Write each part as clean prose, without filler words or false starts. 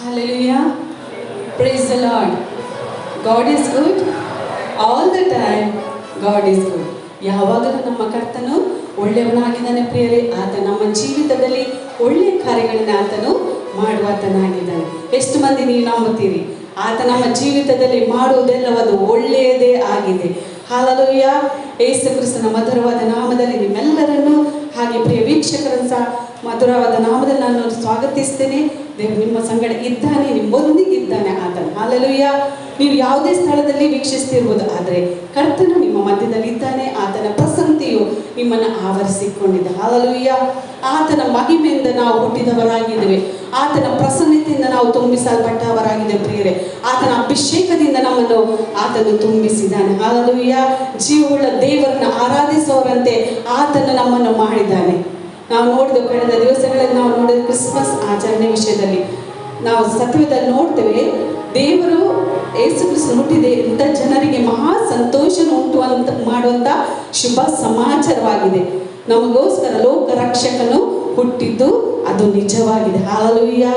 Hallelujah. Praise the Lord. God is good. All the time God is good. ಯಾವಾಗಲೂ ನಮ್ಮ ಕರ್ತನು ಒಳ್ಳೆಯವನಾಗಿದ್ದಾನೆ ಪ್ರಿಯರೇ. ಆತ ನಮ್ಮ ಜೀವಿತದಲ್ಲಿ ಒಳ್ಳೆಯ ಕಾರ್ಯಗಳನ್ನು ಆತನು ಮಾಡುವಾತನಾಗಿದ್ದಾನೆ. ಎಷ್ಟು ಮಂದಿ ನೀವು ನಂಬುತ್ತೀರಿ? ಆತ ನಮ್ಮ ಜೀವಿತದಲ್ಲಿ ಮಾಡುವುದೆಲ್ಲವದು ಒಳ್ಳೆಯದೇ ಆಗಿದೆ. ಹಾಲೆಲೂಯಾ. ಯೇಸು ಕ್ರಿಸ್ತನ ಮಧುರವಾದ ನಾಮದಲ್ಲಿ ನಿಮ್ಮೆಲ್ಲರನ್ನು ಹಾಗೆ ಪ್ರಿಯ ವೀಕ್ಷಕರನ್ನು ಸಹ ಮಧುರವಾದ ನಾಮದಲ್ಲಿ ನಾನು ಸ್ವಾಗತಿಸ್ತೇನೆ. ದೇವರು ನಿಮ್ಮ ಸಂಗಡ ಇದ್ದಾನೆ, ನಿಮ್ಮೊಂದಿಗೆ ಇದ್ದಾನೆ ಆತನು. ಹಾಲೆಲೂಯಾ. ನೀವು ಯಾವುದೇ ಸ್ಥಳದಲ್ಲಿ ವೀಕ್ಷಿಸ್ತಿರ್ಬೋದು, ಆದರೆ ಕರ್ತನು ನಿಮ್ಮ ಮಧ್ಯದಲ್ಲಿ ಇದ್ದಾನೆ. ಆತನ ಪ್ರಸನ್ನತೆಯು ನಿಮ್ಮನ್ನು ಆವರಿಸಿಕೊಂಡಿದೆ. ಹಾಲೆಲೂಯಾ. ಆತನ ಮಹಿಮೆಯಿಂದ ನಾವು ಹುಟ್ಟಿದವರಾಗಿದ್ದೇವೆ. ಆತನ ಪ್ರಸನ್ನತೆಯಿಂದ ನಾವು ತುಂಬಿಸಲ್ಪಟ್ಟವರಾಗಿದ್ದೇವೆ ಪ್ರಿಯರೇ. ಆತನ ಅಭಿಷೇಕದಿಂದ ನಮ್ಮನ್ನು ಆತನು ತುಂಬಿಸಿದ್ದಾನೆ. ಹಾಲೆಲೂಯಾ. ಜೀವವುಳ್ಳ ದೇವರನ್ನು ಆರಾಧಿಸುವವರಂತೆ ಆತನು ನಮ್ಮನ್ನು ಮಾಡಿದ್ದಾನೆ. ನಾವು ನೋಡಿದ ಕಳೆದ ದಿವಸಗಳಲ್ಲಿ ನಾವು ನೋಡಿದ ಕ್ರಿಸ್ಮಸ್ ಆಚರಣೆ ವಿಷಯದಲ್ಲಿ ನಾವು ಸತ್ಯದಲ್ಲಿ ನೋಡ್ತೇವೆ. ದೇವರು ಯೇಸು ಕ್ರಿಸ್ತ ಹುಟ್ಟಿದೆ ಇಂಥ ಜನರಿಗೆ ಮಹಾ ಸಂತೋಷ ಮಾಡುವಂಥ ಶುಭ ಸಮಾಚಾರವಾಗಿದೆ. ನಮಗೋಸ್ಕರ ಲೋಕ ರಕ್ಷಕನು ಹುಟ್ಟಿದ್ದು ಅದು ನಿಜವಾಗಿದೆ. ಹಾಲೆಲೂಯಾ.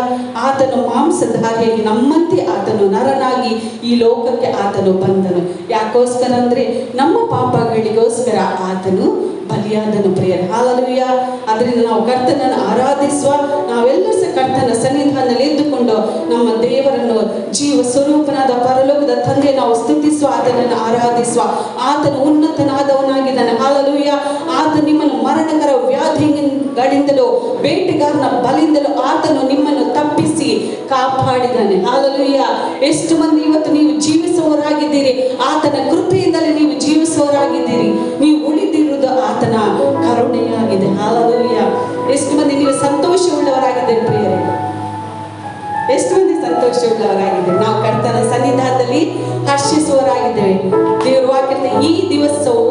ಆತನು ಮಾಂಸಧಾರಿಯಾಗಿ ನಮ್ಮಂತೆ ಆತನು ನರನಾಗಿ ಈ ಲೋಕಕ್ಕೆ ಆತನು ಬಂದನು. ಯಾಕೋಸ್ಕರ ಅಂದರೆ ನಮ್ಮ ಪಾಪಗಳಿಗೋಸ್ಕರ ಆತನು ಬಲಿಯಾದನು ಪ್ರಿಯರೇ. ಹಾಲೆಲೂಯಾ. ಅದರಿಂದ ನಾವು ಕರ್ತನನ್ನು ಆರಾಧಿಸುವ, ನಾವೆಲ್ಲರೂ ಸಹ ಕರ್ತನ ಸನ್ನಿಧಾನದಲ್ಲಿ ಎದ್ದುಕೊಂಡು ನಮ್ಮ ದೇವರನ್ನು ಜೀವ ಸ್ವರೂಪನಾದ ಪರಲೋಕದ ತಂದೆ ನಾವು ಸ್ತುತಿಸುವ, ಆತನನ್ನು ಆರಾಧಿಸುವ. ಆತನು ಉನ್ನತನಾದವನಾಗಿದ್ದಾನೆ. ಹಾಲೆಲೂಯಾ. ಆತ ನಿಮ್ಮನ್ನು ಮರಣಕರ ವ್ಯಾಧಿಗಳಿಂದಲೂ ಬೇಟೆಗಾರನ ಬಲಿಯಿಂದಲೂ ಆತನು ನಿಮ್ಮನ್ನು ತಪ್ಪಿಸಿ ಕಾಪಾಡಿದ್ದಾನೆ. ಹಾಲೆಲೂಯಾ. ಎಷ್ಟು ಮಂದಿ ಇವತ್ತು ನೀವು ಜೀವಿಸುವವರಾಗಿದ್ದೀರಿ? ಆತನ ಕೃಪೆಯಿಂದಲೇ ನೀವು ಜೀವಿಸುವವರಾಗಿದ್ದೀರಿ. ನೀವು ಉಳಿದಿರುವುದು ಆತನ ಕರುಣೆಯಾಗಿದೆ. ಹಾಲೆಲೂಯಾ. ಎಷ್ಟು ಮಂದಿ ನೀವು ಸಂತೋಷವುಳ್ಳವರಾಗಿದ್ದೀರಿ ಪ್ರಿಯರೇ? ಎಷ್ಟು ಮಂದಿ ಸಂತೋಷವುಳ್ಳವರಾಗಿದ್ದೇವೆ? ನಾವು ಕರ್ತನ ಸನ್ನಿಧಾನದಲ್ಲಿ ಹರ್ಷಿಸುವವರಾಗಿದ್ದೇವೆ. ದೇವರು ವಾಕ್ಯದ ಈ ದಿವಸವು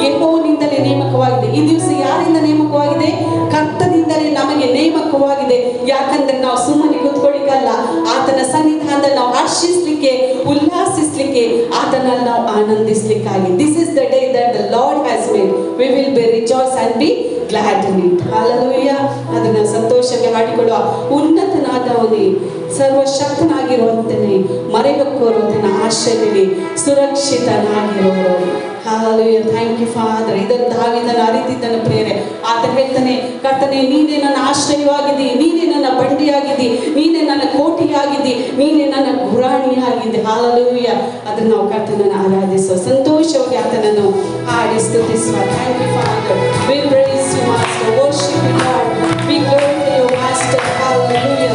ಯೆಹೋವನಿಂದಲೇ ನೇಮಕವಾಗಿದೆ. ಈ ದಿವಸ ಯಾರಿಂದ ನೇಮಕವಾಗಿದೆ? ಕರ್ತನಿಂದಲೇ ನಮಗೆ ನೇಮಕವಾಗಿದೆ. ಯಾಕಂದ್ರೆ ನಾವು ಸುಮ್ಮನೆ ಕೂತ್ಕೊಳ್ಳಿಕ್ಕಲ್ಲ, ಆತನ ಸನ್ನಿಧಾನದಲ್ಲಿ ನಾವು ಹರ್ಷಿಸ್ಲಿಕ್ಕೆ, ಉಲ್ಲಾಸಿಸ್ಲಿಕ್ಕೆ, ಆತನಲ್ಲಿ ನಾವು ಆನಂದಿಸ್ಲಿಕ್ಕಾಗಿ. This is the day that the Lord has made, we will be rejoice and be glad in it. Hallelujah. ಅದನ್ನು ಸಂತೋಷಕ್ಕೆ ಹಾಡಿಕೊಳ್ಳುವ ಉನ್ನತನಾದವನೇ, ಸರ್ವಶಕ್ತನಾಗಿರುವಂತನೇ, ಮರೆಯಕ್ಕೋರುವಂತನ ಆಶ್ರಯದಲ್ಲಿ ಸುರಕ್ಷಿತನಾಗಿರುವವರು. ಹಾಲೆಲೂಯಾ. Thank you Father. ಇದನ್ನು ದಾವೀದನು ಅರಿತಿದ್ದನು ಪ್ರಿಯರೇ. ಆತ ಹೇಳ್ತಾನೆ, ಕರ್ತನೇ ನೀನೇ ನನ್ನ ಆಶ್ರಯವಾಗಿದ್ದಿ, ನೀನೇ ನನ್ನ ಬಂಡಿಯಾಗಿದ್ದಿ, ನೀನೇ ನನ್ನ ಕೋಟೆಯಾಗಿದ್ದಿ, ನೀನೇ ನನ್ನ ಗುರಾಣಿಯಾಗಿದ್ದಿ. ಹಾಲೆಲೂಯಾ. ಅದನ್ನು ನಾವು ಕರ್ತನನ್ನು ಆರಾಧಿಸುವ, ಸಂತೋಷವಾಗಿ ಆತನನ್ನು ಹಾಡಿ ಸ್ತುತಿಸುವ. Thank you Father. We praise you, Master. Worship you, Lord. We glorify you, Master. Hallelujah.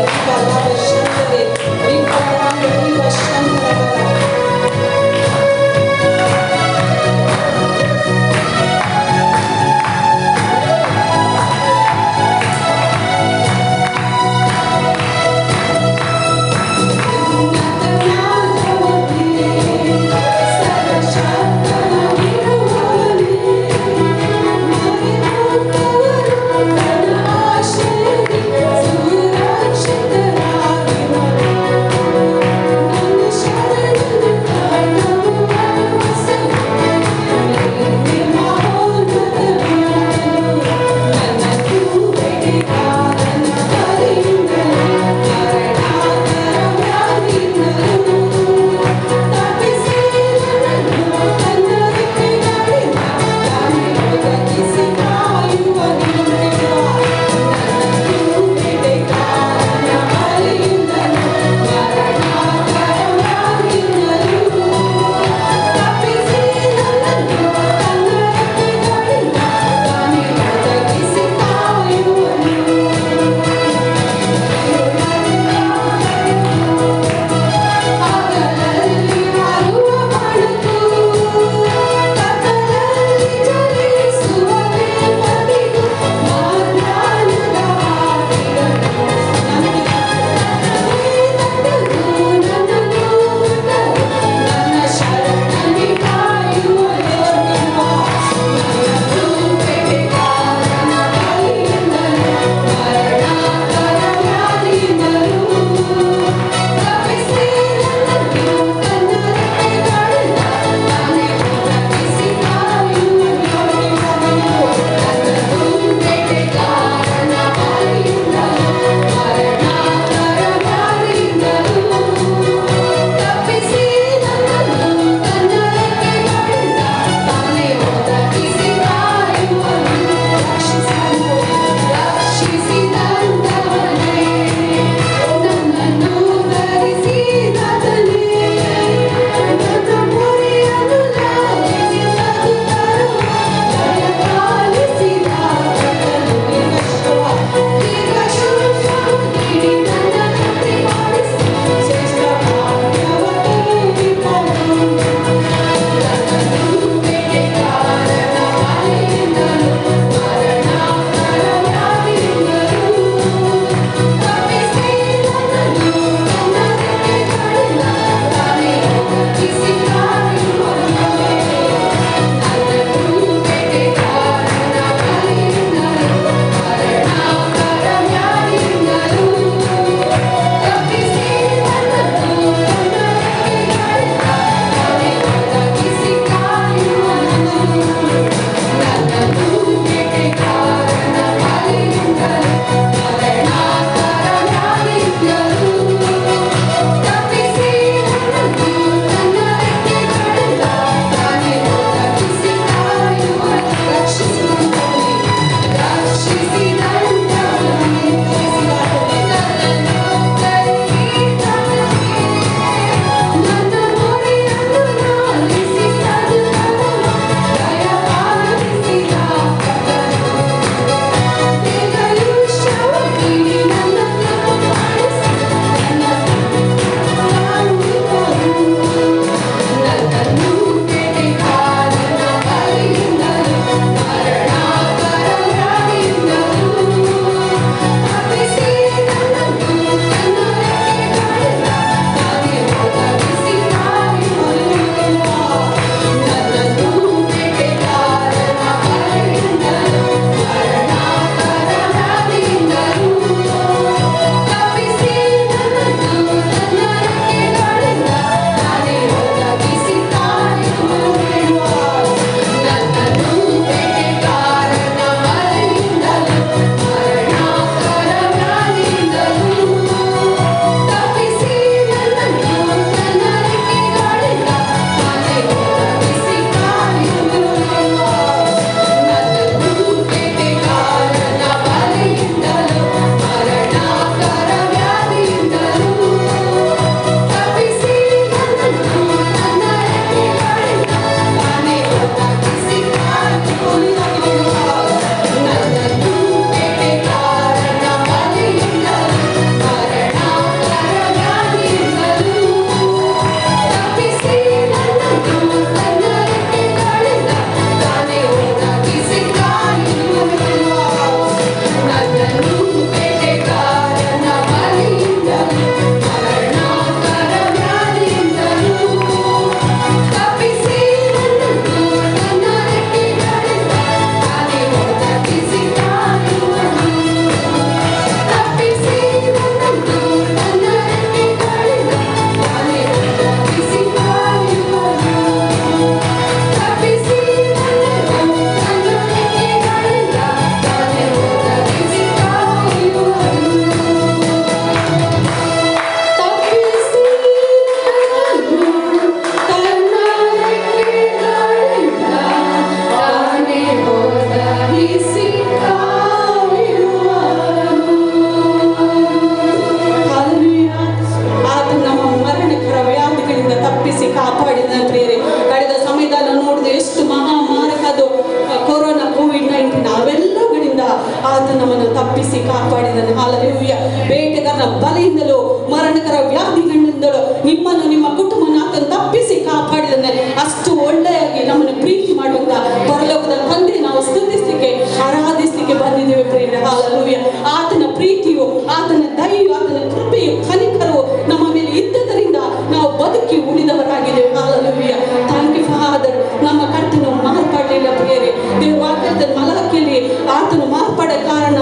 ಬಾಧೆಯಿಂದಲೂ ಮರಣಕರ ವ್ಯಾಧಿಗಳಿಂದಲೂ ನಿಮ್ಮನ್ನು ನಿಮ್ಮ ಕುಟುಂಬನ ಆತನು ತಪ್ಪಿಸಿ ಕಾಪಾಡಿದನೆ. ಅಷ್ಟು ಒಳ್ಳೆಯಾಗಿ ನಮ್ಮನ್ನು ಪ್ರೀತಿ ಮಾಡುವಂತ ಪರಲೋಕದ ತಂದೆ ನಾವು ಸ್ತುತಿಸಲಿಕ್ಕೆ ಆರಾಧಿಸಲಿಕ್ಕೆ ಬಂದಿದ್ದೇವೆ ಪ್ರಿಯರೇ. ಹಲ್ಲೆಲೂಯಾ. ಆತನ ಪ್ರೀತಿಯು, ಆತನ ದಯೆಯು, ಆತನ ಕೃಪೆಯು, ಕನಿಕರವು ನಮ್ಮ ಮೇಲೆ ಇದ್ದದರಿಂದ ನಾವು ಬದುಕಿ ಉಳಿದವರಾಗಿದ್ದೇವೆ. ಹಲ್ಲೆಲೂಯಾ. Thank you father. ನಮ್ಮ ಕರ್ತನು ಮಾರ್ಪಾಡಲಿಲ್ಲ ಪ್ರಿಯರೇ. ದೇವರ ವಾಕ್ಯದ ಮಲಕಿಯಲ್ಲಿ ಆತನು ಮಾರ್ಪಾಡ ಕಾರಣ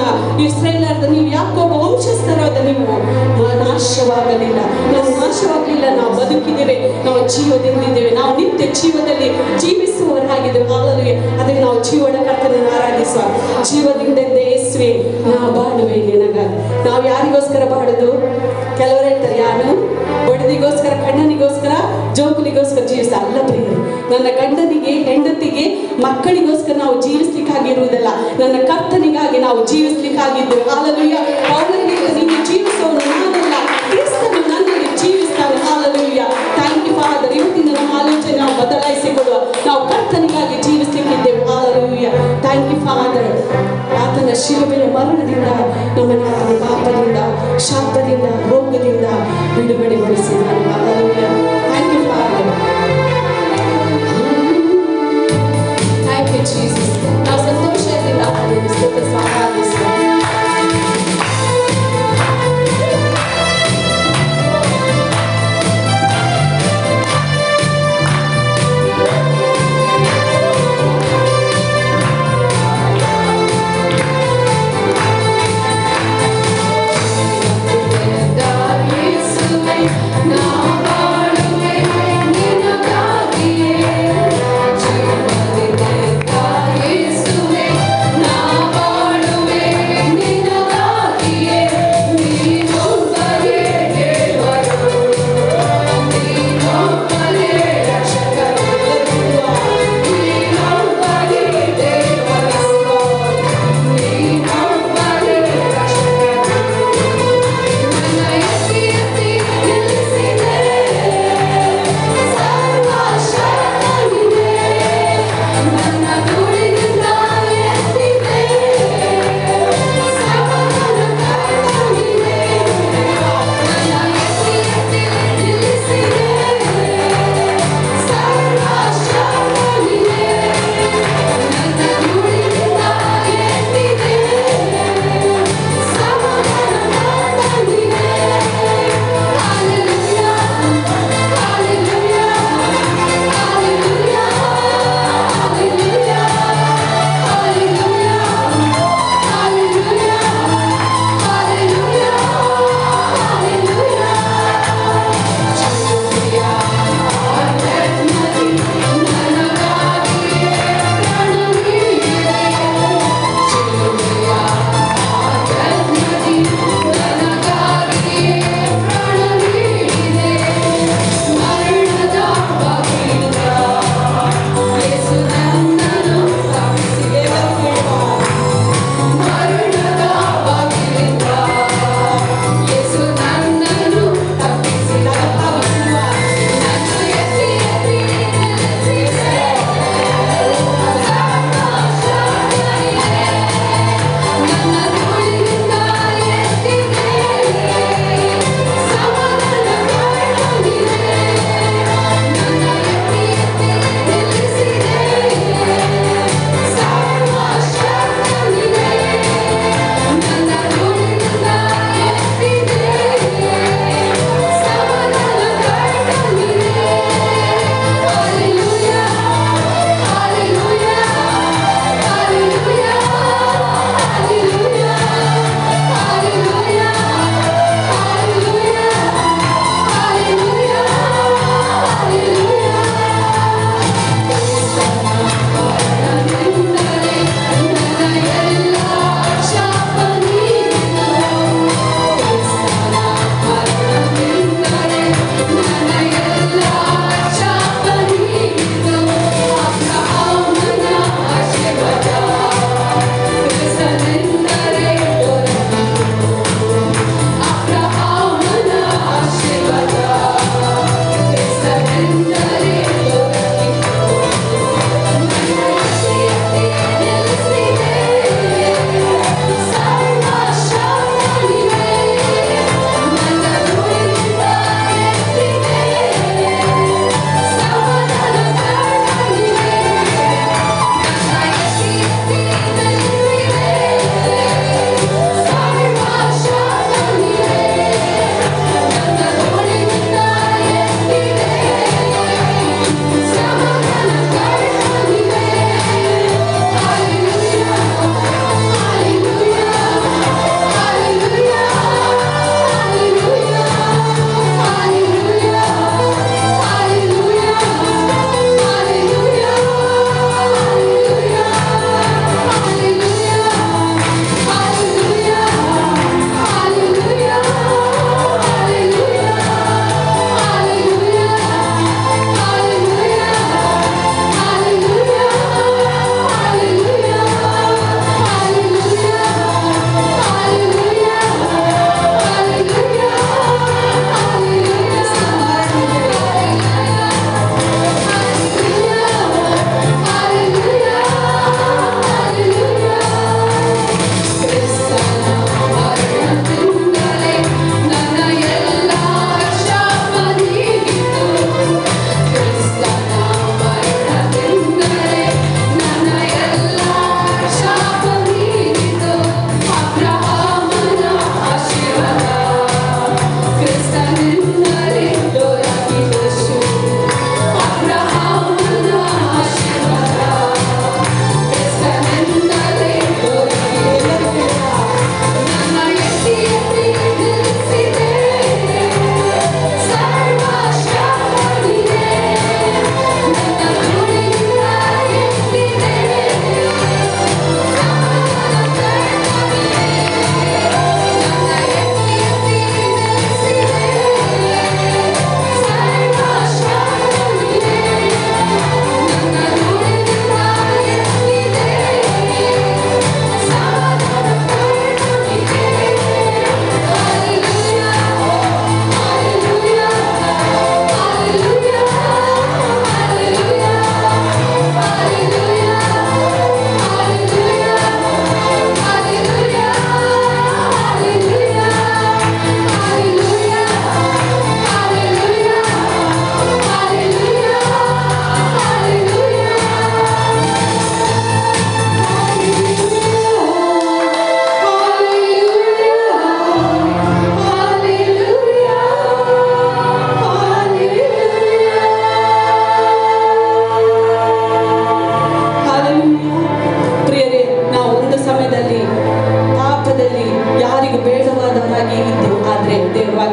ಇಸ್ರಾಯೇಲರ ನೀವು ಯಾಕೋಬ ವಂಶಸ್ಥರಾದ ನೀವು ನಾಶವಾಗಲಿಲ್ಲ. ನಾವು ನಾಶವಾಗಲಿಲ್ಲ, ನಾವು ಬದುಕಿದ್ದೇವೆ, ನಾವು ಜೀವದಿಂದಿದ್ದೇವೆ, ನಾವು ನಿತ್ಯ ಜೀವದಲ್ಲಿ ಜೀವಿಸುವವರಾಗಿದ್ದೇವೆ. ಹಲ್ಲೆಲೂಯಾ. ಅದಕ್ಕೆ ನಾವು ಜೀವನ ಕರ್ತನನ್ನು ಆರಾಧಿಸುವ. ಜೀವದಿಂದ ಯೇಸುವೆ ನಾ ಬಾಳುವೆ ನಿನಗಾಗಿ. ನಾವು ಯಾರಿಗೋಸ್ಕರ ಬಾಳುದು? ಕೆಲವರು ಹೇಳ್ತಾರೆ, ಯಾರು ಬಡದಿಗೋಸ್ಕರ, ಕಣ್ಣನಿಗೋಸ್ಕರ, ಜೋಕುಲಿಗೋಸ್ಕರ ಜೀವಿಸ ಅಲ್ಲ ಪ್ರಿಯರೇ. ನನ್ನ ಗಂಡನಿಗೆ, ಹೆಂಡತಿಗೆ, ಮಕ್ಕಳಿಗೋಸ್ಕರ ನಾವು ಜೀವಿಸ್ಲಿಕ್ಕಾಗಿರುವುದಲ್ಲ, ನನ್ನ ಕರ್ತನಿಗಾಗಿ ನಾವು ಜೀವಿಸ್ಲಿಕ್ಕಾಗಿದ್ದೇವೆ. ಹಲ್ಲೆಲೂಯಾ. ಅವನಲ್ಲಿ ನೀನು ಜೀವಿಸೋನು ನಾನಲ್ಲ, ಕ್ರಿಸ್ತನು ನನ್ನಲ್ಲಿ ಜೀವಿಸ್ತಾನೆ. ಹಲ್ಲೆಲೂಯಾ. Thank you Father. ಇವತ್ತಿನ ನಮ್ಮ ಆಲೋಚನೆ ನಾವು ಬದಲಾಯಿಸಿಕೊಳ್ಳುವ. ನಾವು ಕರ್ತನಿಗಾಗಿ ಜೀವಿಸಲಿಕ್ಕಿದ್ದೇವೆ. ಹಲ್ಲೆಲೂಯಾ. Thank you Father. ಆತನ ಶಿಲುಬೆಯ ಮರಣದಿಂದ ನಮ್ಮನ್ನು ಆತನ ಪಾಪದಿಂದ, ಶಾಪದಿಂದ, ರೋಗದಿಂದ ಬಿಡುಗಡೆಗೊಳಿಸಿದ್ದಾನೆ. Hallelujah. Thank you Father. Thank you Jesus. ನಾವು ಸಂತೋಷದಿಂದ ಸ್ತುತಿಸುವ, ಆರಾಧಿಸುವ.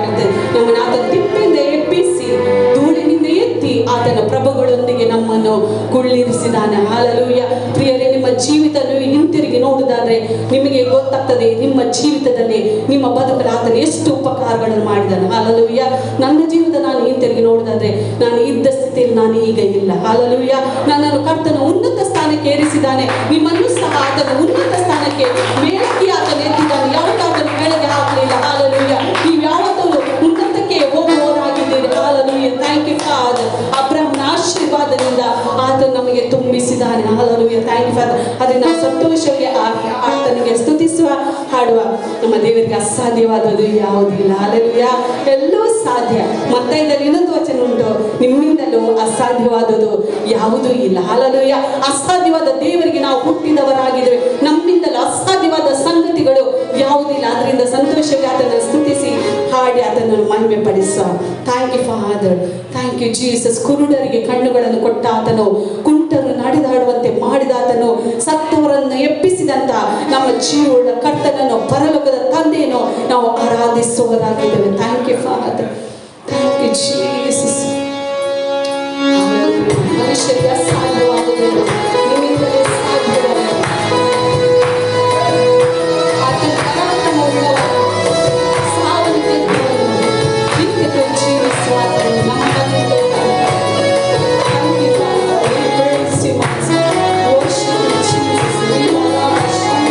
ಮಾಡುತ್ತೆ. ನಮ್ಮನ್ನು ಆತನ ತಿಪ್ಪೆಯಿಂದ ಎಬ್ಬಿಸಿ ಧೂಳಿನಿಂದ ಎತ್ತಿ ಆತನ ಪ್ರಭುಗಳೊಂದಿಗೆ ನಮ್ಮನ್ನು ಕುಳ್ಳಿರಿಸಿದಾನೆ. ಹಾಲೆಲೂಯ. ಪ್ರಿಯರೇ, ನಿಮ್ಮ ಜೀವಿತ ನೀವು ಹಿಂತಿರುಗಿ ನೋಡುವುದಾದ್ರೆ ನಿಮಗೆ ಗೊತ್ತಾಗ್ತದೆ ನಿಮ್ಮ ಜೀವಿತದಲ್ಲಿ ನಿಮ್ಮ ಬದುಕಲ್ಲಿ ಆತನ ಎಷ್ಟು ಉಪಕಾರಗಳನ್ನು ಮಾಡಿದ್ದಾನೆ. ಹಾಲೆಲೂಯ. ನನ್ನ ಜೀವಿತ ನಾನು ಹಿಂತಿರುಗಿ ನೋಡುವುದಾದ್ರೆ ನಾನು ಇದ್ದ ಸ್ಥಿತಿಯಲ್ಲಿ ನಾನು ಈಗ ಇಲ್ಲ. ಹಾಲೆಲೂಯ. ನನ್ನನ್ನು ಕರ್ತನ ಉನ್ನತ ಸ್ಥಾನಕ್ಕೆ ಏರಿಸಿದ್ದಾನೆ. ನಿಮ್ಮನ್ನು ಸಹ ಆತನ ಉನ್ನತ ಸ್ಥಾನಕ್ಕೆ ಮೇಲಕ್ಕೆ ಆತನ ಎತ್ತಿದ್ದಾನೆ. ಯಾವತ್ತೂ ಆತನ ಕೆಳಗೆ ಹಾಕಲಿಲ್ಲ. ಹಾಲೆಲೂಯ. ನೀವು ಯಾವತ್ತೂ ಉನ್ನತಕ್ಕೆ ಹೋಗುವವರಾಗಿದ್ದೀರಿ. ಹಾಲೆಲೂಯ. Thank you father. ಅಬ್ರಹಾಮನ ಆಶೀರ್ವಾದದಿಂದ ಆತನು ನಮಗೆ ತುಂಬಿಸಿದ್ದಾನೆ. ಹಾಲೆಲೂಯ. Thank you father. ಅದರಿಂದ ನಾವು ಸಂತೋಷವಾಗಿ ಆತನಿಗೆ ಸ್ತುತಿಸುವ ಹಾಡುವ. ನಮ್ಮ ದೇವರಿಗೆ ಅಸಾಧ್ಯವಾದದ್ದು ಯಾವುದಿಲ್ಲ. ಹಾಲೆಲೂಯ. ಎಲ್ಲವೂ ಸಾಧ್ಯ. ಮತ್ತೈದಲ್ಲಿ ಇನ್ನೊಂದು ವಚನ ಉಂಟು, ನಿಮ್ಮಿಂದಲೂ ಅಸಾಧ್ಯವಾದದ್ದು ಯಾವುದೂ ಇಲ್ಲ. ಹಾಲೆಲೂಯ. ಅಸಾಧ್ಯವಾದ ದೇವರಿಗೆ ನಾವು ಹುಟ್ಟಿದವರಾಗಿದ್ದೇವೆ. ನಮ್ಮಿಂದಲೂ ಅಸಾಧ್ಯವಾದ ಸಂಗತಿಗಳು ಯಾವುದಿಲ್ಲ. ಅದರಿಂದ ಸಂತೋಷವಾಗಿ ಆತನ ಸ್ತುತಿಸಿ ಹಾಡಿ ಆತನನ್ನು ಮಹಿಮೆ ಪಡಿಸುವ. Thank you Father. Thank you Jesus. ಕುರುಡರಿಗೆ ಕಣ್ಣುಗಳನ್ನು ಕೊಟ್ಟ ಆತನು, ಕುಂಟರು ನಡೆದಾಡುವಂತೆ ಮಾಡಿದಾತನು, ಸತ್ತವರನ್ನು ಎಬ್ಬಿಸಿದಂತ ನಮ್ಮ ಜೀವನ ಕರ್ತನನ್ನು, ಪರಲೋಕದ ತಂದೆಯನ್ನು ನಾವು ಆರಾಧಿಸುವವರಾಗಿದ್ದೇವೆ. Thank you Father. Thank you Jesus. ಮನುಷ್ಯರಿಗೆ ಅಸಾಧ್ಯವಾಗುವುದಿಲ್ಲ, ನಿಮ್ಮಿಂದಲೇ ಸಾಧ್ಯವಾಗುವುದು. ಆತನ ಪರಾಕ್ರಮವುಳ್ಳವ, ಸಾವನ್ನು ಗೆದ್ದವನು, ನಿತ್ಯದ ಜೀವಿಸುವ ಆತನು ನಮ್ಮ ಮನೆಯಲ್ಲಿ Thank you, Father. We praise you, Master. Worship you, Jesus. We love you.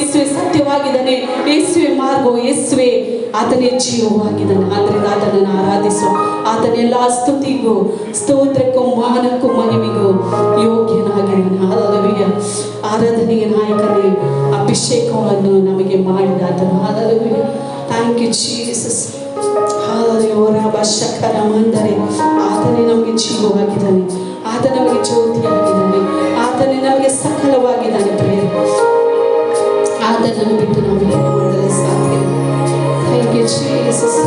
ಯೇಸುವೆ ಸತ್ಯವಾಗಿದ್ದಾನೆ, ಯೇಸುವೆ ಮಾರ್ಗವು, ಯೇಸುವೆ ಆತನೇ ಜೀವವಾಗಿದ್ದಾನೆ. ಆದ್ದರಿಂದ ಆತನನ್ನು ಆರಾಧಿಸು. ಆತನೆಲ್ಲ ಸ್ತುತಿಗೂ ಸ್ತೋತ್ರಕ್ಕೂ ಮಾನಕ್ಕೂ ಮಹಿಮೆಗೂ ಯೋಗ್ಯನಾಗಿದ್ದಾನೆ. ಹಲ್ಲೆಲೂಯಾ. ಆರಾಧನೆಗೆ ನಾಯಕನೇ, ಅಭಿಷೇಕವನ್ನು ನಮಗೆ ಮಾಡಿದ ಆತನು. ಹಲ್ಲೆಲೂಯಾ. Thank you Jesus. ಆತನೇ ನಮಗೆ ಜೀವವಾಗಿದ್ದಾನೆ, ಆತ ನಮಗೆ ಜ್ಯೋತಿಯಾಗಿದ್ದಾನೆ, ಆತನೇ ನಮಗೆ ಸಕಲವಾಗಿದ್ದಾನೆ. ಪ್ರೇಮ ಆತನನ್ನು ಬಿಟ್ಟು ನಾವು ಏನು ಮಾಡಲು ಸಾಧ್ಯ? Thank you Jesus.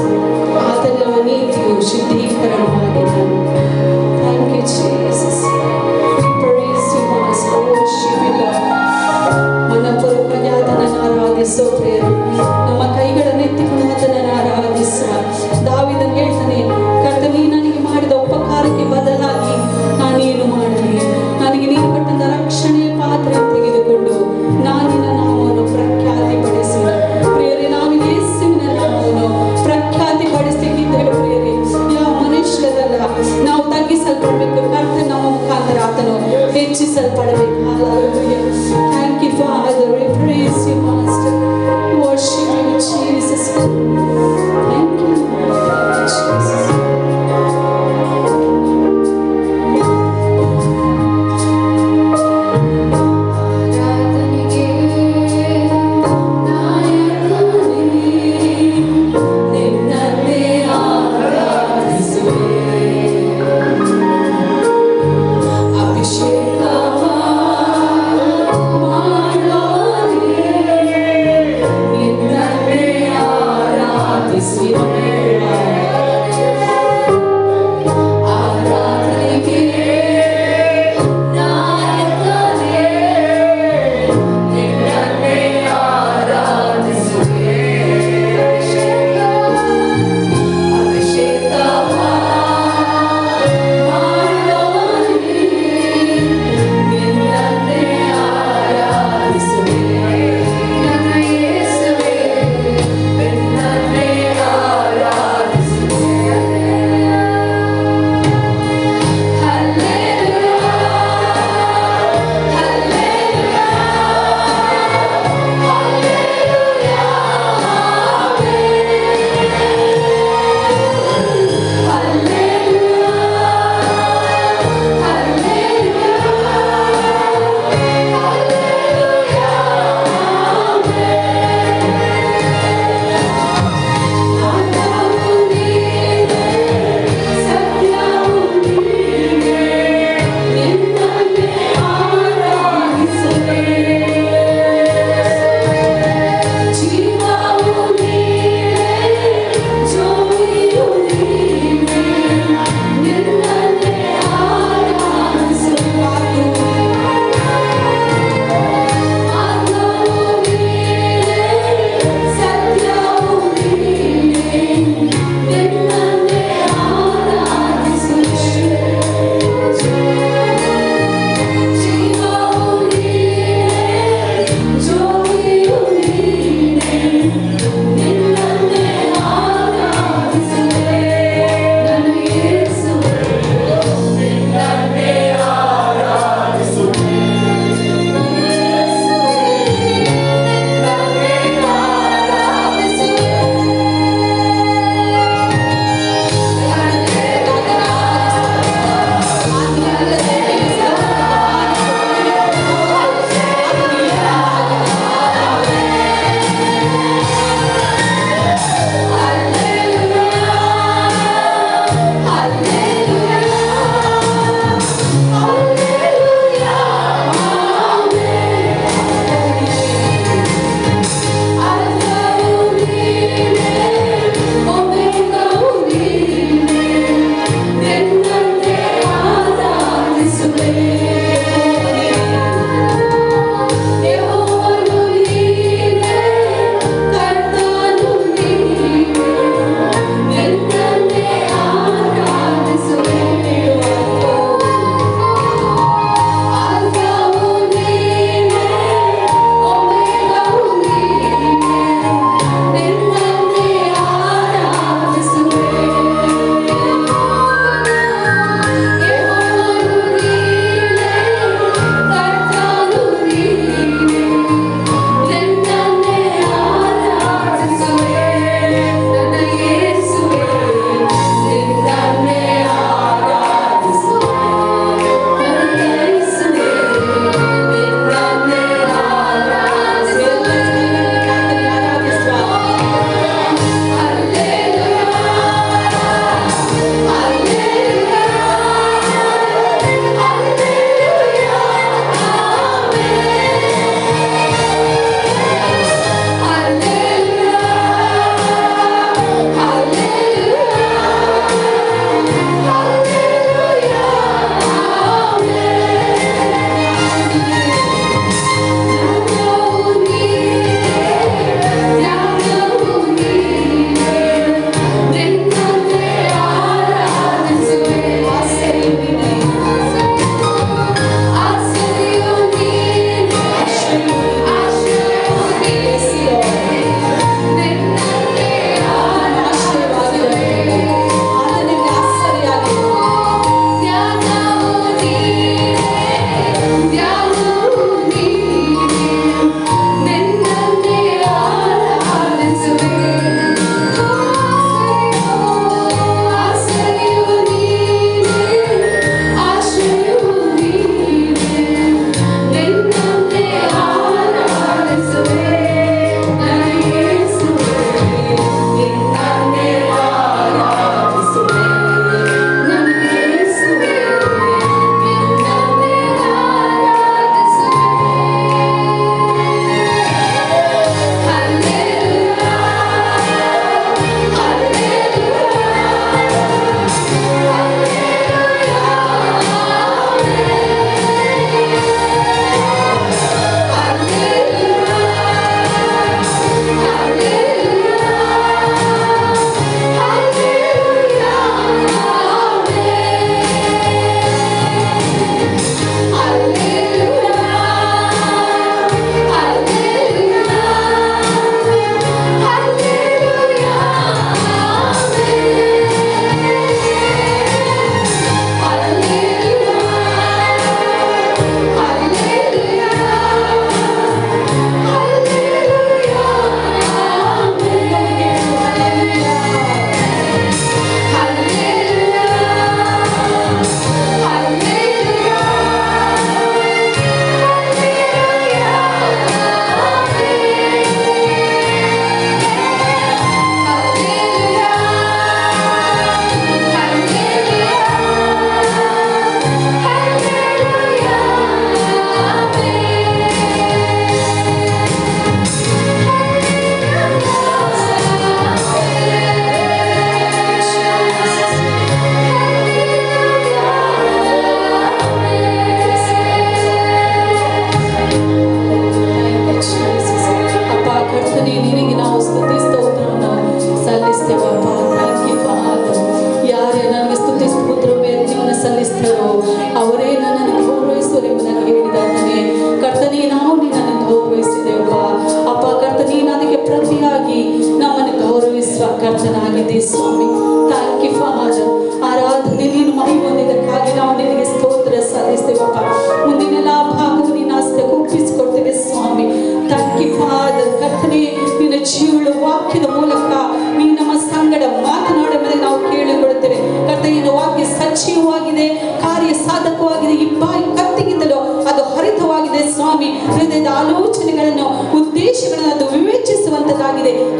ಆತನ ನಮ್ಮ ನೀತಿಯು ಶುದ್ಧೀಕರಣವಾಗಿದ್ದಾನೆ. Thank you Jesus. ಮನಪೂರ್ವಕವಾಗಿ ಆತನನ್ನು ಆರಾಧಿಸೋ ಪ್ರೇಮ. ನಮ್ಮ ಕೈಗಳನ್ನು ಎತ್ತಿಕೊಂಡು ಆತನನ್ನು ಆರಾಧಿಸುವ. ದಾವೀದನು ಹೇಳ್ತಾನೆ, ಕರ್ತನೇ ನನಗೆ ಮಾಡಿದ ಉಪಕಾರಕ್ಕೆ ಬದಲಾಗಿ ನಾನೇನು ಮಾಡಲಿ? ನನಗೆ ನೀನು ಕೊಟ್ಟಂತ ರಕ್ಷಣೆಯ ಪಾತ್ರ ತೆಗೆದುಕೊಂಡು ನಾನು ನಿನ್ನ ನಾಮವನ್ನು ಪ್ರಖ್ಯಾತಿ ಪಡಿಸಿದ. ಪ್ರಿಯರೇ, ನಾವು ಯೇಸುವಿನ ನಾಮವನ್ನು ಪ್ರಖ್ಯಾತಿ ಪಡಿಸಲಿಕ್ಕಿದ್ದೇವೆ. ಪ್ರಿಯರೇ, ಯಾವ ಮನುಷ್ಯರಲ್ಲ, ನಾವು ತಗ್ಗಿಸಲ್ಪಡಬೇಕು. ಕರ್ತನ ನಮ್ಮ ಮುಖಾಂತರ ಆತನು ಹೆಚ್ಚಿಸಲ್ಪಡಬೇಕು. Hallelujah. Thank you, Father. We praise you, Master. Worship you,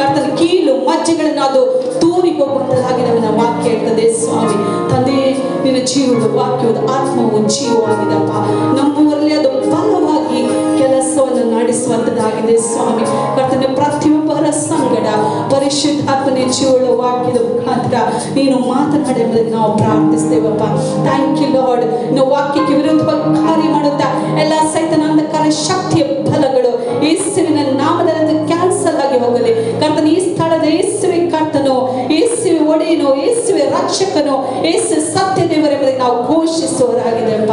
ಕರ್ತನ ಕೀಲು ಮಜ್ಜೆಗಳನ್ನು ಅದು ತೂರಿ ಹೋಗುವಂತದಾಗಿ ನಮ್ಮ ವಾಕ್ಯ ಇರ್ತದೆ ಸ್ವಾಮಿ. ತಂದೆ, ನಿನ್ನ ಜೀವದ ವಾಕ್ಯದ ಆತ್ಮವು ಜೀವವಾಗಿದಪ್ಪ. ನಮ್ಮೂರಲ್ಲಿ ಅದು ಬಲವಾಗಿ ಕೆಲಸವನ್ನು ನಡೆಸುವಂತದ್ದಾಗಿದೆ ಸ್ವಾಮಿ. ಕರ್ತನ ಪ್ರತಿಯೊಬ್ಬರ ಸಂಗಡ ಪರಿಶುದ್ಧಾತ್ಮನೆ ಜೀವದ ವಾಕ್ಯದ ಮುಖಾಂತರ ನೀನು ಮಾತನಾಡಿ ಎಂಬುದಕ್ಕೆ ನಾವು ಪ್ರಾರ್ಥಿಸ್ತೇವಪ್ಪ. Thank you lord. ಇನ್ನು ವಾಕ್ಯಕ್ಕೆ ವಿರುದ್ಧವಾಗಿ ಕಾರ್ಯ ಮಾಡುತ್ತಾ ಎಲ್ಲ ಸೈತನ ಅಂಧಕಾರ ಶಕ್ತಿಯ ಬಲಗಳು ಯೇಸುವಿನ ನಾಮದಲ್ಲಿ ಕ್ಯಾನ್ಸಲ್ ಆಗಿ ಹೋಗಲಿ. ಕರ್ತನ ಈ ಸ್ಥಳದ ಯೇಸುವೆ ಕರ್ತನು, ಯೇಸುವೆ ಒಡೆಯನು, ಯೇಸುವೆ ರಕ್ಷಕನು, ಯೇಸು ಸತ್ಯ ದೇವರೆಂಬುದಕ್ಕೆ ನಾವು ಘೋಷಿಸುವವರಾಗಿದೆಯಪ್ಪ.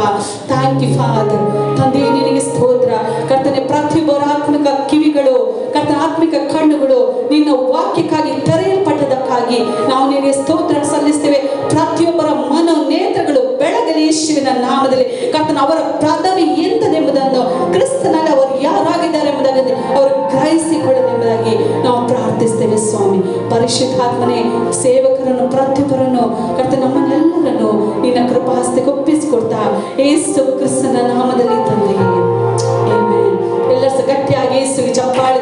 Thank you father. ತಂದೆ, ನಿನಗೆ ಸ್ತೋತ್ರ. ಕರ್ತನೆ, ಪ್ರತಿಯೊಬ್ಬರ ಆತ್ಮಿಕ ಕಿವಿಗಳು, ಕರ್ತನ ಆತ್ಮಿಕ ಕಣ್ಣುಗಳು ನಿನ್ನ ವಾಕ್ಯಕ್ಕಾಗಿ ತೆರೆಯಲ್ಪಟ್ಟದಕ್ಕಾಗಿ ನಾವು ನಿನಗೆ ಸ್ತೋತ್ರ ಸಲ್ಲಿಸ್ತೇವೆ. ಪ್ರತಿಯೊಬ್ಬರ ಮನೋನೇತ್ರಗಳು ಬೆಳಗಲಿ ಯೇಸುವಿನ ನಾಮದಲ್ಲಿ. ಕರ್ತನ ಅವರ ಪದವಿ ಎಂತದೆಂಬುದನ್ನು, ಕ್ರಿಸ್ತನಲ್ಲಿ ಅವರು ಯಾರಾಗಿದ್ದಾರೆ ಎಂಬುದಾಗಿ ಅವರು ಗ್ರಹಿಸಿಕೊಳ್ಳಲೆಂಬುದಾಗಿ ನಾವು ಪ್ರಾರ್ಥಿಸ್ತೇವೆ ಸ್ವಾಮಿ. ಪರಿಶುದ್ಧಾತ್ಮನೇ, ಸೇವಕರನ್ನು ಪ್ರತಿಯೊಬ್ಬರನ್ನು ಕರ್ತನ ನಮ್ಮನ್ನೆಲ್ಲರನ್ನು ನಿನ್ನ ಕೃಪಾಸ್ತಿಗೆ ಒಪ್ಪಿಸಿಕೊಡ್ತಾ ಯೇಸು ಕ್ರಿಸ್ತನ ನಾಮದಲ್ಲಿ ತಂದೆಯೇ, ಆಮೆನ್. ಎಲ್ಲರೂ ಸಹ ಗಟ್ಟಿಯಾಗಿ ಯೇಸುವಿಗೆ ಚಪ್ಪಾಳೆ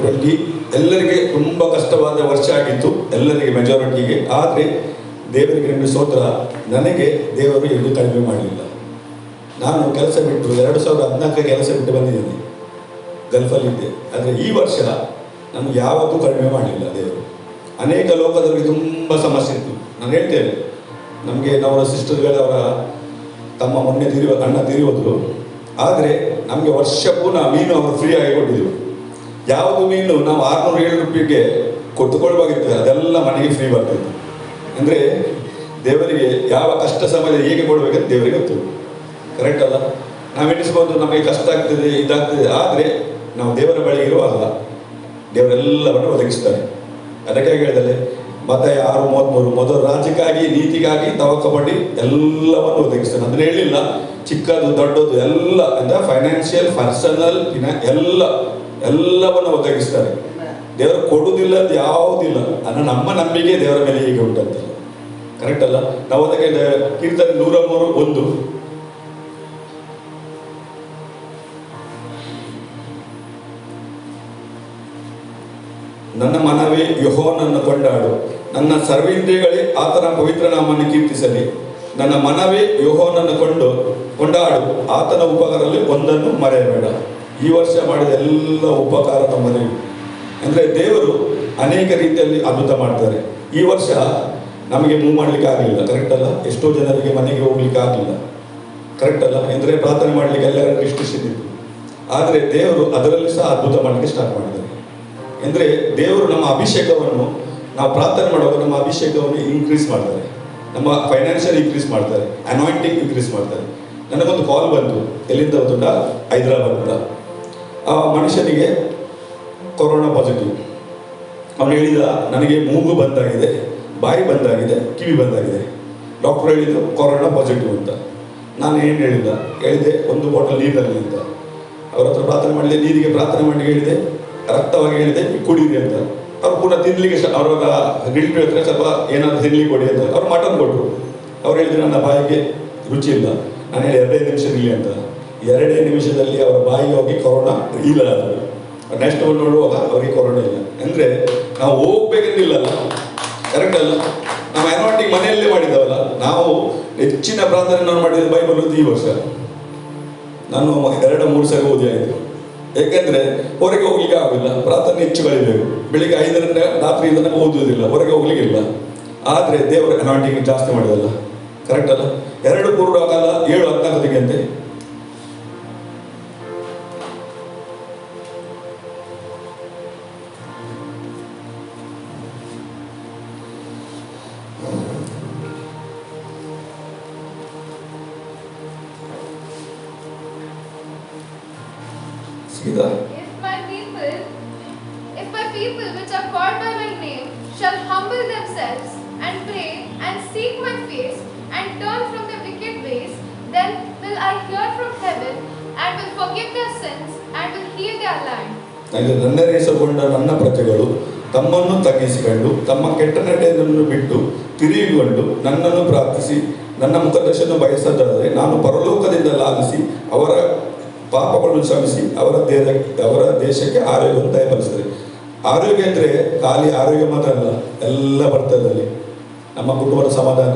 ತಟ್ಟಿ. ಎಲ್ಲರಿಗೆ ತುಂಬ ಕಷ್ಟವಾದ ವರ್ಷ ಆಗಿತ್ತು, ಎಲ್ಲರಿಗೆ ಮೆಜಾರಿಟಿಗೆ. ಆದರೆ ದೇವರಿಗೆ ನಿಮಗೆ ಸ್ತೋತ್ರ. ನನಗೆ ದೇವರು ಎಂದು ಕಡಿಮೆ ಮಾಡಲಿಲ್ಲ. ನಾನು ಕೆಲಸ ಬಿಟ್ಟು 2014 ಕೆಲಸ ಬಿಟ್ಟು ಬಂದಿದ್ದೇನೆ, ಗಲ್ಫಲ್ಲಿದ್ದೆ. ಆದರೆ ಈ ವರ್ಷ ನಮಗೆ ಯಾವತ್ತೂ ಕಡಿಮೆ ಮಾಡಲಿಲ್ಲ ದೇವರು. ಅನೇಕ ಲೋಕದವರಿಗೆ ತುಂಬ ಸಮಸ್ಯೆ ಇತ್ತು. ನಾನು ಹೇಳ್ತೇನೆ, ನಮಗೆ ಅವರ ಸಿಸ್ಟರ್ಗಳವರ ತಮ್ಮ ಮೊನ್ನೆ ಅಣ್ಣ ತೀರಿಯೋದ್ರು. ಆದರೆ ನಮಗೆ ವರ್ಷ ಪೂರ್ಣ ಮೀನು ಅವರು ಫ್ರೀ ಆಗಿ ಕೊಟ್ಟಿದ್ರು. ಯಾವುದು ಮೀನು ನಾವು 600-700 ರೂಪಾಯಿಗೆ ಕೊಟ್ಟುಕೊಳ್ಬೇಕಾಗಿತ್ತು, ಅದೆಲ್ಲ ಮನೆಗೆ ಫ್ರೀ ಬರ್ತಿತ್ತು. ಅಂದರೆ ದೇವರಿಗೆ ಯಾವ ಕಷ್ಟ ಸಮಯದಲ್ಲಿ ಹೇಗೆ ಕೊಡಬೇಕಂತ ದೇವರಿಗೆ ಗೊತ್ತು. ಕರೆಕ್ಟ್ ಅಲ್ಲ? ನಾವು ಎಣಿಸ್ಬೋದು ನಮಗೆ ಕಷ್ಟ ಆಗ್ತದೆ, ಇದಾಗ್ತದೆ. ಆದರೆ ನಾವು ದೇವರ ಬಳಿ ಇರುವಾಗ ದೇವರೆಲ್ಲವನ್ನು ಒದಗಿಸ್ತಾರೆ. ಅದಕ್ಕಾಗಿ ಹೇಳಿದರೆ ಮತ್ತೆ 6:33 ಮೊದಲು ರಾಜ್ಯಕ್ಕಾಗಿ ನೀತಿಗಾಗಿ ತವಕಪಡಿ ಎಲ್ಲವನ್ನು ಒದಗಿಸ್ತಾನೆ. ಅದನ್ನ ಹೇಳಿಲ್ಲ, ಚಿಕ್ಕದು ದೊಡ್ಡದು ಎಲ್ಲ ಅಂದರೆ ಫೈನಾನ್ಷಿಯಲ್, ಪರ್ಸನಲ್, ಎಲ್ಲವನ್ನು ಒದಗಿಸ್ತಾರೆ. ದೇವರು ಕೊಡುವುದಿಲ್ಲ ಅದು ಯಾವುದಿಲ್ಲ ಅನ್ನೋ ನಮ್ಮ ನಂಬಿಕೆ ದೇವರ ಮೇಲೆ ಹೀಗೆ ಉಂಟಂತೆ. ಕರೆಕ್ಟ್ ಅಲ್ಲ? ನಾವು ಅದಕ್ಕೆ ಕೀರ್ತನೆ 103:1 ನನ್ನ ಮನವೇ ಯೆಹೋವನನ್ನು ಕೊಂಡಾಡು, ನನ್ನ ಸರ್ವೇಂದ್ರಿಯಗಳೇ ಆತನ ಪವಿತ್ರ ನಾಮವನ್ನು ಕೀರ್ತಿಸಲಿ. ನನ್ನ ಮನವೇ ಯೆಹೋವನನ್ನು ಕೊಂಡಾಡು, ಆತನ ಉಪಕಾರದಲ್ಲಿ ಒಂದನ್ನು ಮರೆಯಬೇಡ. ಈ ವರ್ಷ ಮಾಡಿದ ಎಲ್ಲ ಉಪಕಾರ ನಮ್ಮಲ್ಲಿ ಅಂದರೆ ದೇವರು ಅನೇಕ ರೀತಿಯಲ್ಲಿ ಅದ್ಭುತ ಮಾಡ್ತಾರೆ. ಈ ವರ್ಷ ನಮಗೆ ಮೂವ್ ಮಾಡಲಿಕ್ಕೆ ಆಗಲಿಲ್ಲ. ಕರೆಕ್ಟ್ ಅಲ್ಲ? ಎಷ್ಟೋ ಜನರಿಗೆ ಮನೆಗೆ ಹೋಗ್ಲಿಕ್ಕೆ ಆಗಲಿಲ್ಲ. ಕರೆಕ್ಟ್ ಅಲ್ಲ? ಅಂದರೆ ಪ್ರಾರ್ಥನೆ ಮಾಡಲಿಕ್ಕೆ ಎಲ್ಲರ ರಿಸ್ಟ್ರಿಕ್ಷನ್ ಇತ್ತು. ಆದರೆ ದೇವರು ಅದರಲ್ಲಿ ಸಹ ಅದ್ಭುತ ಮಾಡಲಿಕ್ಕೆ ಸ್ಟಾರ್ಟ್ ಮಾಡಿದ್ದಾರೆ. ಅಂದರೆ ದೇವರು ನಮ್ಮ ಅಭಿಷೇಕವನ್ನು, ನಾವು ಪ್ರಾರ್ಥನೆ ಮಾಡುವಾಗ ನಮ್ಮ ಅಭಿಷೇಕವನ್ನು ಇನ್ಕ್ರೀಸ್ ಮಾಡ್ತಾರೆ, ನಮ್ಮ ಫೈನಾನ್ಷಿಯಲ್ ಇನ್ಕ್ರೀಸ್ ಮಾಡ್ತಾರೆ, ಅನಾಯಿಂಟಿಂಗ್ ಇನ್ಕ್ರೀಸ್ ಮಾಡ್ತಾರೆ. ನನಗೊಂದು ಕಾಲ್ ಬಂತು, ಎಲ್ಲಿಂದ ಗೊತ್ತುಂಟ? ಹೈದರಾಬಾದಿಂದ. ಆ ಮನುಷ್ಯನಿಗೆ ಕೊರೋನಾ ಪಾಸಿಟಿವ್. ಅವನು ಹೇಳಿದ, ನನಗೆ ಮೂಗು ಬಂದಾಗಿದೆ, ಬಾಯಿ ಬಂದಾಗಿದೆ, ಕಿವಿ ಬಂದಾಗಿದೆ. ಡಾಕ್ಟರ್ ಹೇಳಿದ್ದು ಕೊರೋನಾ ಪಾಸಿಟಿವ್ ಅಂತ. ನಾನು ಏನು ಹೇಳಿದೆ ಒಂದು ಬಾಟಲ್ ನೀರಲ್ಲಿ ಅಂತ. ಅವ್ರ ಹತ್ರ ಪ್ರಾರ್ಥನೆ ಮಾಡಲಿ, ನೀರಿಗೆ ಪ್ರಾರ್ಥನೆ ಮಾಡಿ ಹೇಳಿದೆ, ರಕ್ತವಾಗಿ ಹೇಳಿದೆ ಕುಡೀರಿ ಅಂತ. ಅವ್ರು ಪುನಃ ತಿನ್ಲಿಕ್ಕೆ ಅವ್ರಾಗ ಗಿಲ್ಟಿ ಹತ್ರ ಸ್ವಲ್ಪ ಏನಾದರೂ ತಿನ್ಲಿಕ್ಕೆ ಕೊಡಿ ಅಂತ ಅವ್ರು ಮಟನ್ ಕೊಟ್ಟರು. ಅವ್ರು ಹೇಳಿದ್ರು ನನ್ನ ಬಾಯಿಗೆ ರುಚಿ ಇಲ್ಲ. ನಾನು ಹೇಳಿ 2 ನಿಮಿಷ ನಿಲ್ಲಿ ಅಂತ. 2 ನಿಮಿಷದಲ್ಲಿ ಅವರ ಬಾಯಿಗೆ ಹೋಗಿ ಕೊರೋನಾ ಇಲ್ಲ. ನೆಕ್ಸ್ಟ್ ನೋಡುವಾಗ ಅವರಿಗೆ ಕೊರೋನಾ ಇಲ್ಲ. ಅಂದರೆ ನಾವು ಹೋಗ್ಬೇಕಂದಿಲ್ಲಲ್ಲ. ಕರೆಕ್ಟ್ ಅಲ್ಲ? ನಾವು ಅನಾಯಿಂಟಿಂಗ್ ಮನೆಯಲ್ಲೇ ಮಾಡಿದ್ದವಲ್ಲ. ನಾವು ಹೆಚ್ಚಿನ ಪ್ರಾರ್ಥನೆ ನಾನು ಮಾಡಿದ ಬೈಬಲ್ ಈ ವರ್ಷ ನಾನು 2-3 ಸರಿ ಓದಿ ಆಯಿತು. ಏಕೆಂದರೆ ಹೊರಗೆ ಹೋಗ್ಲಿಕ್ಕೆ ಆಗೋದಿಲ್ಲ, ಪ್ರಾರ್ಥನೆ ಹೆಚ್ಚು ಕಳಿಬೇಕು. ಬೆಳಿಗ್ಗೆ 5ರಿಂದ ರಾತ್ರಿಯಿಂದ ನಮಗೆ ಓದುವುದಿಲ್ಲ, ಹೊರಗೆ ಹೋಗ್ಲಿಕ್ಕಿಲ್ಲ. ಆದರೆ ದೇವರ ಅನಾಯಿಂಟಿಂಗ್ ಜಾಸ್ತಿ ಮಾಡಿದಲ್ಲ. ಕರೆಕ್ಟ್ ಅಲ್ಲ? 2 ಪೂರ್ವ ಕಾಲ 7:14 ಅಂತೆ. If my people which are called by my name shall humble themselves and pray and seek my face and turn from their wicked ways, then will I hear from heaven and will forgive their sins and will heal their land. ನನ್ನ ಹೆಸರುಗೊಂಡ ನನ್ನ ಪ್ರಜೆಗಳು ತಮ್ಮನ್ನು ತಗ್ಗಿಸಿಕೊಂಡು ತಮ್ಮ ಕೆಟ್ಟ ನಡೆಯನ್ನು ಬಿಟ್ಟು ತಿರುಗಿಕೊಂಡು ನನ್ನನ್ನು ಪ್ರಾರ್ಥಿಸಿ ನನ್ನ ಮುಖದರ್ಶನ ಬಯಸದಾದರೆ ನಾನು ಪರಲೋಕದಿಂದ ಲಾಲಿಸಿ ಅವರ ಪಾಪಗಳನ್ನು ಶ್ರಮಿಸಿ ಅವರ ದೇಶಕ್ಕೆ ಆರೋಗ್ಯವನ್ನು ದಯಪಾಲಿಸ್ತಾರೆ. ಆರೋಗ್ಯ ಅಂದರೆ ಖಾಲಿ ಆರೋಗ್ಯ ಮಾತ್ರ ಅಲ್ಲ, ಎಲ್ಲ ಬರ್ತದೆ ಅಲ್ಲಿ. ನಮ್ಮ ಕುಟುಂಬದ ಸಮಾಧಾನ,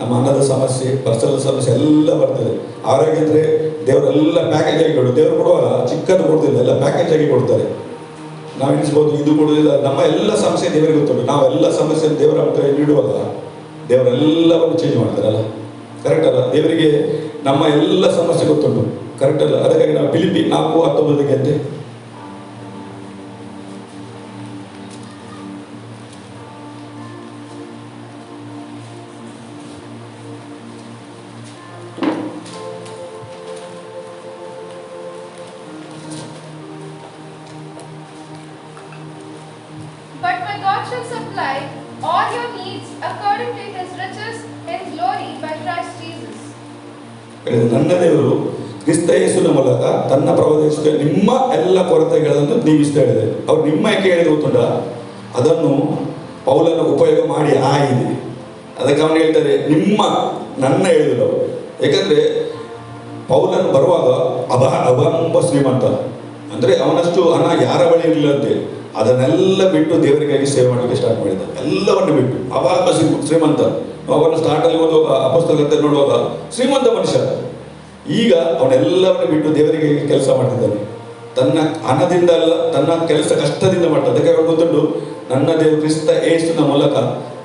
ನಮ್ಮ ಅನ್ನದ ಸಮಸ್ಯೆ, ಪರ್ಸನಲ್ ಸಮಸ್ಯೆ ಎಲ್ಲ ಬರ್ತದೆ. ಆರೋಗ್ಯ ಅಂದರೆ ದೇವರೆಲ್ಲ ಪ್ಯಾಕೇಜ್ ಆಗಿ ಕೊಡು. ದೇವರು ಕೊಡುವಾಗ ಚಿಕ್ಕದು ಕೊಡ್ತಿಲ್ಲ, ಎಲ್ಲ ಪ್ಯಾಕೇಜ್ ಆಗಿ ಕೊಡ್ತಾರೆ. ನಾವು ಎಣಿಸ್ಬೋದು ಇದು ಕೊಡುವುದಿಲ್ಲ, ನಮ್ಮ ಎಲ್ಲ ಸಮಸ್ಯೆ ದೇವರಿಗೆ ಗೊತ್ತುಂಟು. ನಾವೆಲ್ಲ ಸಮಸ್ಯೆ ದೇವರ ಹತ್ರ ನೀಡುವಾಗ ದೇವರೆಲ್ಲವನ್ನು ಚೇಂಜ್ ಮಾಡ್ತಾರಲ್ಲ, ಕರೆಕ್ಟ್ ಅಲ್ಲ? ದೇವರಿಗೆ ನಮ್ಮ ಎಲ್ಲ ಸಮಸ್ಯೆ ಗೊತ್ತುಂಟು, ಕರೆಕ್ಟ್ ಅಲ್ಲ? ಅದಕ್ಕಾಗಿ ನಾವು ಫಿಲಿಪ್ಪಿ 4:19 ಅಂತೆ But my God shall supply all your needs according to his riches in glory by Christ Jesus. ನನ್ನ ದೇವರು ಕ್ರಿಸ್ತ ಯೇಸುವಿನ ಮೂಲಕ ತನ್ನ ಪ್ರಭಾವಕ್ಕೆ ನಿಮ್ಮ ಎಲ್ಲ ಕೊರತೆಗಳನ್ನು ನೀಗಿಸ್ತಾ ಹೇಳಿದೆ. ಅವ್ರು ನಿಮ್ಮ ಯಾಕೆ ಹೇಳಿದ್ರು ಗೊತ್ತುಂಟ? ಅದನ್ನು ಪೌಲನ ಉಪಯೋಗ ಮಾಡಿ ಆಗಿದೆ. ಅದಕ್ಕೆ ಅವನು ಹೇಳ್ತಾರೆ ನನ್ನ ಹೇಳಿದ್ರು ಅವರು. ಯಾಕಂದ್ರೆ ಪೌಲನು ಬರುವಾಗ ಅಭಂಬ ಶ್ರೀಮಂತ, ಅಂದ್ರೆ ಅವನಷ್ಟು ಹಣ ಯಾರ ಬಳಿ ಇರಲಿಲ್ಲಂತೆ. ಅದನ್ನೆಲ್ಲ ಬಿಟ್ಟು ದೇವರಿಗಾಗಿ ಸೇವೆ ಮಾಡಲಿಕ್ಕೆ ಸ್ಟಾರ್ಟ್ ಮಾಡಿದ. ಎಲ್ಲವನ್ನು ಬಿಟ್ಟು ಅವಾಗ ಶ್ರೀಮಂತ. ಅವನು ಸ್ಟಾರ್ಟಲ್ಲಿ ಓದುವಾಗ ಅಪೊಸ್ತಲತೆ ನೋಡುವಾಗ ಶ್ರೀಮಂತ ಮನುಷ್ಯ. ಈಗ ಅವನೆಲ್ಲವನ್ನು ಬಿಟ್ಟು ದೇವರಿಗೆ ಕೆಲಸ ಮಾಡ್ತಿದ್ದಾನೆ. ತನ್ನ ಹಣದಿಂದ ಅಲ್ಲ, ತನ್ನ ಕೆಲಸ ಕಷ್ಟದಿಂದ ಮಾಡ್ತಾನೆ. ಅದಕ್ಕೆ ಅವ್ರು ಗೊತ್ತುಂಟು, ನನ್ನ ದೇವರು ಕ್ರಿಸ್ತ ಯೇಸುವಿನ ಮೂಲಕ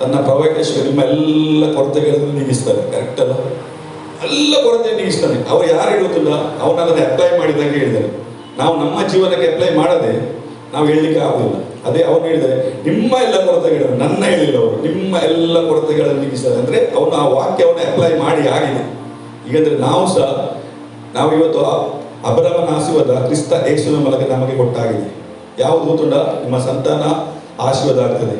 ತನ್ನ ಪ್ರವಾಹೇಶ್ವರ ನಿಮ್ಮ ಎಲ್ಲ ಕೊರತೆಗಳನ್ನು ನೀಗಿಸ್ತಾರೆ. ಕರೆಕ್ಟ್ ಅಲ್ಲ? ಎಲ್ಲ ಕೊರತೆ ನೀಗಿಸ್ತಾನೆ. ಅವ್ರು ಯಾರು ಹೇಳುತ್ತಿಲ್ಲ, ಅವನು ಅದನ್ನು ಅಪ್ಲೈ ಮಾಡಿದಂಗೆ ಹೇಳಿದ್ದಾರೆ. ನಾವು ನಮ್ಮ ಜೀವನಕ್ಕೆ ಅಪ್ಲೈ ಮಾಡದೆ ನಾವು ಹೇಳಲಿಕ್ಕೆ ಆಗುದಿಲ್ಲ. ಅದೇ ಅವನು ಹೇಳಿದರೆ ನಿಮ್ಮ ಎಲ್ಲ ಕೊರತೆಗಳನ್ನು, ನನ್ನ ಹೇಳಿಲ್ಲ ಅವರು, ನಿಮ್ಮ ಎಲ್ಲ ಕೊರತೆಗಳನ್ನು ನೀಗಿಸ್ತಾರೆ. ಅಂದರೆ ಅವನು ಆ ವಾಕ್ಯವನ್ನು ಅಪ್ಲೈ ಮಾಡಿ ಆಗಿದೆ. ಈಗಂದ್ರೆ ನಾವು ಇವತ್ತು ಅಬ್ರಹಾಮನ ಆಶೀರ್ವಾದ ಕ್ರಿಸ್ತ ಯೇಸುವಿನ ಮೂಲಕ ನಮಗೆ ಕೊಟ್ಟಾಗಿದೆ. ಯಾವುದು ಗೊತ್ತುಂಟ? ನಿಮ್ಮ ಸಂತಾನ ಆಶೀರ್ವಾದ ಆಗ್ತದೆ,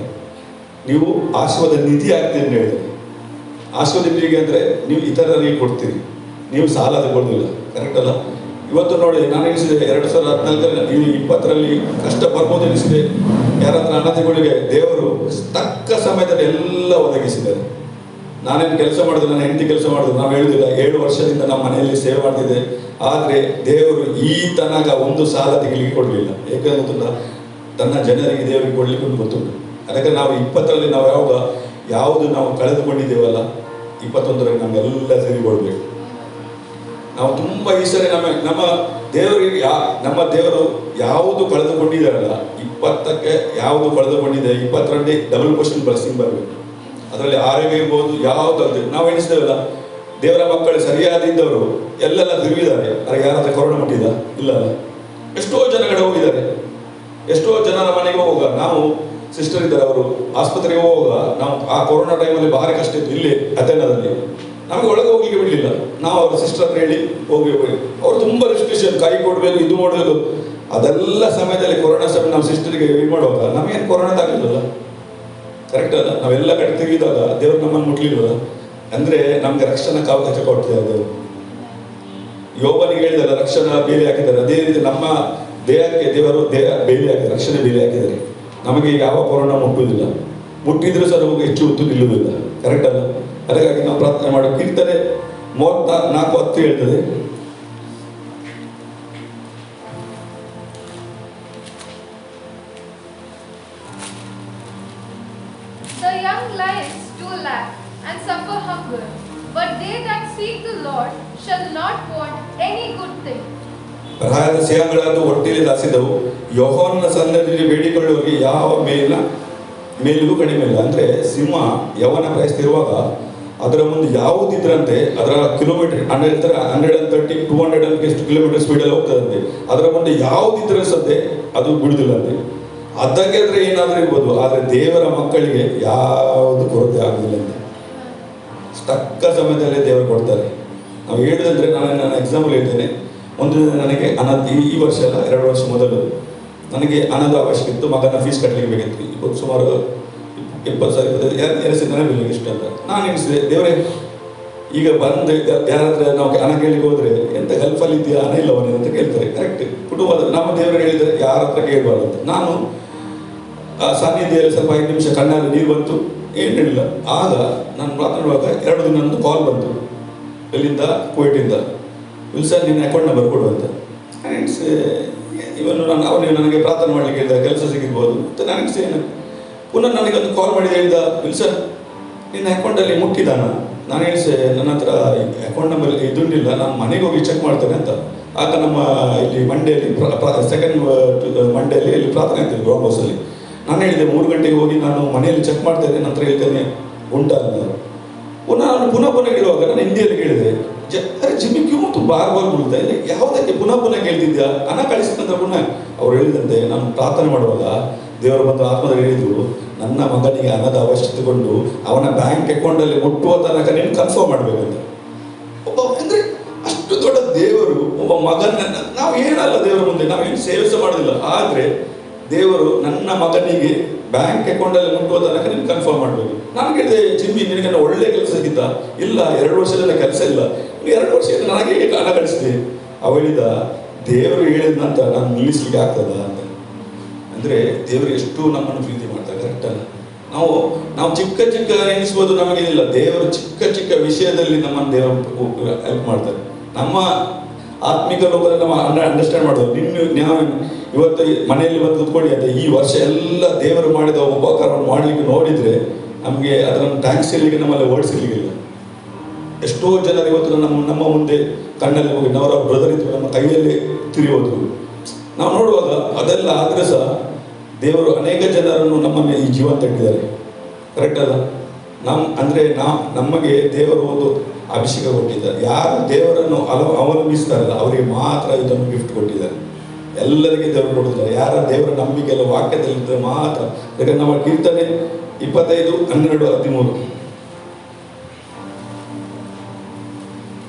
ನೀವು ಆಶೀರ್ವಾದ ನಿಧಿ ಆಗ್ತೀರಿ ಅಂತ ಹೇಳಿದರೆ. ಆಶೀರ್ವಾದ ನಿಧಿಗೆ ಅಂದರೆ ನೀವು ಇತರರಿಗೆ ಕೊಡ್ತೀರಿ, ನೀವು ಸಾಲ ತಗೊಳ್ಳಿಲ್ಲ. ಕರೆಕ್ಟ್ ಅಲ್ಲ? ಇವತ್ತು ನೋಡಿ, ನಾನು ಎನಿಸಿದೆ 2014 20 ಕಷ್ಟ ಬರ್ಬೋದು ಎನಿಸಿದೆ. ಯಾರಾದ್ರೂ ಅನಾಥಗಳಿಗೆ ದೇವರು ತಕ್ಕ ಸಮಯದಲ್ಲಿ ಎಲ್ಲ ಒದಗಿಸಿದ್ದಾರೆ. ನಾನೇನು ಕೆಲಸ ಮಾಡಿದ್ರೆ, ನನ್ನ ಹೆಂಡತಿ ಕೆಲಸ ಮಾಡಿದ್ರು, ನಾವು ಹೇಳುದಿಲ್ಲ. 7 ವರ್ಷದಿಂದ ನಮ್ಮ ಮನೆಯಲ್ಲಿ ಸೇವೆ ಮಾಡ್ತಿದ್ದೆ. ಆದರೆ ದೇವರು ಈ ತನಕ ಒಂದು ಸಾಲ ತೆಗಿಲಿಕ್ಕೆ ಕೊಡಲಿಲ್ಲ. ಏಕೆ ಗೊತ್ತಿಲ್ಲ? ತನ್ನ ಜನರಿಗೆ ದೇವರಿಗೆ ಕೊಡ್ಲಿಕ್ಕೆ ಒಂದು ಗೊತ್ತುಂಟು. ಅದಕ್ಕೆ ನಾವು 20ರಲ್ಲಿ ನಾವು ಯಾವುದು ನಾವು ಕಳೆದುಕೊಂಡಿದ್ದೇವಲ್ಲ, 21ರಲ್ಲಿ ನಮಗೆಲ್ಲ ಸರಿ ಕೊಡಬೇಕು. ನಾವು ತುಂಬ ಈ ಸರಿ ನಮ್ಮ ದೇವರಿಗೆ ನಮ್ಮ ದೇವರು ಯಾವುದು ಕಳೆದುಕೊಂಡಿದ್ದಾರಲ್ಲ, 20ಕ್ಕೆ ಯಾವುದು ಕಳೆದುಕೊಂಡಿದೆ, 20ರಲ್ಲಿ ಡಬಲ್ ಕ್ವಶನ್ ಬ್ಲೆಸ್ಸಿಂಗ್ ಬರಬೇಕು. ಅದರಲ್ಲಿ ಆರೋಗ್ಯ ಇರ್ಬೋದು, ಯಾವುದು ನಾವು ಎಣಿಸ್ತೇವಲ್ಲ, ದೇವರ ಮಕ್ಕಳು ಸರಿಯಾದಿದ್ದವರು ಎಲ್ಲೆಲ್ಲ ತಿರುಗಿದ್ದಾರೆ. ಅದಕ್ಕೆ ಯಾರಾದ್ರೂ ಕೊರೋನಾ ಮುಟ್ಟಿದ ಇಲ್ಲ. ಎಷ್ಟೋ ಜನಗಳು ಹೋಗಿದ್ದಾರೆ. ಎಷ್ಟೋ ಜನರ ಮನೆಗೆ ಹೋಗುವಾಗ, ನಾವು ಸಿಸ್ಟರ್ ಇದ್ದಾರೆ, ಅವರು ಆಸ್ಪತ್ರೆಗೆ ಹೋಗುವಾಗ ನಾವು ಆ ಕೊರೋನಾ ಟೈಮಲ್ಲಿ ಭಾರಿ ಕಷ್ಟ ಇತ್ತು. ಇಲ್ಲಿ ಅಥೆನಾದಲ್ಲಿ ನಮಗೆ ಒಳಗೆ ಹೋಗ್ಲಿಕ್ಕೆ ಬಿಡಲಿಲ್ಲ. ನಾವು ಅವ್ರ ಸಿಸ್ಟರ್ ಹತ್ರ ಹೇಳಿ ಹೋಗಿ ಅವ್ರು ತುಂಬ ರೆಸ್ಟ್ರಿಕ್ಷನ್, ಕೈ ಕೊಡಬೇಕು, ಇದು ಮಾಡಬೇಕು. ಅದೆಲ್ಲ ಸಮಯದಲ್ಲಿ ಕೊರೋನಾ ಸಮಯ ನಾವು ಸಿಸ್ಟರ್ಗೆ ಇದು ಮಾಡುವಾಗ ನಮಗೇನು ಕೊರೋನಾ ತಾಗಲಿಲ್ಲ. ಕರೆಕ್ಟ್ ಅಲ್ಲ? ನಾವೆಲ್ಲ ಕಡೆ ತಿರುಗಿದಾಗ ದೇವರು ನಮ್ಮನ್ನು ಮುಟ್ಲಿಲ್ಲ. ಅಂದರೆ ನಮಗೆ ರಕ್ಷಣಾ ಅವಕಾಶ ಕೊಡ್ತಿದ್ದಾರೆ ದೇವರು. ಯೋಬನಿಗೆ ಹೇಳಿದಾರೆ, ರಕ್ಷಣಾ ಬೇಲಿ ಹಾಕಿದ್ದಾರೆ. ಅದೇ ರೀತಿ ನಮ್ಮ ದೇಹಕ್ಕೆ ದೇವರು ಬೇಲಿ ಹಾಕಿದ್ದಾರೆ, ರಕ್ಷಣೆ ಬೇಲಿ ಹಾಕಿದ್ದಾರೆ. ನಮಗೆ ಯಾವ ಕೊರೋನಾ ಮುಟ್ಟುವುದಿಲ್ಲ. ಮುಟ್ಟಿದ್ರು ಸಹ ನಮಗೆ ಹೆಚ್ಚು ಹೊತ್ತು ನಿಲ್ಲುವುದಿಲ್ಲ. ಕರೆಕ್ಟ್ ಅಲ್ಲ? ಅದಕ್ಕಾಗಿ ನಾವು ಪ್ರಾರ್ಥನೆ ಮಾಡೋ ಕೀರ್ತನೆ 34:10 ಹೇಳ್ತದೆ, The young lions do lack and suffer hunger, but they that seek the Lord shall not want any good thing. ಪ್ರಾಯದ ಸಿಂಹಗಳನ್ನು ಹೊಟ್ಟೆಯಲ್ಲಿ ದಾಸಿದವು, ಯೆಹೋವನ ಸನ್ನಿಧಿಯಲ್ಲಿ ಬೇಡಿಕೊಳ್ಳುವವರಿಗೆ ಯಾವ ಮೇಲಿಗೂ ಕಡಿಮೆ ಇಲ್ಲ. ಅಂದರೆ ಸಿಂಹ ಯವನ ಪ್ರಯಸ್ತಿರುವಾಗ ಅದರ ಮುಂದೆ ಯಾವುದಿದ್ರಂತೆ, ಅದರ ಕಿಲೋಮೀಟರ್ 130 200 ಎಷ್ಟು ಕಿಲೋಮೀಟರ್ ಸ್ಪೀಡಲ್ಲಿ ಹೋಗ್ತದಂತೆ. ಅದರ ಮುಂದೆ ಯಾವುದಿದ್ರೆ ಸದ್ದೆ ಅದು ಬಿಡುದಿಲ್ಲಂತೆ. ಅದಕ್ಕೆ ಅಂದರೆ ಏನಾದರೂ ಇರ್ಬೋದು, ಆದರೆ ದೇವರ ಮಕ್ಕಳಿಗೆ ಯಾವುದು ಕೊರತೆ ಆಗುವುದಿಲ್ಲಂತೆ. ತಕ್ಕ ಸಮಯದಲ್ಲೇ ದೇವರು ಕೊಡ್ತಾರೆ. ನಾವು ಹೇಳಿದಂದರೆ, ನಾನು ಎಕ್ಸಾಂಪಲ್ ಹೇಳ್ತೇನೆ. ಒಂದು ನನಗೆ ಈ ವರ್ಷ ಅಲ್ಲ, 2 ವರ್ಷ ಮೊದಲು ನನಗೆ ಹಣದ ಅವಶ್ಯಕತೆ ಇತ್ತು. ಮಗನ ಫೀಸ್ ಕಟ್ಟಲಿಕ್ಕೆ ಬೇಕಿತ್ತು. ಇವತ್ತು ಸುಮಾರು 20,000 ನೆನಪಿಲ್ಲ ಇಷ್ಟು ಅಂತ. ನಾನು ಎಣಿಸಿದೆ, ದೇವರೇ ಈಗ ಬಂದು ಯಾರಾದ್ರೆ ನಾವು ಹಣ ಕೇಳಿಗೆ ಹೋದ್ರೆ ಎಂತ ಹೆಲ್ಪಲ್ಲಿ ಇದೆಯಾ, ಹಣ ಇಲ್ಲವನೇ ಅಂತ ಕೇಳ್ತಾರೆ. ಕರೆಕ್ಟ್. ಕುಟುಂಬದ ನಮ್ಮ ದೇವರು ಹೇಳಿದರೆ ಯಾರ ಹತ್ರ ಕೇಳಬಾರ್ದು ಅಂತ. ನಾನು ಸಾನ್ನಿಧ್ಯದಲ್ಲಿ ಸ್ವಲ್ಪ 5 ನಿಮಿಷ ಕಣ್ಣಲ್ಲಿ ನೀರು ಬಂತು, ಏನು ಹೇಳಿಲ್ಲ. ಆಗ ನಾನು ಮಾತನಾಡುವಾಗ 2 ದಿನ ನಂದು ಕಾಲ್ ಬಂತು, ಎಲ್ಲಿಂದ, ಕುವೈಟಿಂದ. ವಿಲ್ಸನ್ ನಿನ್ನ ಅಕೌಂಟ್ ನಂಬರ್ ಕೊಡು ಅಂತ. ಸೇ ಇವನು ಅವನಿಗೆ ನನಗೆ ಪ್ರಾರ್ಥನೆ ಮಾಡಲಿಕ್ಕೆ ಹೇಳಿದ, ಕೆಲಸ ಸಿಗಿರ್ಬೋದು ಮತ್ತು ನನಗೆ ಸೇ ಪುನಃ ನನಗೊಂದು ಕಾಲ್ ಮಾಡಿ ಹೇಳಿದ, ವಿಲ್ಸನ್ ನಿನ್ನ ಅಕೌಂಟಲ್ಲಿ ಮುಟ್ಟಿದ್ದಾನ? ನಾನು ಹೇಳಿಸೆ ನನ್ನ ಹತ್ರ ಅಕೌಂಟ್ ನಂಬರ್ ಇದುಂಡಿಲ್ಲ, ನಾನು ಮನೆಗೆ ಹೋಗಿ ಚೆಕ್ ಮಾಡ್ತೇನೆ ಅಂತ. ಆಗ ನಮ್ಮ ಇಲ್ಲಿ ಮಂಡೆಯಲ್ಲಿ ಸೆಕೆಂಡ್ ಮಂಡೆಯಲ್ಲಿ ಇಲ್ಲಿ ಪ್ರಾರ್ಥನೆ ಆಗ್ತದೆ ಗ್ರೌಂಡ್ ಹೌಸಲ್ಲಿ. ನಾನು ಹೇಳಿದೆ 3 ಗಂಟೆಗೆ ಹೋಗಿ ನಾನು ಮನೆಯಲ್ಲಿ ಚೆಕ್ ಮಾಡ್ತೇನೆ, ನಂತರ ಹೇಳ್ತೇನೆ ಉಂಟಾ ಅಂತ. ಪುನಃ ಇರುವಾಗ ನಾನು ಹಿಂದಿಯಲ್ಲಿ ಕೇಳಿದೆ, ಅರೆ ಜಿಮ್ಮಿ ಕ್ಯೂ ಮತ್ತು ಬಾರ್ ಬಿಡ್ತಾ ಇಲ್ಲ, ಯಾವುದಕ್ಕೆ ಪುನಃ ಕೇಳ್ತಿದ್ಯಾ? ಹಣ ಕಳಿಸಿದ ಪುನಃ ಅವ್ರು ಹೇಳಿದಂತೆ, ನಾನು ಪ್ರಾರ್ಥನೆ ಮಾಡುವಾಗ ದೇವರು ಬಂದು ಆತ್ಮದಲ್ಲಿ ಹೇಳಿದ್ರು, ನನ್ನ ಮಗನಿಗೆ ಹಣದ ಅವಶ್ಯಕತೆಗೊಂಡು ಅವನ ಬ್ಯಾಂಕ್ ಅಕೌಂಟಲ್ಲಿ ಮುಟ್ಟುವ ತನಕ ನೀನು ಕನ್ಫರ್ಮ್ ಮಾಡಬೇಕಂತ. ಒಬ್ಬ ಅಂದರೆ ಅಷ್ಟು ದೊಡ್ಡ ದೇವರು ಒಬ್ಬ ಮಗನನ್ನ, ನಾವು ಏನಲ್ಲ ದೇವರ ಮುಂದೆ ನಾವೇನು ಸೇವೆ ಮಾಡೋದಿಲ್ಲ, ಆದರೆ ದೇವರು ನನ್ನ ಮಗನಿಗೆ ಬ್ಯಾಂಕ್ ಅಕೌಂಟಲ್ಲಿ ಮುಟ್ಟುವ ತನಕ ನೀನು ಕನ್ಫರ್ಮ್ ಮಾಡಬೇಕು. ನಾನು ಕೇಳಿದೆ, ಜಿಮ್ಮಿ ನಿನಗೆ ಒಳ್ಳೆ ಕೆಲಸ ಸಿಕ್ಕಿದ್ದ? ಇಲ್ಲ, 2 ವರ್ಷದಿಂದ ಕೆಲಸ ಇಲ್ಲ, 2 ವರ್ಷದಿಂದ ನನಗೆ ಹಣ ಕಳಿಸಿದೆ. ಅವ ಹೇಳಿದ, ದೇವರು ಹೇಳಿದ ನಂತರ ನಾನು ನಿಲ್ಲಿಸ್ಲಿಕ್ಕೆ ಆಗ್ತದ ಅಂತ. ಅಂದರೆ ದೇವರು ಎಷ್ಟು ನಮ್ಮನ್ನು ಪ್ರೀತಿ ಮಾಡ್ತಾರೆ, ಕರೆಕ್ಟಲ್ಲ? ನಾವು ಚಿಕ್ಕ ಎನಿಸ್ಬೋದು, ನಮಗೇನಿಲ್ಲ. ದೇವರು ಚಿಕ್ಕ ವಿಷಯದಲ್ಲಿ ನಮ್ಮನ್ನು ದೇವರು ಹೆಲ್ಪ್ ಮಾಡ್ತಾರೆ. ನಮ್ಮ ಆತ್ಮಿಕ ಲೋಕದಲ್ಲಿ ನಾವು ಅಂಡರ್ಸ್ಟ್ಯಾಂಡ್ ಮಾಡೋದು. ನಾವು ಇವತ್ತು ಮನೆಯಲ್ಲಿ ಬಂದು ಕೂತ್ಕೊಳ್ಳಿ ಅಂತ ಈ ವರ್ಷ ಎಲ್ಲ ದೇವರು ಮಾಡಿದ ಉಪಕಾರವನ್ನು ಮಾಡಲಿಕ್ಕೆ ನೋಡಿದರೆ ನಮಗೆ ಅದನ್ನು ಥ್ಯಾಂಕ್ಸ್ ಹೇಳಲಿಕ್ಕೆ ನಮ್ಮಲ್ಲಿ ಓಡಿಸಿರ್ಲಿಕ್ಕಿಲ್ಲ. ಎಷ್ಟೋ ಜನರು ಇವತ್ತು ನಮ್ಮ ಮುಂದೆ ಕಣ್ಣಲ್ಲಿ ಹೋಗಿ ಅವರ ಬ್ರದರ್ ಇದ್ರು ನಮ್ಮ ಕೈಯಲ್ಲಿ ತಿರುಗೋದು ನಾವು ನೋಡುವಾಗ, ಅದೆಲ್ಲ ಆದರೆ ಸಹ ದೇವರು ಅನೇಕ ಜನರನ್ನು ನಮ್ಮನ್ನು ಈ ಜೀವನ ತಟ್ಟಿದ್ದಾರೆ, ಕರೆಕ್ಟ್ ಅಲ್ಲ? ನಮಗೆ ದೇವರು ಒಂದು ಅಭಿಷೇಕ ಕೊಟ್ಟಿದ್ದಾರೆ. ಯಾರು ದೇವರನ್ನು ಅವಲಂಬಿಸ್ತಾರಲ್ಲ ಅವರಿಗೆ ಮಾತ್ರ ಇದನ್ನು ಗಿಫ್ಟ್ ಕೊಟ್ಟಿದ್ದಾರೆ. ಎಲ್ಲರಿಗೆ ದೇವರು ಕೊಟ್ಟಿದ್ದಾರೆ. ಯಾರ ದೇವರ ನಂಬಿಕೆಲ್ಲ ವಾಕ್ಯದಲ್ಲಿದ್ದರೆ ಮಾತ್ರ. ಯಾಕಂದ್ರೆ ನಮ್ಮ ಕೀರ್ತನೆ 25:12-13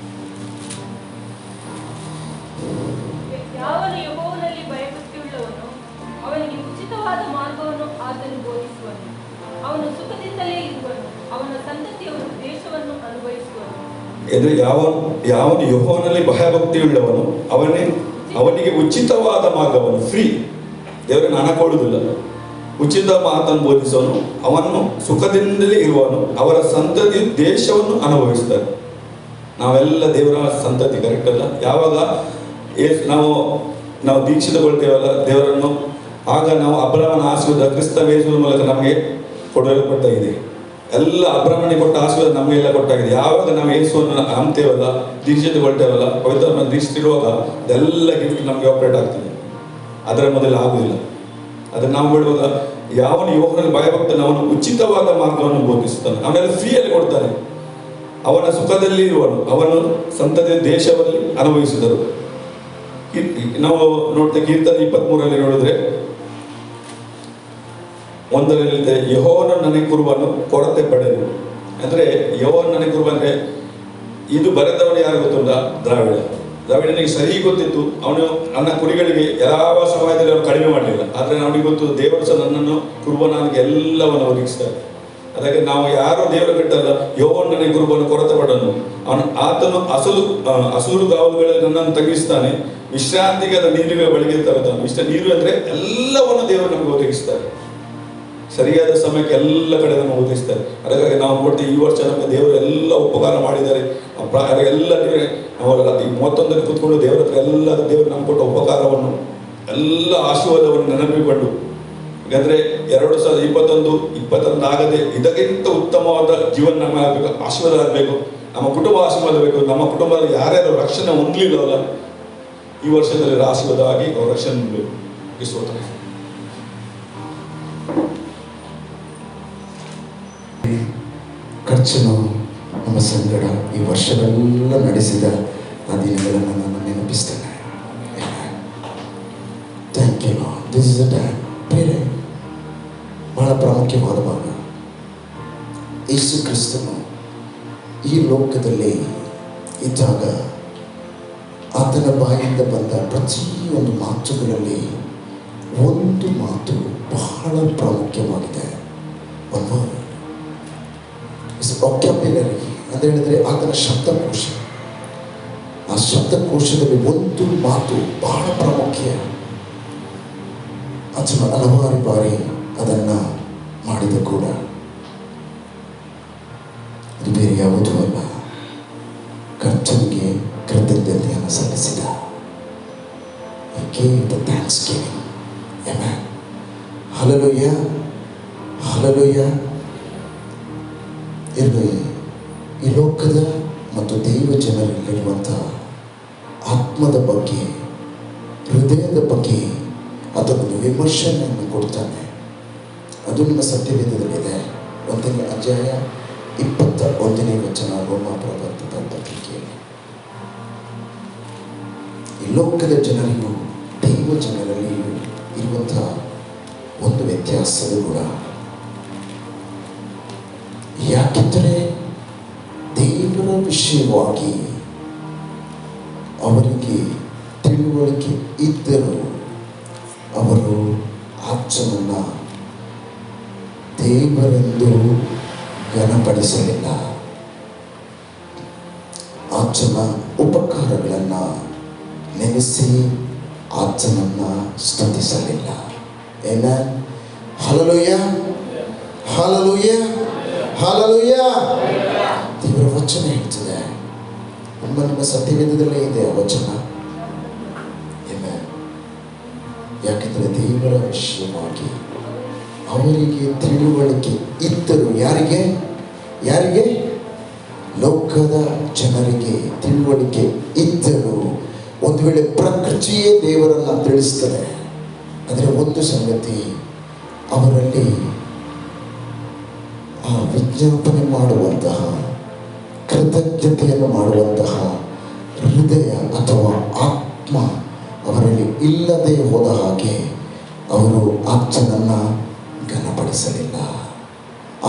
ಯಾವನು ಯೆಹೋವನಲ್ಲಿ ಭಯಭಕ್ತಿಯುಳ್ಳವನು ಅವನಿಗೆ ಉಚಿತವಾದ ಮಾರ್ಗವನ್ನು ಆತನು ಬೋಧಿಸುವನು. ಅವನು ಸುಖದಿಂದಲೇ ಇರುವನು, ಅವನ ಸಂತತಿಯವರು ದೇಶವನ್ನು ಅನುಭವಿಸುವನು. ಯಾವನು ಯೆಹೋವನಲ್ಲಿ ಭಯಭಕ್ತಿಯುಳ್ಳವನು ಅವನಿಗೆ ಉಚಿತವಾದ ಮಾರ್ಗವನ್ನು, ಫ್ರೀ, ದೇವರನ್ನು ಹಣ ಕೊಡುವುದಿಲ್ಲ, ಉಚಿತ ಮಾತನ್ನು ಬೋಧಿಸುವನು, ಅವನು ಸುಖದಿಂದಲೇ ಇರುವನು, ಅವರ ಸಂತತಿ ದೇಶವನ್ನು ಅನುಭವಿಸ್ತಾರೆ. ನಾವೆಲ್ಲ ದೇವರ ಸಂತತಿ, ಕರೆಕ್ಟ್ ಅಲ್ಲ? ಯಾವಾಗ ನಾವು ದೀಕ್ಷೆ ತಗೊಳ್ತೇವಲ್ಲ ದೇವರನ್ನು, ಆಗ ನಾವು ಅಬ್ರಹ್ಮನ ಆಶೀರ್ವಾದ ಕ್ರಿಸ್ತ ಯೇಸುವಿನ ಮೂಲಕ ನಮಗೆ ಕೊಡಲ್ಪಟ್ಟಾಗಿದೆ. ಎಲ್ಲ ಅಬ್ರಹ್ಮನಿಗೆ ಕೊಟ್ಟ ಆಶೀರ್ವಾದ ನಮಗೆಲ್ಲ ಕೊಟ್ಟಾಗಿದೆ. ಯಾವಾಗ ನಾವು ಯೇಸುವನ್ನು ನಂಬ್ತೇವಲ್ಲ, ದೀಕ್ಷೆ ತಗೊಳ್ತೇವಲ್ಲ, ಪವಿತ್ರ ದೀಕ್ಷೆ ಇಡುವಾಗ ಅದೆಲ್ಲ ಗಿಫ್ಟ್ ನಮಗೆ ಆಪರೇಟ್ ಆಗ್ತದೆ. ಅದರ ಮೊದಲು ಆಗುವುದಿಲ್ಲ. ಅದನ್ನು ನಾವು ಬಿಡುವಾಗ ಯಾವನು ಯೆಹೋವನಲ್ಲಿ ಭಯಭಕ್ತನು ಅವನು ಉಚಿತವಾದ ಮಾರ್ಗವನ್ನು ಬೋಧಿಸುತ್ತಾನೆ, ಅವನೆಲ್ಲ ಫ್ರೀಯಲ್ಲಿ ಕೊಡ್ತಾನೆ. ಅವನ ಸುಖದಲ್ಲಿ ಇರುವನು, ಅವನು ಸಂತತಿ ದೇಶದಲ್ಲಿ ಅನುಭವಿಸಿದರು. ನಾವು ನೋಡ್ತೇವೆ ಕೀರ್ತನೆ 23 ನೋಡಿದ್ರೆ 1 ಯೆಹೋವನು ನನಗೆ ಕುರುಬನು, ಕೊರತೆ ಪಡೆದು. ಅಂದರೆ ಯೆಹೋವನು ನನಗೆ ಕುರುಬ ಅಂದರೆ ಇದು ಬರೆದವನು ಯಾರು ಗೊತ್ತುಂಟ? ದಾವೀದನಿಗೆ ಸರಿ ಗೊತ್ತಿತ್ತು. ಅವನು ನನ್ನ ಕುರಿಗಳಿಗೆ ಯಾವ ಸಮಯದಲ್ಲಿ ಅವನು ಕಡಿಮೆ ಮಾಡಲಿಲ್ಲ. ಆದರೆ ಅವನಿಗೆ ಗೊತ್ತು ದೇವರು ಸಹ ನನ್ನನ್ನು ಕುರುಬನಾಗಿ ಎಲ್ಲವನ್ನು ಒದಗಿಸ್ತಾರೆ. ಅದಕ್ಕೆ ನಾವು ಯಾರೋ ದೇವರ ಬಿಟ್ಟಲ್ಲ, ಯೆಹೋವನು ನನಗೆ ಕುರುಬನು, ಕೊರತೆ ಪಡನು. ಆತನು ಹಸುರು ಗಾವಲುಗಳಲ್ಲಿ ನನ್ನನ್ನು ತಗ್ಗಿಸ್ತಾನೆ, ವಿಶ್ರಾಂತಿಗೆ ಅದ ನೀರುಗಳ ಬಳಿಗೆ ತರುತ್ತಾನೆ. ನೀರು ಅಂದರೆ ಎಲ್ಲವನ್ನು ದೇವರು ನಮಗೆ ಒದಗಿಸ್ತಾರೆ. ಸರಿಯಾದ ಸಮಯಕ್ಕೆ ಎಲ್ಲ ಕಡೆ ನಮಗೆ ಒದಗಿಸ್ತಾರೆ. ಅದಕ್ಕಾಗಿ ನಾವು ನೋಡ್ತೀವಿ ಈ ವರ್ಷ ನಮಗೆ ದೇವರು ಎಲ್ಲ ಉಪಕಾರ ಮಾಡಿದ್ದಾರೆ. ಎಲ್ಲ ನಾವು 31 ಕೂತ್ಕೊಂಡು ದೇವರ ಹತ್ರ ಎಲ್ಲ ದೇವರು ನಮ್ಗೆ ಕೊಟ್ಟ ಉಪಕಾರವನ್ನು ಎಲ್ಲ ಆಶೀರ್ವಾದವನ್ನು ನೆನಪಿಕೊಂಡು, ಯಾಕಂದರೆ 2021 ಆಗದೆ ಇದಕ್ಕಿಂತ ಉತ್ತಮವಾದ ಜೀವನ ನಮ್ಮ ಆಗಬೇಕು, ಆಶೀರ್ವಾದ ಆಗಬೇಕು, ನಮ್ಮ ಕುಟುಂಬ ಆಶೀರ್ವಾದ ಬೇಕು. ನಮ್ಮ ಕುಟುಂಬದಲ್ಲಿ ಯಾರ್ಯಾರು ರಕ್ಷಣೆ ಹೊಂದಲಿಲ್ಲವಲ್ಲ ಈ ವರ್ಷದಲ್ಲಿ ಆಶೀರ್ವಾದ ಆಗಿ ಅವ್ರ ರಕ್ಷಣೆ ಹೊಂದಬೇಕು. ಸ್ತೋತ್ರ. ಕರ್ತನು ನಮ್ಮ ಸಂಗಡ ಈ ವರ್ಷವೆಲ್ಲ ನಡೆಸಿದ ಆ ದಿನಗಳನ್ನು ನಾನು ನೆನಪಿಸ್ತೇನೆ. Thank you Lord. This is a time. ಬೇರೆ ಬಹಳ ಪ್ರಾಮುಖ್ಯವಾದ ಭಾಗ. ಯೇಸು ಕ್ರಿಸ್ತನು ಈ ಲೋಕದಲ್ಲಿ ಇದ್ದಾಗ ಆತನ ಬಾಯಿಂದ ಬಂದ ಪ್ರತಿಯೊಂದು ಮಾತುಗಳಲ್ಲಿ ಒಂದು ಮಾತು ಬಹಳ ಪ್ರಾಮುಖ್ಯವಾಗಿದೆ. ಒಂದು ವೊಕ್ಯಾಬ್ಯುಲರಿ ಅಂತ ಹೇಳಿದರೆ ಆತನ ಶಬ್ದಕೋಶ. ಆ ಶಬ್ದಕೋಶದಲ್ಲಿ ಒಂದು ಮಾತು ಬಹಳ ಪ್ರಾಮುಖ್ಯ. ಆತನು ಹಲವಾರು ಬಾರಿ ಅದನ್ನು ಮಾಡಿದ ಕೂಡ ಅದು ಬೇರೆ ಯಾವುದೂ ಅಲ್ಲ, ಕರ್ತನಿಗೆ ಕೃತಜ್ಞತೆಯನ್ನು ಸಲ್ಲಿಸಿದ. gave the thanksgiving. Amen. Hallelujah. Hallelujah. ಈ ಲೋಕದ ಮತ್ತು ದೈವ ಜನರಲ್ಲಿರುವಂಥ ಆತ್ಮದ ಬಗ್ಗೆ, ಹೃದಯದ ಬಗ್ಗೆ ಅದೊಂದು ವಿಮರ್ಶೆಯನ್ನು ಕೊಡ್ತಾನೆ. ಅದು ನಿಮ್ಮ ಸತ್ಯವೇದದಲ್ಲಿದೆ. 1ನೇ ಅಧ್ಯಾಯ 21ನೇ ವಚನ, ರೋಮಾಪುರದ ಪತ್ರಿಕೆಯಲ್ಲಿ. ಈ ಲೋಕದ ಜನರಿಗೂ ದೈವ ಜನರಲ್ಲಿಯೂ ಇರುವಂಥ ಒಂದು ವ್ಯತ್ಯಾಸದ ಗುಣ. ಯಾಕೆಂದರೆ ದೇವರ ವಿಷಯವಾಗಿ ಅವರಿಗೆ ತಿಳುವಳಿಕೆ ಇದ್ದರೂ ಅವರು ಆಚನನ್ನು ದೇವರೆಂದು ಘನಪಡಿಸಲಿಲ್ಲ. ಆಚನ ಉಪಕಾರಗಳನ್ನು ನೆನೆಸಿ ಆಚನನ್ನು ಸ್ತುತಿಸಲಿಲ್ಲ. ಆಮೆನ್. Hallelujah, hallelujah, hallelujah. ದೇವರ ವಚನ ಹೇಳ್ತದೆ. ನಿಮ್ಮ ಸತ್ಯವೇದದಲ್ಲೇ ಇದೆ ಆ ವಚನ. ಆಮೆನ್. ಯಾಕೆಂದರೆ ದೇವರ ವಿಷಯವಾಗಿ ಅವರಿಗೆ ತಿಳುವಳಿಕೆ ಇದ್ದರು. ಯಾರಿಗೆ? ಲೋಕದ ಜನರಿಗೆ ತಿಳುವಳಿಕೆ ಇದ್ದರು. ಒಂದು ವೇಳೆ ಪ್ರಕೃತಿಯೇ ದೇವರನ್ನು ತಿಳಿಸ್ತದೆ, ಆದರೆ ಒಂದು ಸಂಗತಿ, ಅವರಲ್ಲಿ ಆ ವಿಜ್ಞಾಪನೆ ಮಾಡುವಂತಹ, ಕೃತಜ್ಞತೆಯನ್ನು ಮಾಡುವಂತಹ ಹೃದಯ ಅಥವಾ ಆತ್ಮ ಅವರಲ್ಲಿ ಇಲ್ಲದೆ ಹೋದ ಹಾಗೆ ಅವರು ಆತನನ್ನು ಘನಪಡಿಸಲಿಲ್ಲ,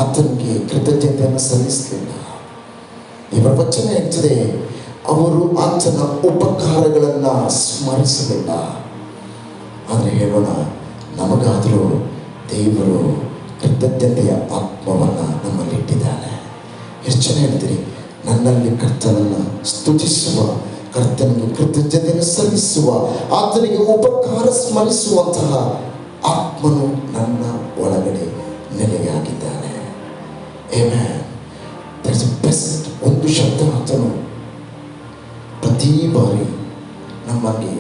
ಆತನಿಗೆ ಕೃತಜ್ಞತೆಯನ್ನು ಸಲ್ಲಿಸಲಿಲ್ಲ. ಇವರ ವಚನ ಹೇಳ್ತದೆ, ಅವರು ಆತನ ಉಪಕಾರಗಳನ್ನು ಸ್ಮರಿಸಲಿಲ್ಲ. ಆದರೆ ಹೇಳೋಣ, ನಮಗಾದರೂ ದೇವರು ಕೃತಜ್ಞತೆಯ ಆತ್ಮವನ್ನು ನಮ್ಮಲ್ಲಿ ಇಟ್ಟಿದ್ದಾನೆ. ಎಷ್ಟು ಜನ ಹೇಳ್ತೀರಿ, ನನ್ನಲ್ಲಿ ಕರ್ತನನ್ನು ಸ್ತುತಿಸುವ, ಕರ್ತನಿಗೆ ಕೃತಜ್ಞತೆಯನ್ನು ಸಲ್ಲಿಸುವ, ಆತನಿಗೆ ಉಪಕಾರ ಸ್ಮರಿಸುವಂತಹ ಆತ್ಮನು ನನ್ನ ಒಳಗಡೆ ನೆಲೆಯಾಗಿದ್ದಾನೆ. ಆಮೆನ್. That is best. ಒಂದು ಶಬ್ದ ಆತನು ಪ್ರತಿ ಬಾರಿ ನಮಗೆ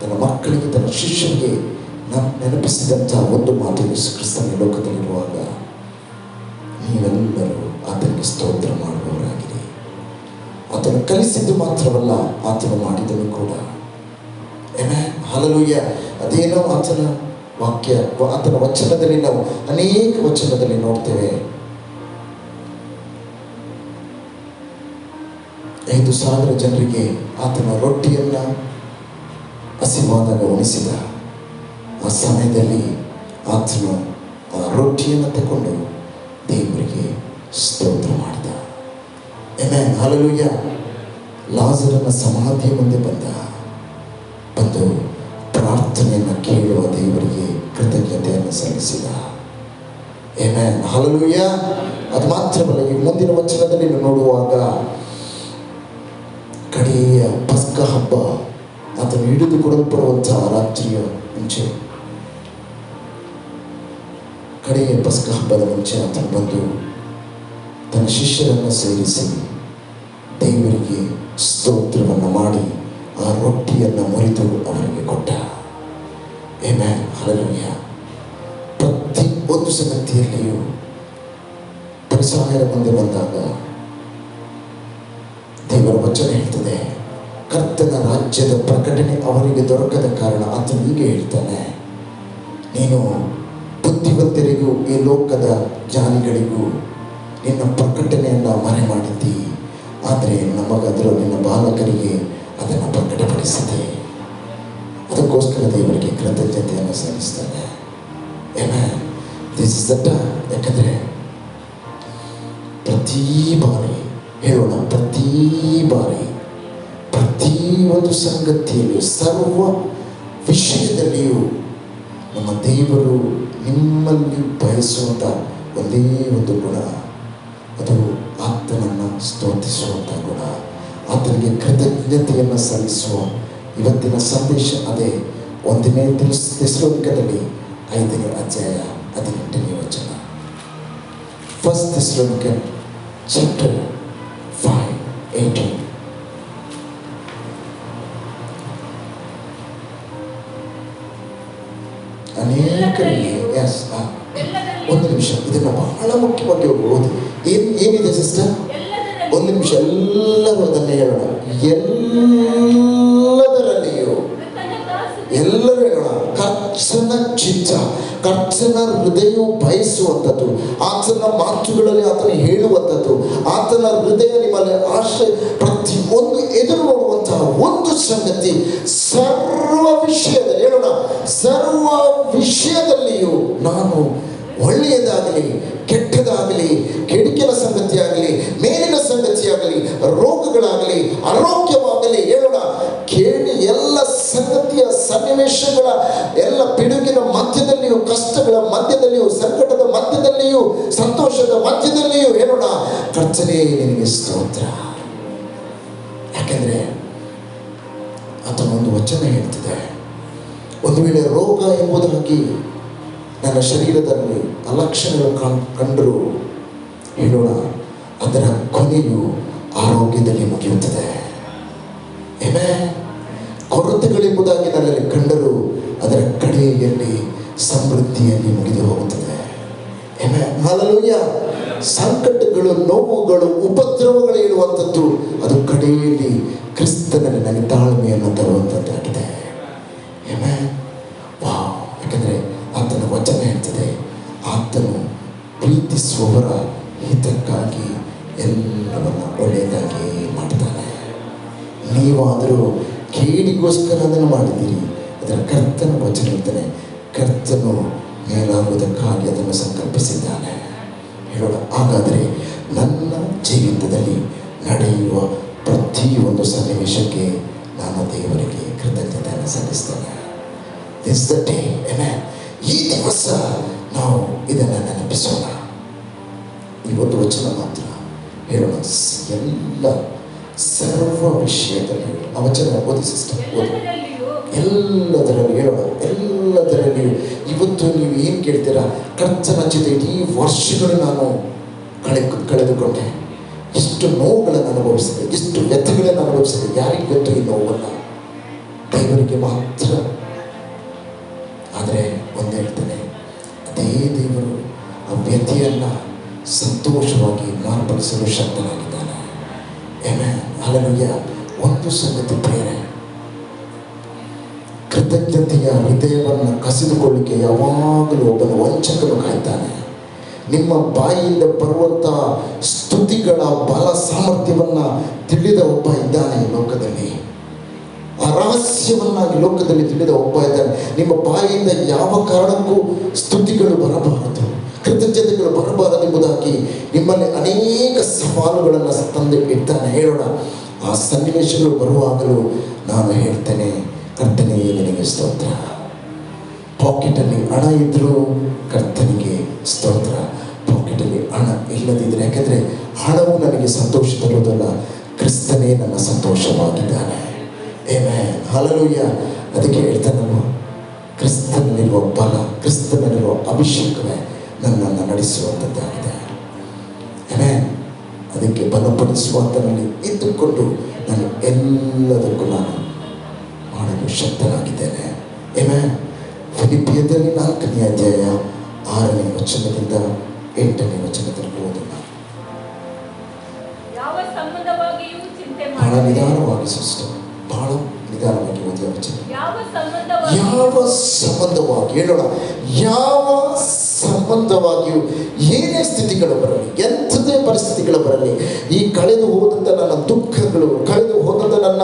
ತನ್ನ ಮಕ್ಕಳಿಗೆ, ತನ್ನ ಶಿಷ್ಯರಿಗೆ ನೆನಪಿಸಿದಂಥ ಒಂದು ಮಾತು, ಯೇಸು ಕ್ರಿಸ್ತನ ಲೋಕದಲ್ಲಿರುವಾಗ, ನೀವೆಲ್ಲರೂ ಆತನಿಗೆ ಸ್ತೋತ್ರ ಮಾಡುವವರಾಗಿರಿ. ಆತನು ಕಲಿಸಿದ್ದು ಮಾತ್ರವಲ್ಲ, ಆತನು ಮಾಡಿದನು ಕೂಡ. ಆಮೆನ್. ಹಲ್ಲೆಲೂಯಾ. ಅದೇನೋ ಆತನ ವಾಕ್ಯ, ಆತನ ವಚನದಲ್ಲಿ ನಾವು ಅನೇಕ ವಚನದಲ್ಲಿ ನೋಡ್ತೇವೆ. 5,000 ಜನರಿಗೆ ಆತನ ರೊಟ್ಟಿಯನ್ನು ಹಸಿವಾದಾಗ ಉಣಿಸಿದ ಆ ಸಮಯದಲ್ಲಿ ಆತನು ಆ ರೊಟ್ಟಿಯನ್ನು ತಗೊಂಡು ದೇವರಿಗೆ ಸ್ತೋತ್ರ ಮಾಡಿದ. ಆಮೆನ್. ಹಲ್ಲೆಲೂಯಾ. ಲಾಜರನ ಸಮಾಧಿಯ ಮುಂದೆ ಬಂದು ಪ್ರಾರ್ಥನೆಯನ್ನು ಕೇಳುವ ದೇವರಿಗೆ ಕೃತಜ್ಞತೆಯನ್ನು ಸಲ್ಲಿಸಿದ. ಆಮೆನ್. ಹಲ್ಲೆಲೂಯಾ. ಅದು ಮಾತ್ರವಲ್ಲ, ಈ ಮುಂದಿನ ವಚನದಲ್ಲಿ ನೋಡುವಾಗ, ಕಡೆಯ ಪಸ್ಕ ಹಬ್ಬ, ಆತನು ಹಿಡಿದು ಕೊಡಲ್ಪಡುವಂತಹ ರಾತ್ರಿಯ ಮುಂಚೆ, ಕಡೆಯ ಪಸ್ಕ ಹಬ್ಬದ ಮುಂಚೆ ಆತನು ಬಂದು ತನ್ನ ಶಿಷ್ಯರನ್ನು ಸೇರಿಸಿ ದೇವರಿಗೆ ಸ್ತೋತ್ರವನ್ನು ಮಾಡಿ ಆ ರೊಟ್ಟಿಯನ್ನು ಮುರಿದು ಅವರಿಗೆ ಕೊಟ್ಟ. ಆಮೆನ್. ಹಲ್ಲೆಲೂಯಾ. ಪ್ರತಿ ಒಂದು ಸಂಗತಿಯಲ್ಲಿಯೂ ಪರಿಸರ ಮುಂದೆ ಬಂದಾಗ ದೇವರ ವಚನ ಹೇಳ್ತದೆ, ಕರ್ತನ ರಾಜ್ಯದ ಪ್ರಕಟಣೆ ಅವರಿಗೆ ದೊರಕದ ಕಾರಣ ಆತನು ಹೀಗೆ ಹೇಳ್ತಾನೆ, ನೀನು ಬುದ್ಧಿವಂತರಿಗೂ ಈ ಲೋಕದ ಜ್ಞಾನಿಗಳಿಗೂ ನಿನ್ನ ಪ್ರಕಟಣೆಯನ್ನು ಮರೆ ಮಾಡಿದ್ದಿ, ಆದರೆ ನಮಗಾದರೂ ನಿನ್ನ ಬಾಲಕರಿಗೆ ಅದನ್ನು ಪ್ರಕಟಪಡಿಸಿದೆ. ಅದಕ್ಕೋಸ್ಕರ ದೇವರಿಗೆ ಕೃತಜ್ಞತೆಯನ್ನು ಸಲ್ಲಿಸ್ತಾನೆ. Amen. This is the time. ಯಾಕಂದರೆ ಪ್ರತಿ ಬಾರಿ ಹೇಳೋಣ, ಪ್ರತಿ ಬಾರಿ ಪ್ರತಿ ಒಂದು ಸಂಗತಿಯಲ್ಲಿಯೂ, ಸರ್ವ ವಿಷಯದಲ್ಲಿಯೂ ನಮ್ಮ ದೇವರು ನಿಮ್ಮಲ್ಲಿ ಬಯಸುವಂಥ ಒಂದೇ ಒಂದು ಗುಣ, ಅದು ಆತನನ್ನು ಸ್ತೋತಿಸುವಂಥ ಗುಣ, ಆತನಿಗೆ ಕೃತಜ್ಞತೆಯನ್ನು ಸಲ್ಲಿಸುವ. ಇವತ್ತಿನ ಸಂದೇಶ ಅದೇ. 1ನೇ ಥೆಸಲೋನಿಕದಲ್ಲಿ 5ನೇ ಅಧ್ಯಾಯ 18ನೇ ವಚನ. 1 Thessalonians chapter 5:18. ಅನೇಕರಿಗೆ ಎಸ್ ಒಂದು ನಿಮಿಷ, ಇದನ್ನು ಬಹಳ ಮುಖ್ಯವಾಗಿ ಓದಿ. ಏನಿದೆ ಸಿಸ್ಟರ್? ಒಂದು ನಿಮಿಷ, ಎಲ್ಲರೂ ಅದನ್ನು ಹೇಳೋಣ. ಎಲ್ಲರೂ ಹೇಳೋಣ. ಕರ್ತನ ಚಿತ್ತ, ಕರ್ತನ ಹೃದಯ ಬಯಸುವಂಥದ್ದು, ಆತನ ಮಾತುಗಳಲ್ಲಿ ಆತನ ಹೇಳುವಂಥದ್ದು, ಆತನ ಹೃದಯ ನಿಮ್ಮಲ್ಲಿ ಆಶ್ರಯ, ಪ್ರತಿಯೊಂದು ಎದುರು ನೋಡುವಂತಹ ಒಂದು ಸಂಗತಿ, ಸರ್ವ ವಿಷಯದಲ್ಲಿ ಹೇಳೋಣ, ಸರ್ವ ವಿಷಯದಲ್ಲಿಯೂ ನಾನು ಒಳ್ಳೆಯದಾಗಲಿ ಕೆಟ್ಟದಾಗಲಿ, ಕೆಡುಕಿನ ಸಂಗತಿಯಾಗಲಿ ಮೇಲಿನ ಸಂಗತಿಯಾಗಲಿ, ರೋಗಗಳಾಗಲಿ ಆರೋಗ್ಯವಾಗಲಿ, ಹೇಳೋಣ, ಕೇಳಿ ಎಲ್ಲ ಸಂಗತಿಯ ಸನ್ನಿವೇಶಗಳ ಎಲ್ಲ ಪಿಡುಗಿನ ಮಧ್ಯದಲ್ಲಿಯೂ, ಕಷ್ಟಗಳ ಮಧ್ಯದಲ್ಲಿಯೂ, ಸಂಕಟದ ಮಧ್ಯದಲ್ಲಿಯೂ, ಸಂತೋಷದ ಮಧ್ಯದಲ್ಲಿಯೂ ಹೇಳೋಣ, ಕರ್ತನೇ ನಿನಗೆ ಸ್ತೋತ್ರ. ಯಾಕೆಂದ್ರೆ ಆತನೊಂದು ವಚನ ಹೇಳ್ತಿದೆ, ಒಂದು ವೇಳೆ ರೋಗ ಎಂಬುದಾಗಿ ನನ್ನ ಶರೀರದಲ್ಲಿ ಅಲಕ್ಷಣಗಳು ಕಂಡರೂ ಹೇಳೋಣ, ಅದರ ಕೊನೆಯು ಆರೋಗ್ಯದಲ್ಲಿ ಮುಗಿಯುತ್ತದೆ. ಕೊರತೆಗಳೆಂಬುದಾಗಿ ನನ್ನಲ್ಲಿ ಕಂಡರೂ ಅದರ ಕಡೆಯಲ್ಲಿ ಸಮೃದ್ಧಿಯಲ್ಲಿ ಮುಗಿದು ಹೋಗುತ್ತದೆ. ಹಲ್ಲೆಲೂಯಾ. ಸಂಕಟಗಳು, ನೋವುಗಳು, ಉಪದ್ರವಗಳು ಇರುವಂಥದ್ದು ಅದು ಕಡೆಯಲ್ಲಿ ಕ್ರಿಸ್ತನಲ್ಲಿ ನನಗೆ ತಾಳ್ಮೆಯನ್ನು ತರುವಂಥದ್ದಾಗಿದೆ. ಯಾಕಂದರೆ ಆತನ ವಚನ ಹೇಳ್ತದೆ, ಆತನು ಪ್ರೀತಿಸುವವರ ಹಿತಕ್ಕಾಗಿ ಎಲ್ಲವನ್ನ ಒಳ್ಳೆಯದಾಗಿ ಮಾಡ್ತಾನೆ. ನೀವಾದರೂ ಕೇಡಿಗೋಸ್ಕರ ಅದನ್ನು ಮಾಡಿದ್ದೀರಿ, ಅದರ ಕರ್ತನ ವಚನ ಹೇಳ್ತಾನೆ, ಕರ್ತನು ಮೇಲಾಗುವುದಕ್ಕಾಗಿ ಅದನ್ನು ಸಂಕಲ್ಪಿಸಿದ್ದಾನೆ. ಹೇಳೋಣ, ಹಾಗಾದರೆ ನನ್ನ ಜೀವಿತದಲ್ಲಿ ನಡೆಯುವ ಪ್ರತಿಯೊಂದು ಸನ್ನಿವೇಶಕ್ಕೆ ನಾನು ದೇವರಿಗೆ ಕೃತಜ್ಞತೆಯನ್ನು ಸಲ್ಲಿಸ್ತೇನೆ. ದಿಸ್ ದ ಡೇ, ಈ ದಿವಸ ನಾವು ಇದನ್ನು ನೆನಪಿಸೋಣ. ಈ ಒಂದು ವಚನ ಮಾತ್ರ ಹೇಳೋಣ. ಎಲ್ಲ ಸರ್ವ ವಿಷಯದಲ್ಲಿ ಆ ವಚನ ಓದಿ ಸಿಸ್ಟರ್, ಓದಿ. ಎಲ್ಲದರಲ್ಲಿ ಹೇಳೋಣ, ಎಲ್ಲದರಲ್ಲಿಯೂ. ಇವತ್ತು ನೀವು ಏನು ಕೇಳ್ತೀರಾ? ಕರ್ತನ ಚಿತ್ತ, ಇಡೀ ವರ್ಷಗಳು ನಾನು ಕಳೆದುಕೊಂಡೆ, ಎಷ್ಟು ನೋವುಗಳನ್ನು ಅನುಭವಿಸಿದೆ, ಎಷ್ಟು ವ್ಯಥೆಗಳನ್ನು ಅನುಭವಿಸಿದೆ. ಯಾರಿಗೆ ಗೊತ್ತು ಈ ನೋವನ್ನು? ದೇವರಿಗೆ ಮಾತ್ರ. ಆದರೆ ಒಂದು ಹೇಳ್ತಾನೆ, ಅದೇ ದೇವರು ಆ ವ್ಯಥೆಯನ್ನು ಸಂತೋಷವಾಗಿ ಮಾರ್ಪಡಿಸಲು ಶಕ್ತನಾಗಿದ್ದಾನೆ. ಹಲ್ಲೆಲೂಯಾ. ಒಂದು ಸಂಗತಿ ಪ್ರೇರೆ, ಕೃತಜ್ಞತೆಯ ಹೃದಯವನ್ನು ಕಸಿದುಕೊಳ್ಳಿಕ್ಕೆ ಯಾವಾಗಲೂ ಒಬ್ಬನ ವಂಚಕನು ಕಾಯ್ತಾನೆ. ನಿಮ್ಮ ಬಾಯಿಯಿಂದ ಬರುವಂಥ ಸ್ತುತಿಗಳ ಬಲ ಸಾಮರ್ಥ್ಯವನ್ನು ತಿಳಿದ ಒಬ್ಬ ಇದ್ದಾನೆ ಈ ಲೋಕದಲ್ಲಿ. ಆ ರಹಸ್ಯವನ್ನಾಗಿ ಲೋಕದಲ್ಲಿ ತಿಳಿದ ಒಬ್ಬ ಇದ್ದಾನೆ. ನಿಮ್ಮ ಬಾಯಿಯಿಂದ ಯಾವ ಕಾರಣಕ್ಕೂ ಸ್ತುತಿಗಳು ಬರಬಾರದು, ಕೃತಜ್ಞತೆಗಳು ಬರಬಾರದು ಎಂಬುದಾಗಿ ನಿಮ್ಮಲ್ಲಿ ಅನೇಕ ಸವಾಲುಗಳನ್ನು ತಂದು ಇಡ್ತಾನೆ. ಹೇಳೋಣ, ಆ ಸನ್ನಿವೇಶಗಳು ಬರುವಾಗಲೂ ನಾನು ಹೇಳ್ತೇನೆ, ಕರ್ತನೇ ನಿನಗೆ ಸ್ತೋತ್ರ. ಪಾಕೆಟಲ್ಲಿ ಹಣ ಇದ್ದರೂ ಕರ್ತನಿಗೆ ಸ್ತೋತ್ರ. ಪಾಕೆಟಲ್ಲಿ ಹಣ ಇಲ್ಲದಿದ್ದರೆ, ಯಾಕೆಂದರೆ ಹಣವು ನನಗೆ ಸಂತೋಷ ತರುವುದಲ್ಲ, ಕ್ರಿಸ್ತನೇ ನನ್ನ ಸಂತೋಷವಾಗಿದ್ದಾನೆ. ಹಲ್ಲೆಲೂಯಾ. ಅದಕ್ಕೆ ಹೇಳ್ತಾನಲ್ವ, ಕ್ರಿಸ್ತನಲ್ಲಿರುವ ಬಲ, ಕ್ರಿಸ್ತನಲ್ಲಿರುವ ಅಭಿಷೇಕವೇ ನನ್ನನ್ನು ನಡೆಸುವಂಥದ್ದಾಗಿದೆ. ಅದಕ್ಕೆ ಬಲಪಡಿಸುವಂತನಲ್ಲಿ ಇದ್ದುಕೊಂಡು ನಾನು ಎಲ್ಲದಕ್ಕೂ ನಾನು ಮಾಡಲು ಶಕ್ತನಾಗಿದ್ದೇನೆ. ಫಿಲಿಪಿಯದಲ್ಲಿ 4ನೇ ಅಧ್ಯಾಯ 6ನೇ ವಚನದಿಂದ 8ನೇ ವಚನದಲ್ಲಿ ಓದೋಣ. ಬಹಳ ನಿಧಾನವಾಗಿ ಸಿಸ್ಟರ್, ಬಹಳ ನಿಧಾನವಾಗಿ ಓದಿದ ವಚನ. ಯಾವ ಸಂಬಂಧವಾಗಿ ಹೇಳೋಣ, ಯಾವ ಸಂಬಂಧವಾಗಿಯೂ ಏನೇ ಸ್ಥಿತಿಗಳು ಬರಲಿ, ಎಂಥದೇ ಪರಿಸ್ಥಿತಿಗಳು ಬರಲಿ, ಈ ಕಳೆದು ಹೋದಂಥ ನನ್ನ ದುಃಖಗಳು, ಕಳೆದು ಹೋದಂಥ ನನ್ನ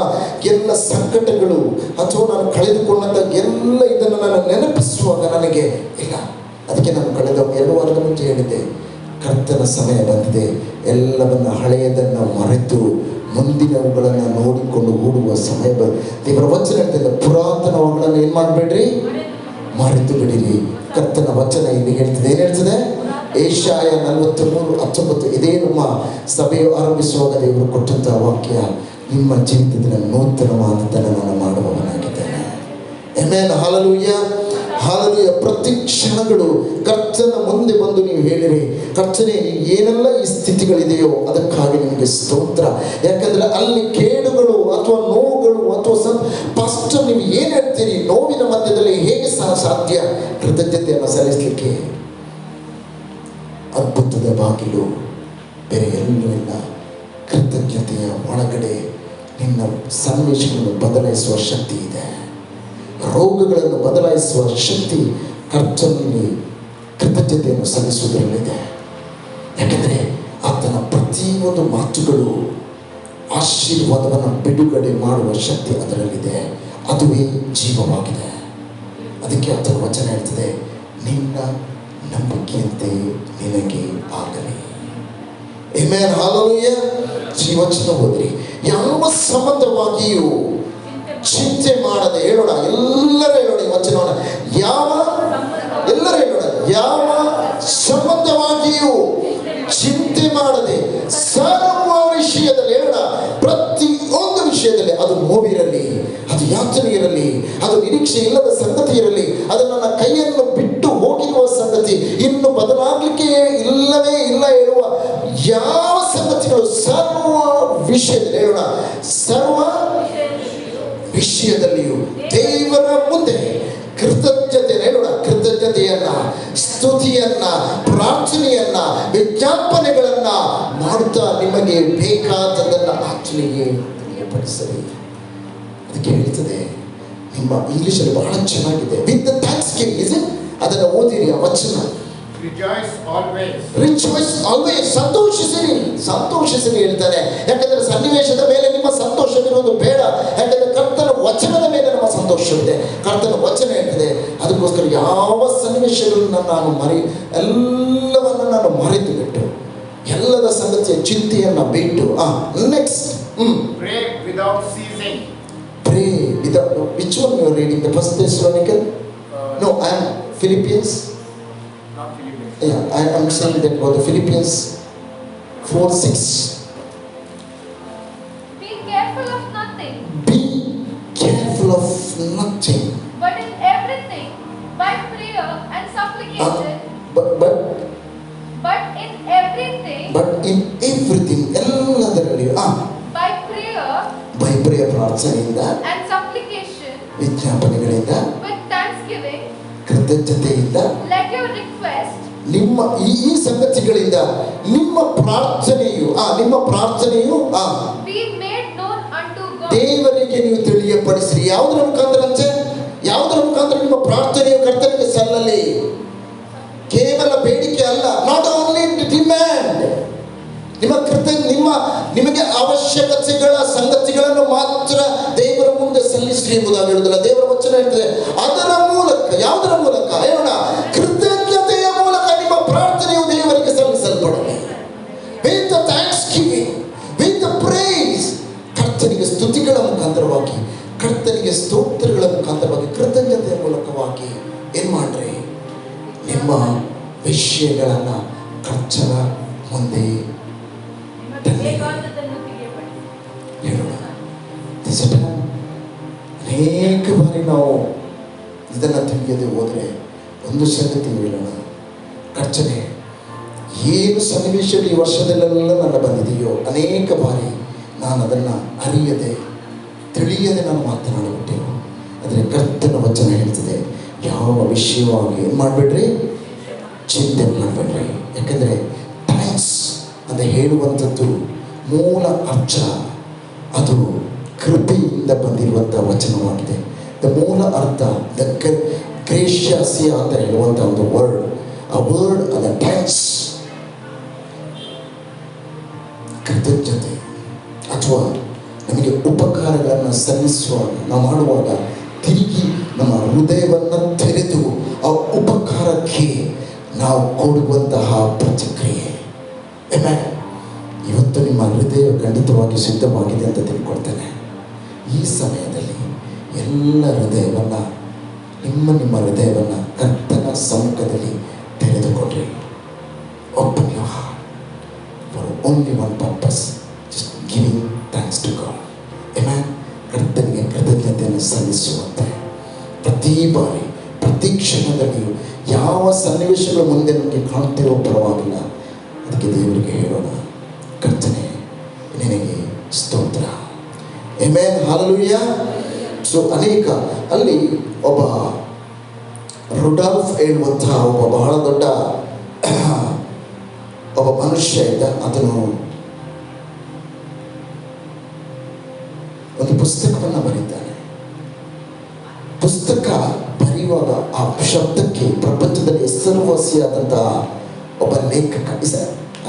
ಎಲ್ಲ ಸಂಕಟಗಳು, ಅಥವಾ ನಾನು ಕಳೆದುಕೊಂಡಂಥ ಎಲ್ಲ ಇದನ್ನು ನಾನು ನೆನಪಿಸುವಾಗ ನನಗೆ ಇಲ್ಲ. ಅದಕ್ಕೆ ನಾನು ಕಳೆದ 2 ವಾರದ ಮುಂಚೆ ಹೇಳಿದ್ದೆ, ಕರ್ತನ ಸಮಯ ಬಂದಿದೆ, ಎಲ್ಲವನ್ನ ಹಳೆಯದನ್ನು ಮರೆತು ಮುಂದಿನವುಗಳನ್ನು ನೋಡಿಕೊಂಡು ಓಡುವ ಸಮಯ ದೇವರ ವಚನ ಹೇಳ್ತಿಲ್ಲ. ಪುರಾತನವುಗಳನ್ನು ಏನು ಮಾಡಬೇಡ್ರಿ, ಮರೆತು ಬಿಡಿರಿ. ಕರ್ತನ ವಚನ ಇಲ್ಲಿ ಹೇಳ್ತದೆ, ಏನು ಹೇಳ್ತದೆ? ಏಷಾಯ 43:19. ಇದೇ ನಮ್ಮ ಸಭೆಯು ಆರಂಭಿಸುವಾಗ ದೇವರು ಕೊಟ್ಟಂಥ ವಾಕ್ಯ. ನಿಮ್ಮ ಜೀವಿತದಲ್ಲಿ ನೂತನವಾದದ್ದನ್ನು ನಾನು ಮಾಡುವವನಾಗಿದ್ದೇನೆ. ಆಮೆನ್. ಹಲ್ಲೆಲೂಯಾ. ಹಲ್ಲೆಲೂಯಾ. ಪ್ರತಿ ಕ್ಷಣಗಳು ಕರ್ತನ ಮುಂದೆ ಬಂದು ನೀವು ಹೇಳಿರಿ, ಕರ್ತನೇ ಏನೆಲ್ಲ ಈ ಸ್ಥಿತಿಗಳಿದೆಯೋ ಅದಕ್ಕಾಗಿ ನಿಮಗೆ ಸ್ತೋತ್ರ. ಯಾಕಂದರೆ ಅಲ್ಲಿ ಕೇಡುಗಳು ಅಥವಾ ನೋವುಗಳು ಅಥವಾ ಪಾಸ್ಟರ್ ನೀವು ಏನು ಹೇಳ್ತೀರಿ, ನೋವಿನ ಮಧ್ಯದಲ್ಲಿ ಹೇಗೆ ಸಾಧ್ಯ ಕೃತಜ್ಞತೆಯನ್ನು ಸಲ್ಲಿಸಲಿಕ್ಕೆ? ಅದ್ಭುತದ ಬಾಗಿಲು ಬೇರೆ ಎಲ್ಲೂ ಇಲ್ಲ. ಕೃತಜ್ಞತೆಯ ಒಳಗಡೆ ನಿನ್ನ ಸನ್ನಿವೇಶಗಳನ್ನು ಬದಲಾಯಿಸುವ ಶಕ್ತಿ ಇದೆ. ರೋಗಗಳನ್ನು ಬದಲಾಯಿಸುವ ಶಕ್ತಿ ಕರ್ತನಲ್ಲಿ ಕೃತಜ್ಞತೆಯನ್ನು ಸಲ್ಲಿಸುವುದರಲ್ಲಿದೆ. ಯಾಕೆಂದರೆ ಆತನ ಪ್ರತಿಯೊಂದು ಮಾತುಗಳು ಆಶೀರ್ವಾದವನ್ನು ಬಿಡುಗಡೆ ಮಾಡುವ ಶಕ್ತಿ ಅದರಲ್ಲಿದೆ. ಅದುವೇ ಜೀವವಾಗಿದೆ. ಅದಕ್ಕೆ ಆತನ ವಚನ ಹೇಳ್ತದೆ, ನಿನ್ನ ನಂಬಿಕೆಯಂತೆ ನಿನಗೆ ಆಗಲಿ. Amen, hallelujah. ಜೀವಚನ ಹೋದ್ರಿ, ಯಾವ ಸಂಬಂಧವಾಗಿಯೂ ಚಿಂತೆ ಮಾಡದೆ ಹೇಳೋಣ. ಎಲ್ಲರೂ ಹೇಳೋಣ ಈ ವಚನವನ್ನು. ಎಲ್ಲರೂ ಹೇಳೋಣ, ಯಾವ ಸಂಬಂಧವಾಗಿಯೂ ಚಿಂತೆ ಮಾಡದೆ ಸರ್ವ ವಿಷಯದಲ್ಲಿ ಹೇಳೋಣ. ಪ್ರತಿಯೊಂದು ವಿಷಯದಲ್ಲಿ, ಅದು ನೋವಿರಲಿ, ಅದು ಯಾತನೆ ಇರಲಿ, ಅದು ನಿರೀಕ್ಷೆ ಇಲ್ಲದ ಸಂಗತಿ ಇರಲಿ, ಅದು ನನ್ನ ಕೈಯನ್ನು ಬಿಟ್ಟು ಹೋಗಿರುವ ಸಂಗತಿ, ಇನ್ನು ಬದಲಾಗಲಿಕ್ಕೆ ಇಲ್ಲವೇ ಇಲ್ಲ ಹೇಳುವ ಯಾವ ಸಂಗತಿಗಳು, ಸರ್ವ ವಿಷಯದಲ್ಲಿ ಹೇಳೋಣ, ಸರ್ವ ವಿಷಯದಲ್ಲಿಯೂ ದೇವರ ಮುಂದೆ ಕೃತಜ್ಞತೆ ಹೇಳೋಣ. ಕೃತಜ್ಞತೆಯನ್ನ, ಸ್ತುತಿಯನ್ನ, ಪ್ರಾರ್ಥನೆಯನ್ನ, ವಿಜ್ಞಾಪನೆಗಳನ್ನ ಮಾಡುತ್ತಾ ನಿಮಗೆ ಬೇಕಾದದನ್ನು ಆತನಿಗೆ ತಿಳಿಯಪಡಿಸಲಿ. ಅದಕ್ಕೆ ಹೇಳ್ತದೆ, ನಿಮ್ಮ ಇಂಗ್ಲಿಷಲ್ಲಿ ಬಹಳ ಚೆನ್ನಾಗಿದೆ, ವಿತ್ ದ ಥ್ಯಾಂಕ್ಸ್ ಗಿವಿಂಗ್. ಅದನ್ನು ಓದಿರಿ ಆ ವಚನ. Rejoice always. Rejoice always. ಸಂತೋಷಿಸಿರಿ ಹೇಳ್ತಾನೆ. ಯಾಕಂದ್ರೆ ಸನ್ನಿವೇಶದ ಮೇಲೆ ನಿಮ್ಮ ಸಂತೋಷವಿರುವುದು ಬೇಡ. ಯಾಕಂದ್ರೆ ಕರ್ತನ ವಚನದ ಮೇಲೆ ನಮ್ಮ ಸಂತೋಷವಿದೆ. ಕರ್ತನ ವಚನ ಹೇಳ್ತದೆ. ಅದಕ್ಕೋಸ್ಕರ ಯಾವ ಸನ್ನಿವೇಶಗಳನ್ನು ಎಲ್ಲವನ್ನು ನಾನು ಮರೆತು ಬಿಟ್ಟು, ಎಲ್ಲದ ಸಂಗತಿಯ ಚಿಂತೆಯನ್ನು ಬಿಟ್ಟು, next Pray without ceasing. Pray without. Which one you are reading? The First Thessalonians? No, I am Philippians. Not Philippians. Yeah, I am saying that about the Philippians 4:6. Be careful of nothing, Be careful of nothing. but in everything, by prayer and supplication, But in everything, ಎಲ್ಲದರಲ್ಲಿಯೂ by prayer by prayer, ಪ್ರಾರ್ಥನೆಯಿಂದ, and supplication, ವಿಜ್ಞಾಪನೆಗಳಿಂದ, with thanksgiving, ಕೃತಜ್ಞತೆಯಿಂದ, let your request ನಿಮ್ಮ ಈ ಸಂಗತಿಗಳಿಂದ ನಿಮ್ಮ ಪ್ರಾರ್ಥನೆಯು be made known unto God. ದೇವರಿಗೆ ನೀವು ತಿಳಿಯಪಡಿಸಿರಿ. ಯಾವುದರ ಮುಖಾಂತರ ನಿಮ್ಮ ಪ್ರಾರ್ಥನೆಯು ಕರ್ತನಿಗೆ ಸಲ್ಲಲಿ. ಕೇವಲ ಬೇಡಿಕೆ ಅಲ್ಲ, ನಾಟ್ ಓನ್ಲಿ ಡಿಮ್ಯಾಂಡ್. ನಿಮಗೆ ಅವಶ್ಯಕತೆಗಳ ಸಂಗತಿಗಳನ್ನು ಮಾತ್ರ ದೇವರ ಮುಂದೆ ಸಲ್ಲಿಸಿರಿ ಎಂಬುದಾಗಿ ಹೇಳುವುದಿಲ್ಲ. ದೇವರ ವಚನ ಹೇಳ್ತದೆ, ಅದರ ಮೂಲಕ, ಯಾವುದರ ಮೂಲಕ ಹೇಳೋಣ, ಕೃತಜ್ಞತೆಯ ಮೂಲಕ ನಿಮ್ಮ ಪ್ರಾರ್ಥನೆಯು ದೇವರಿಗೆ ಸಲ್ಲಿಸಲ್ಪಡಲಿ. With the thanksgiving, with the praise. ಕರ್ತನಿಗೆ ಸ್ತುತಿಗಳ ಮುಖಾಂತರವಾಗಿ, ಕರ್ತನಿಗೆ ಸ್ತೋತ್ರಗಳ ಮುಖಾಂತರವಾಗಿ, ಕೃತಜ್ಞತೆಯ ಮೂಲಕವಾಗಿ ಏನ್ ಮಾಡ್ರಿ, ನಿಮ್ಮ ವಿಷಯಗಳನ್ನು ಕರ್ತನ ಮುಂದೆ ಹೇಳೋಣ. ಅನೇಕ ಬಾರಿ ನಾವು ಇದನ್ನು ತಿಳಿಯದೆ ಹೋದರೆ ಒಂದು ಸಂಗತಿ ಹೇಳೋಣ, ಕರ್ತನೆ ಏನು ಸನ್ನಿವೇಶಗಳು ಈ ವರ್ಷದಲ್ಲೆಲ್ಲ ನನ್ನ ಬಂದಿದೆಯೋ, ಅನೇಕ ಬಾರಿ ನಾನು ಅದನ್ನು ಅರಿಯದೆ ತಿಳಿಯದೆ ನಾನು ಮಾತನಾಡಿಬಿಟ್ಟೆವು. ಆದರೆ ಕರ್ತನ ವಚನ ಹೇಳ್ತದೆ, ಯಾವ ವಿಷಯವಾಗಿ ಏನು ಮಾಡಬೇಡ್ರಿ, ಚಿಂತೆ ಮಾಡಬೇಡ್ರಿ. ಯಾಕಂದರೆ ಥ್ಯಾಂಕ್ಸ್ ಅಂತ ಹೇಳುವಂಥದ್ದು ಮೂಲ ಅರ್ಥ ಅದು ಕೃಪೆಯಿಂದ ಬಂದಿರುವಂಥ ವಚನವಾಗಿದೆ. ದ ಮೂಲ ಅರ್ಥ, ದ ಗ್ರೇಷಿಯಸಿ ಅಂತ ಹೇಳುವಂಥ ಒಂದು ವರ್ಡ್, ಆ ವರ್ಡ್ ಅದ ಥ್ಯಾಂಕ್ಸ್, ಕೃತಜ್ಞತೆ. ಅಥವಾ ನಮಗೆ ಉಪಕಾರಗಳನ್ನು ಸಲ್ಲಿಸುವಾಗ, ನಾವು ಮಾಡುವಾಗ ತಿರುಗಿ ನಮ್ಮ ಹೃದಯವನ್ನು ತೆರೆದು ಆ ಉಪಕಾರಕ್ಕೆ ನಾವು ಕೊಡುವಂತಹ ಪ್ರತಿಕ್ರಿಯೆ. ಇವತ್ತು ನಿಮ್ಮ ಹೃದಯ ಖಂಡಿತವಾಗಿ ಸಿದ್ಧವಾಗಿದೆ ಅಂತ ತಿಳ್ಕೊಳ್ತೇನೆ. ಈ ಸಮಯದಲ್ಲಿ ಎಲ್ಲ ಹೃದಯವನ್ನು, ನಿಮ್ಮ ಹೃದಯವನ್ನು ಕರ್ತನ ಸಮ್ಮುಖದಲ್ಲಿ ತೆರೆದುಕೊಂಡ್ರಿ. Open your heart for only one purpose, just giving thanks to God. ಕರ್ತನಿಗೆ ಕೃತಜ್ಞತೆಯನ್ನು ಸಲ್ಲಿಸುವಂತೆ ಪ್ರತಿ ಬಾರಿ, ಪ್ರತಿ ಕ್ಷಣದಲ್ಲಿಯೂ ಯಾವ ಸನ್ನಿವೇಶಗಳು ಮುಂದೆ ನಮಗೆ ಕಾಣ್ತೇವೋ ಪರವಾಗಿಲ್ಲ, ಅದಕ್ಕೆ ದೇವರಿಗೆ ಹೇಳೋಣ, ಕರ್ತನೆ ನಿನಗೆ ಸ್ತೋತ್ರ. Amen, hallelujah. ಸೊ ಅನೇಕ ಅಲ್ಲಿ ಒಬ್ಬ ರುಡಾಲ್ಫ್ ಹೇಳುವಂತಹ ಒಬ್ಬ ಬಹಳ ದೊಡ್ಡ ಒಬ್ಬ ಮನುಷ್ಯ ಇದ್ದ. ಅದನ್ನು ಒಂದು ಪುಸ್ತಕವನ್ನು ಬರೀತಾನೆ. ಪುಸ್ತಕ ಬರೆಯುವಾಗ ಆ ಶಬ್ದಕ್ಕೆ ಪ್ರಪಂಚದಲ್ಲಿ ಹೆಸರುವಾಸಿಯಾದಂತಹ ಒಬ್ಬ ಲೇಖಕ ಇಸ್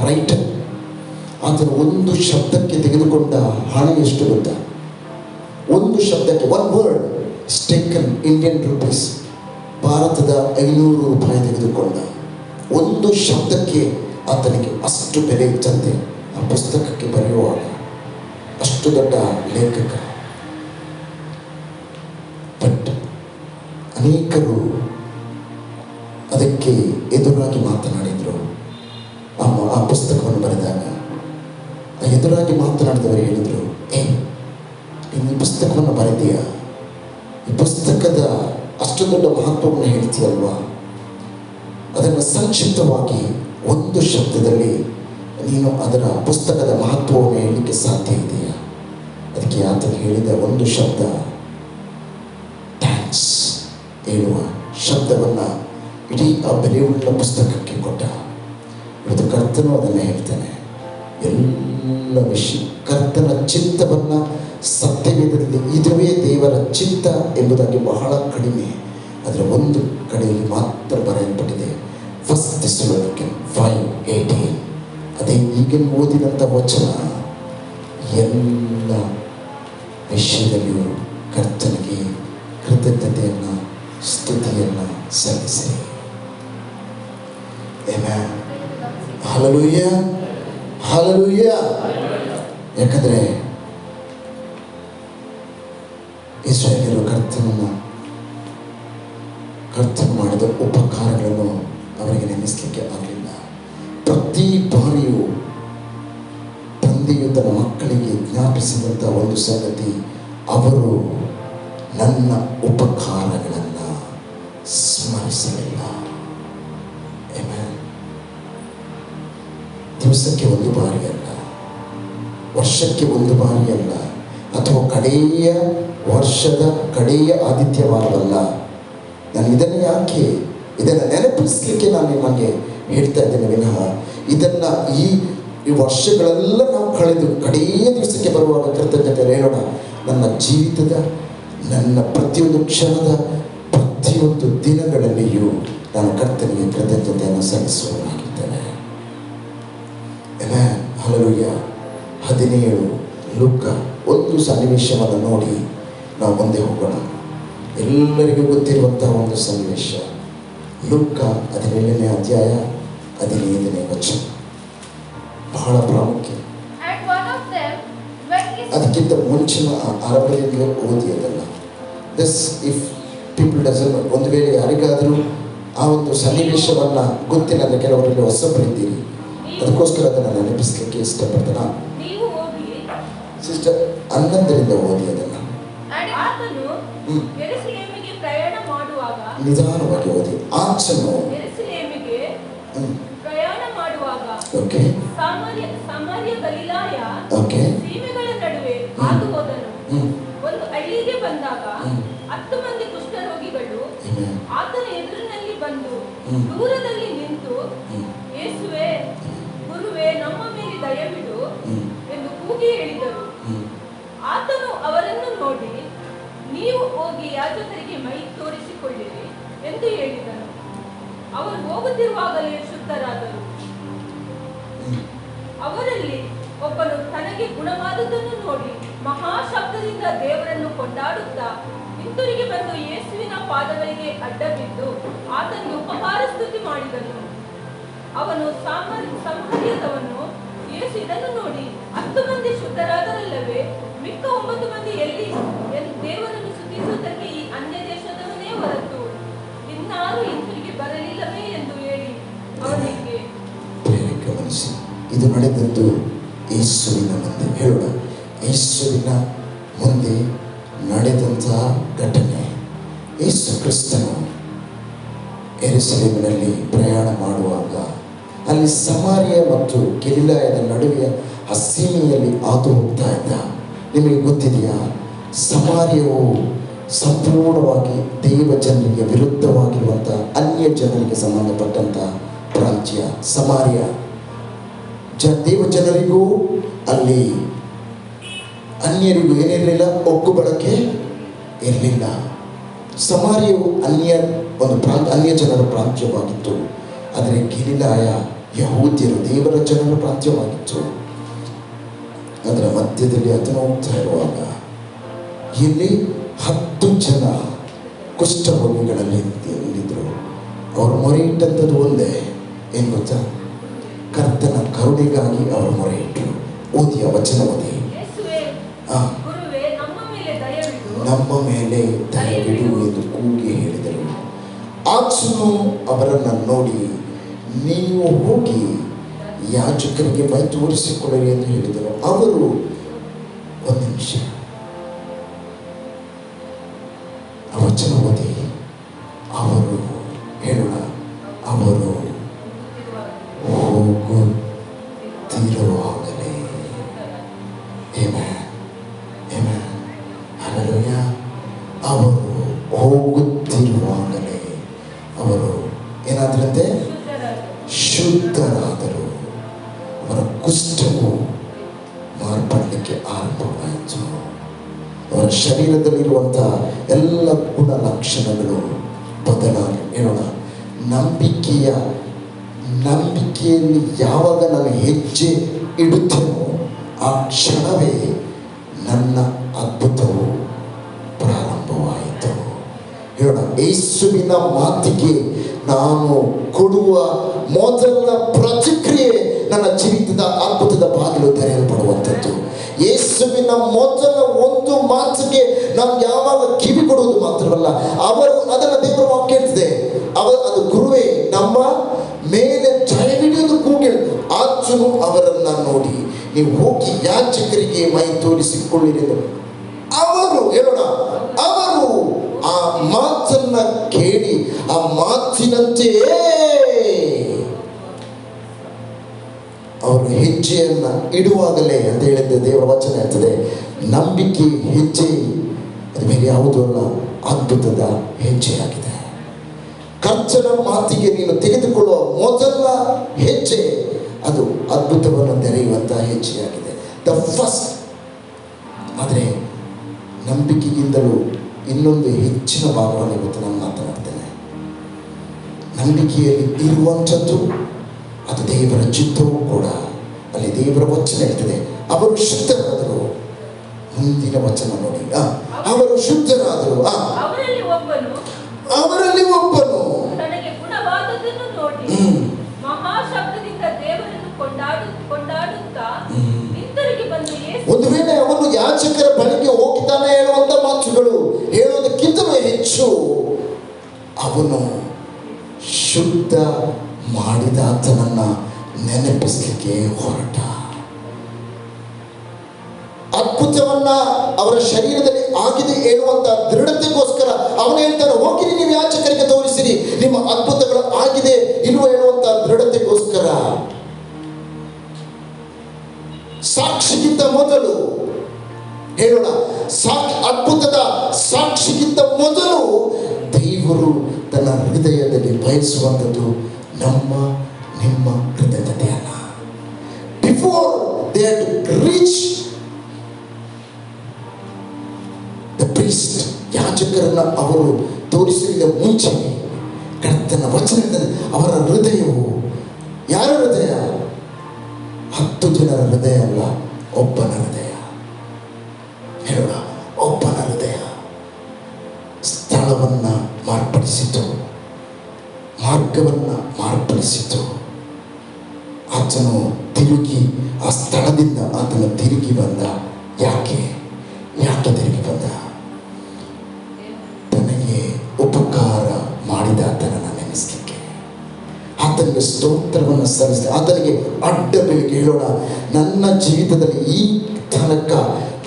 ರೈಟರ್. ಆತನು ಒಂದು ಶಬ್ದಕ್ಕೆ ತೆಗೆದುಕೊಂಡ ಹಣ ಎಷ್ಟು ಗೊತ್ತಾ? ಒಂದು ಶಬ್ದಕ್ಕೆ, one word taken Indian rupees, ಭಾರತದ 500 ರೂಪಾಯಿ ತೆಗೆದುಕೊಂಡ. ಒಂದು ಶಬ್ದಕ್ಕೆ ಆತನಿಗೆ ಅಷ್ಟು ಬೆಲೆ ಇತ್ತಂತೆ ಆ ಪುಸ್ತಕಕ್ಕೆ ಬರೆಯುವಾಗ. ಅಷ್ಟು ದೊಡ್ಡ ಲೇಖಕ. ಬಟ್ ಅನೇಕರು ಅದಕ್ಕೆ ಎದುರಾಗಿ ಮಾತನಾಡಿದರು. ಆ ಪುಸ್ತಕವನ್ನು ಬರೆದಾಗ ಎದುರಾಗಿ ಮಾತನಾಡಿದವರು ಹೇಳಿದರು, ನೀನು ಈ ಪುಸ್ತಕವನ್ನು ಬರೆದೀಯಾ? ಈ ಪುಸ್ತಕದ ಅಷ್ಟು ದೊಡ್ಡ ಮಹತ್ವವನ್ನು ಹೇಳ್ತೀಯಲ್ವಾ? ಅದನ್ನು ಸಂಕ್ಷಿಪ್ತವಾಗಿ ಒಂದು ಶಬ್ದದಲ್ಲಿ ನೀನು ಅದರ ಪುಸ್ತಕದ ಮಹತ್ವವನ್ನು ಹೇಳಲಿಕ್ಕೆ ಸಾಧ್ಯ ಇದೆಯಾ? ಅದಕ್ಕೆ ಆತನು ಹೇಳಿದ ಒಂದು ಶಬ್ದ ಥ್ಯಾಂಕ್ಸ್ ಹೇಳುವ ಶಬ್ದವನ್ನು ಇಡೀ ಆ ಬೆಲೆಯುಳ್ಳ ಪುಸ್ತಕಕ್ಕೆ ಕೊಟ್ಟ. ಇವತ್ತು ಕರ್ತನು ಅದನ್ನು ಹೇಳ್ತಾನೆ. ಎಲ್ಲ ವಿಷಯ ಕರ್ತನ ಚಿತ್ತವನ್ನು ಸತ್ಯವೇದದಲ್ಲಿ ಇದುವೇ ದೇವರ ಚಿತ್ತ ಎಂಬುದಾಗಿ ಬಹಳ ಕಡಿಮೆ, ಅದರ ಒಂದು ಕಡೆಯಲ್ಲಿ ಮಾತ್ರ ಬರೆಯಲ್ಪಟ್ಟಿದೆ. 1 ಥೆಸಲೋನಿಕನ್ 5:18. ಅದೇ ಈಗಿನ ಓದಿದಂಥ ವಚನ. ಎಲ್ಲ ವಿಷಯದಲ್ಲಿಯೂ ಕರ್ತನಿಗೆ ಕೃತಜ್ಞತೆಯನ್ನು ಸ್ತುತಿಯನ್ನು ಸಲ್ಲಿಸಿರಿ. ಆಮೆನ್. Hallelujah, hallelujah. ಯಾಕಂದರೆ ಇಸ್ರಾಯೇಲ್ಯರು ಕರ್ತನು ಮಾಡಿದ ಉಪಕಾರಗಳನ್ನು ಅವರಿಗೆ ನೆನೆಸಲಿಕ್ಕೆ ಆಗಲಿಲ್ಲ. ಪ್ರತಿ ಬಾರಿಯೂ ತಂದೆಯು ತನ್ನ ಮಕ್ಕಳಿಗೆ ಜ್ಞಾಪಿಸಿದಂಥ ಒಂದು ಸಂಗತಿ, ಅವರು ನನ್ನ ಉಪಕಾರಗಳನ್ನು ಸ್ಮರಿಸಲಿಲ್ಲ. ದಿವಸಕ್ಕೆ ಒಂದು ಬಾರಿ ಅಲ್ಲ, ವರ್ಷಕ್ಕೆ ಒಂದು ಬಾರಿ ಅಲ್ಲ, ಅಥವಾ ಕಡೆಯ ವರ್ಷದ ಕಡೆಯ ಆದಿತ್ಯವಾರವಲ್ಲ. ನಾನು ಇದನ್ನು ನೆನಪಿಸಲಿಕ್ಕೆ ನಾನು ನಿಮಗೆ ಹೇಳ್ತಾ ಇದ್ದೇನೆ ವಿನಃ ಇದನ್ನು ಈ ವರ್ಷಗಳೆಲ್ಲ ನಾವು ಕಳೆದು ಕಡೆಯ ದಿವಸಕ್ಕೆ ಬರುವಾಗ ಕೃತಜ್ಞತೆ ಹೇಳೋಣ. ನನ್ನ ಜೀವಿತದ, ನನ್ನ ಪ್ರತಿಯೊಂದು ಕ್ಷಣದ, ಪ್ರತಿಯೊಂದು ದಿನಗಳಲ್ಲಿಯೂ ನಾನು ಕರ್ತನಿಗೆ ಕೃತಜ್ಞತೆಯನ್ನು ಸಲ್ಲಿಸುವವನಾಗಿದ್ದೇನೆ. ಹಲ್ಲೆಲೂಯಾ. 17 ಲೂಕ ಒಂದು ಸನ್ನಿವೇಶವನ್ನು ನೋಡಿ ನಾವು ಮುಂದೆ ಹೋಗೋಣ. ಎಲ್ಲರಿಗೂ ಗೊತ್ತಿರುವಂತಹ ಒಂದು ಸನ್ನಿವೇಶ. ಲೂಕ 17ನೇ ಅಧ್ಯಾಯ 15ನೇ ವಚನ ಬಹಳ ಪ್ರಾಮುಖ್ಯ. ಅದಕ್ಕಿಂತ ಮುಂಚಿನ ಆರಂಭದಿಂದ ಓದಿಯದಲ್ಲ. ದಿಸ್ ಇಫ್ ಪೀಪಲ್ ಡಸನ್, ಒಂದು ವೇಳೆ ಯಾರಿಗಾದರೂ ಆ ಒಂದು ಸನ್ನಿವೇಶವನ್ನು ಗೊತ್ತಿಲ್ಲ, ಕೆಲವರಲ್ಲಿ ಹೊಸಬರಿದ್ದೀರಿ, ಅದಕ್ಕೋಸ್ಕರ ಅದನ್ನು ನೆನಪಿಸಲಿಕ್ಕೆ ಇಷ್ಟಪಡ್ತಾನೆ. ಸಿಸ್ಟರ್ 11ರಿಂದ ಓದಿ ಅದನ್ನು. ನಿಧಾನವಾಗಿ ಓದಿ. ಆಚನು ಪ್ರಯಾಣ ಮಾಡುವಾಗ ಓಕೆ ಓಕೆ ಸೀಮೆಗಳ ನಡುವೆ ಹಾದು ಹೋದನು. ಒಂದು ಹಳ್ಳಿಗೆ ಬಂದಾಗ 10 ಮಂದಿ ಕುಷ್ಠರೋಗಿಗಳು ಆತನ ಎದುರಿನಲ್ಲಿ ಬಂದು ದೂರದಲ್ಲಿ ನಿಂತು, ಯೇಸುವೇ, ಗುರುವೇ, ನಮ್ಮ ಮೇಲೆ ದಯವಿಡು ಎಂದು ಕೂಗಿ ಹೇಳಿದರು. ಆತನು ಅವರನ್ನು ನೋಡಿ, ನೀವು ಹೋಗಿ ಯಾಜಕರಿಗೆ ಮೈ ತೋರಿಸಿಕೊಳ್ಳಿರಿ ಎಂದು ಹೇಳಿದನು. ಅವರು ಹೋಗುತ್ತಿರುವಾಗಲೇ ಶುದ್ಧರಾದರು. ಅವರಲ್ಲಿ ಒಬ್ಬನು ತನಗೆ ಗುಣವಾದುದನ್ನು ನೋಡಿ ಮಹಾಶಬ್ದದಿಂದ ದೇವರನ್ನು ಕೊಂಡಾಡುತ್ತಾ ಹಿಂತಿರುಗಿ ಬಂದು ಯೇಸುವಿನ ಪಾದಗಳಿಗೆ ಅಡ್ಡ ಬಿದ್ದು ಆತನಿಗೆ ಉಪಕಾರ ಸ್ತುತಿ ಮಾಡಿದನು. ಅವನು ಸಮಾರ್ಯದವನು. ಯೇಸು ಇದನ್ನು ನೋಡಿ, 10 ಮಂದಿ ಶುದ್ಧರಾದರಲ್ಲವೇ, ಮಿಕ್ಕ 9 ಮಂದಿ ಎಲ್ಲಿ ಎಂದು ದೇವರನ್ನು ಸ್ತುತಿಸುವುದಕ್ಕೆ ಈ ಅನ್ಯ ದೇಶದವನೇ ಹೊರತು ಇನ್ನಾರು ಹಿಂತಿರುಗಿ ಬರಲಿಲ್ಲವೇ ಎಂದು ಹೇಳಿ ಅವನಿಗೆ ಗಮನಿಸಿ. ಇದು ನಡೆದದ್ದು ಯೇಸುವಿನ ಮುಂದೆ. ಹೇಳೋಣ, ಯೇಸುವಿನ ಮುಂದೆ ನಡೆದಂತಹ ಘಟನೆ. ಯೇಸು ಕ್ರಿಸ್ತನು ಯೆರೂಸಲೇಮಿನಲ್ಲಿ ಪ್ರಯಾಣ ಮಾಡುವಾಗ ಅಲ್ಲಿ ಸಮಾರ್ಯ ಮತ್ತು ಗಲಿಲಾಯದ ನಡುವೆ ಆ ಸೀಮೆಯಲ್ಲಿ ಹಾದು ಹೋಗ್ತಾ ಇದ್ದ. ನಿಮಗೆ ಗೊತ್ತಿದೆಯಾ, ಸಮಾರ್ಯವು ಸಂಪೂರ್ಣವಾಗಿ ದೇವ ಜನರಿಗೆ ವಿರುದ್ಧವಾಗಿರುವಂಥ ಅನ್ಯ ಜನರಿಗೆ ಸಂಬಂಧಪಟ್ಟಂಥ ಪ್ರಾಂತ್ಯ ಸಮಾರ್ಯ. ದೇವ ಜನರಿಗೂ ಅಲ್ಲಿ ಅನ್ಯರಿಗೂ ಏನಿರಲಿಲ್ಲ, ಒಗ್ಗು ಬಳಕೆ ಇರಲಿಲ್ಲ. ಸಮಾರ್ಯವು ಅನ್ಯ ಜನರ ಪ್ರಾಂತ್ಯವಾಗಿತ್ತು. ಆದರೆ ಗಿಲಿಲಾಯ ಯಹೂದ್ಯರು ದೇವರ ಜನರ ಪ್ರಾಂತ್ಯವಾಗಿತ್ತು. ಅದರ ಮಧ್ಯದಲ್ಲಿ ಅದನ್ನು ಹೋಗ್ತಾ ಇರುವಾಗ ಇಲ್ಲಿ 10 ಜನ ಕುಷ್ಠರೋಗಿಗಳಲ್ಲಿ ಇದ್ದರು. ಅವರು ಮೊರೆ ಇಟ್ಟಂಥದ್ದು ಒಂದೇ, ಏನು ಗೊತ್ತಾ? ಕರ್ತನ ಕರುಣೆಗಾಗಿ ಅವರು ಮೊರೆ ಇಟ್ಟರು. ಓದಿಯ ವಚನ ಓದಿ. ನಮ್ಮ ಮೇಲೆ ದಯವಿಡು ಎಂದು ಕೂಗಿ ಹೇಳಿದರು. ಆಚನು ಅವರನ್ನು ನೋಡಿ, ನೀವು ಹೋಗಿ ಯಾಜಕರಿಗೆ ಮೈ ತೋರಿಸಿಕೊಳ್ಳಿ ಎಂದು ಹೇಳಿದರು. ಅವರು ಒಂದು ನಿಮಿಷ ವಚನ ಓದಿ. ಅವರು ಹೇಳೋಣ, ಅವರು ಹೋಗುತ್ತಿರುವಾಗಲೇ ಅವರು ಹೋಗುತ್ತಿರುವಾಗಲೇ ಅವರು ಏನಾದ್ರಂತೆ? ಶುದ್ಧರಾದರು. ಅವರ ಕುಷ್ಠವು ಮಾರ್ಪಡಲಿಕ್ಕೆ ಆರಂಭವಾಯಿತು. ಅವರ ಶರೀರದಲ್ಲಿರುವಂಥ ಎಲ್ಲ ಗುಣ ಲಕ್ಷಣಗಳು ಬದಲಾಗಿ ಹೇಳೋಣ. ನಂಬಿಕೆಯಲ್ಲಿ ಯಾವಾಗ ನಾನು ಹೆಜ್ಜೆ ಇಡುತ್ತೇನೋ ಆ ಕ್ಷಣವೇ ನನ್ನ ಅದ್ಭುತವು ಪ್ರಾರಂಭವಾಯಿತು. ಹೇಳೋಣ, ಯೇಸುವಿನ ಮಾತಿಗೆ ನಾನು ಕೊಡುವ ಮೊದಲ ಪ್ರತಿಕ್ರಿಯೆ ನನ್ನ ಜೀವಿತದ ಅದ್ಭುತದ ಬಾಗಿಲು ತೆರೆಯಲ್ಪಡುವಂಥದ್ದು. ಯೇಸುವಿನ ಮೊದಲ ಒಂದು ಮಾತಿಗೆ ನಾವು ಯಾವಾಗ ಕಿವಿ ಕೊಡುವುದು ಮಾತ್ರವಲ್ಲ, ಅವರು ಅದನ್ನು ದೇವರ ವಾಕ್ಯ ಹೇಳ್ತಿದೆ. ಅದು ಗುರುವೇ ನಮ್ಮ ಮೇಲೆ ಜಯವಿಡಿಯುವುದು ಕೂಗಿಳು. ಆಚನು ಅವರನ್ನ ನೋಡಿ, ನೀವು ಹೋಗಿ ಯಾಜಕರಿಗೆ ಮೈ ತೋರಿಸಿಕೊಳ್ಳಿರಿ. ಅವರು ಹೇಳೋಣ, ಅವರು ಆ ಮಾತನ್ನ ಕೇಳಿ ಆ ಮಾತಿನಂತೆಯೇ ಅವರು ಹೆಜ್ಜೆಯನ್ನ ಇಡುವಾಗಲೇ ಅಂತ ಹೇಳಿದ್ದೆ ದೇವರ ವಚನ ಹೇಳ್ತದೆ. ನಂಬಿಕೆ ಹೆಜ್ಜೆ ಅದು ಬೇರೆ ಯಾವುದೂ ಅಲ್ಲ, ಅದ್ಭುತದ ಹೆಜ್ಜೆಯಾಗಿದೆ. ಕರ್ತನ ಮಾತಿಗೆ ನೀನು ತೆಗೆದುಕೊಳ್ಳುವ ಮೊದಲ ಹೆಜ್ಜೆ ಅದು ಅದ್ಭುತವನ್ನು ತೆರೆಯುವಂತಹ ಹೆಜ್ಜೆಯಾಗಿದೆ, ದ ಫಸ್ಟ್. ಆದರೆ ನಂಬಿಕೆಗಿಂತಲೂ ಇನ್ನೊಂದು ಹೆಚ್ಚಿನ ಭಾಗವನ್ನು ಇವತ್ತು ನಾನು ಮಾತನಾಡ್ತೇನೆ. ನಂಬಿಕೆಯಲ್ಲಿ ಇರುವಂಥದ್ದು ಅದು ದೇವರ ಚಿತ್ತವೂ ಕೂಡ. ಅಲ್ಲಿ ದೇವರ ವಚನ ಹೇಳ್ತದೆ, ಅವರು ಶುದ್ಧರಾದರು. ಮುಂದಿನ ವಚನ ನೋಡಿ, ಅವರು ಶುದ್ಧರಾದರು. ಅವರಲ್ಲಿ ಒಬ್ಬನು ತನಗೆ ಗುಣವಾದದ್ದನ್ನು ನೋಡಿ ಮಹಾಶಬ್ದದಿಂದ ದೇವರನ್ನು ಕೊಂಡಾಡುತ್ತಾ ಹಿಂತಿರುಗಿ ಬಂದು ಒಂದು ವೇಳೆ ಅವನು ಯಾಜಕರ ಬಳಿಗೆ ಹೋಗಿದ್ದಾನೆ ಹೇಳುವಂತ ಮಾತುಗಳು ಹೇಳುವುದಕ್ಕಿಂತಲೂ ಹೆಚ್ಚು ಅವನು ಶುದ್ಧ ಮಾಡಿದಾತನನ್ನ ನೆನಪಿಸಲಿಕ್ಕೆ ಹೊರಟ. ಅದ್ಭುತವನ್ನ ಅವರ ಶರೀರದಲ್ಲಿ ಆಗಿದೆ ಹೇಳುವಂತ ದೃಢತೆಗೋಸ್ಕರ ಅವನು ಹೇಳ್ತಾನೆ, ಹೋಗಿರಿ ನೀವು ಯಾಜಕರಿಗೆ ತೋರಿಸಿರಿ ನಿಮ್ಮ ಅದ್ಭುತಗಳು ಆಗಿದೆ ಇಲ್ವ ಹೇಳುವಂತ ದೃಢತೆಗೋಸ್ಕರ. ಸಾಕ್ಷಿಗಿಂತ ಮೊದಲು ಹೇಳೋಣ, ಅದ್ಭುತದ ಸಾಕ್ಷಿಗಿಂತ ಮೊದಲು ದೇವರು ತನ್ನ ಹೃದಯದಲ್ಲಿ ಬಯಸುವಂಥದ್ದು ನಿಮ್ಮ ಕೃತಜ್ಞತೆಯಲ್ಲ. Before they reach the priest, ಯಾಜಕರನ್ನ ಅವರು ತೋರಿಸಿದ ಮುಂಚೆ ಕರ್ತನ ವಚನ ಅವರ ಹೃದಯವು, ಯಾರ ಹೃದಯ? 10 ಜನರ ಹೃದಯ ಅಲ್ಲ, ಒಬ್ಬನ ಹೃದಯ. ಹೇಳೋಣ, ಒಬ್ಬನ ಹೃದಯ ಸ್ಥಳವನ್ನ ಮಾರ್ಪಡಿಸಿತು, ಮಾರ್ಗವನ್ನ ಮಾರ್ಪಡಿಸಿತು. ಆತನು ತಿರುಗಿ ಆ ಸ್ಥಳದಿಂದ ಆತನು ತಿರುಗಿ ಬಂದ. ಯಾಕೆ ತಿರುಗಿ ಬಂದ? ತನಗೆ ಉಪಕಾರ ಮಾಡಿದ ಆತನನ್ನು ನೆನೆಸಲಿಕ್ಕೆ, ಆತನಿಗೆ ಸ್ತೋತ್ರವನ್ನು ಸಲ್ಲಿಸಿದ, ಆತನಿಗೆ ಅಡ್ಡ ಬೆಳಿಗ್ಗೆ. ಹೇಳೋಣ, ನನ್ನ ಜೀವಿತದಲ್ಲಿ ಈ ತನಕ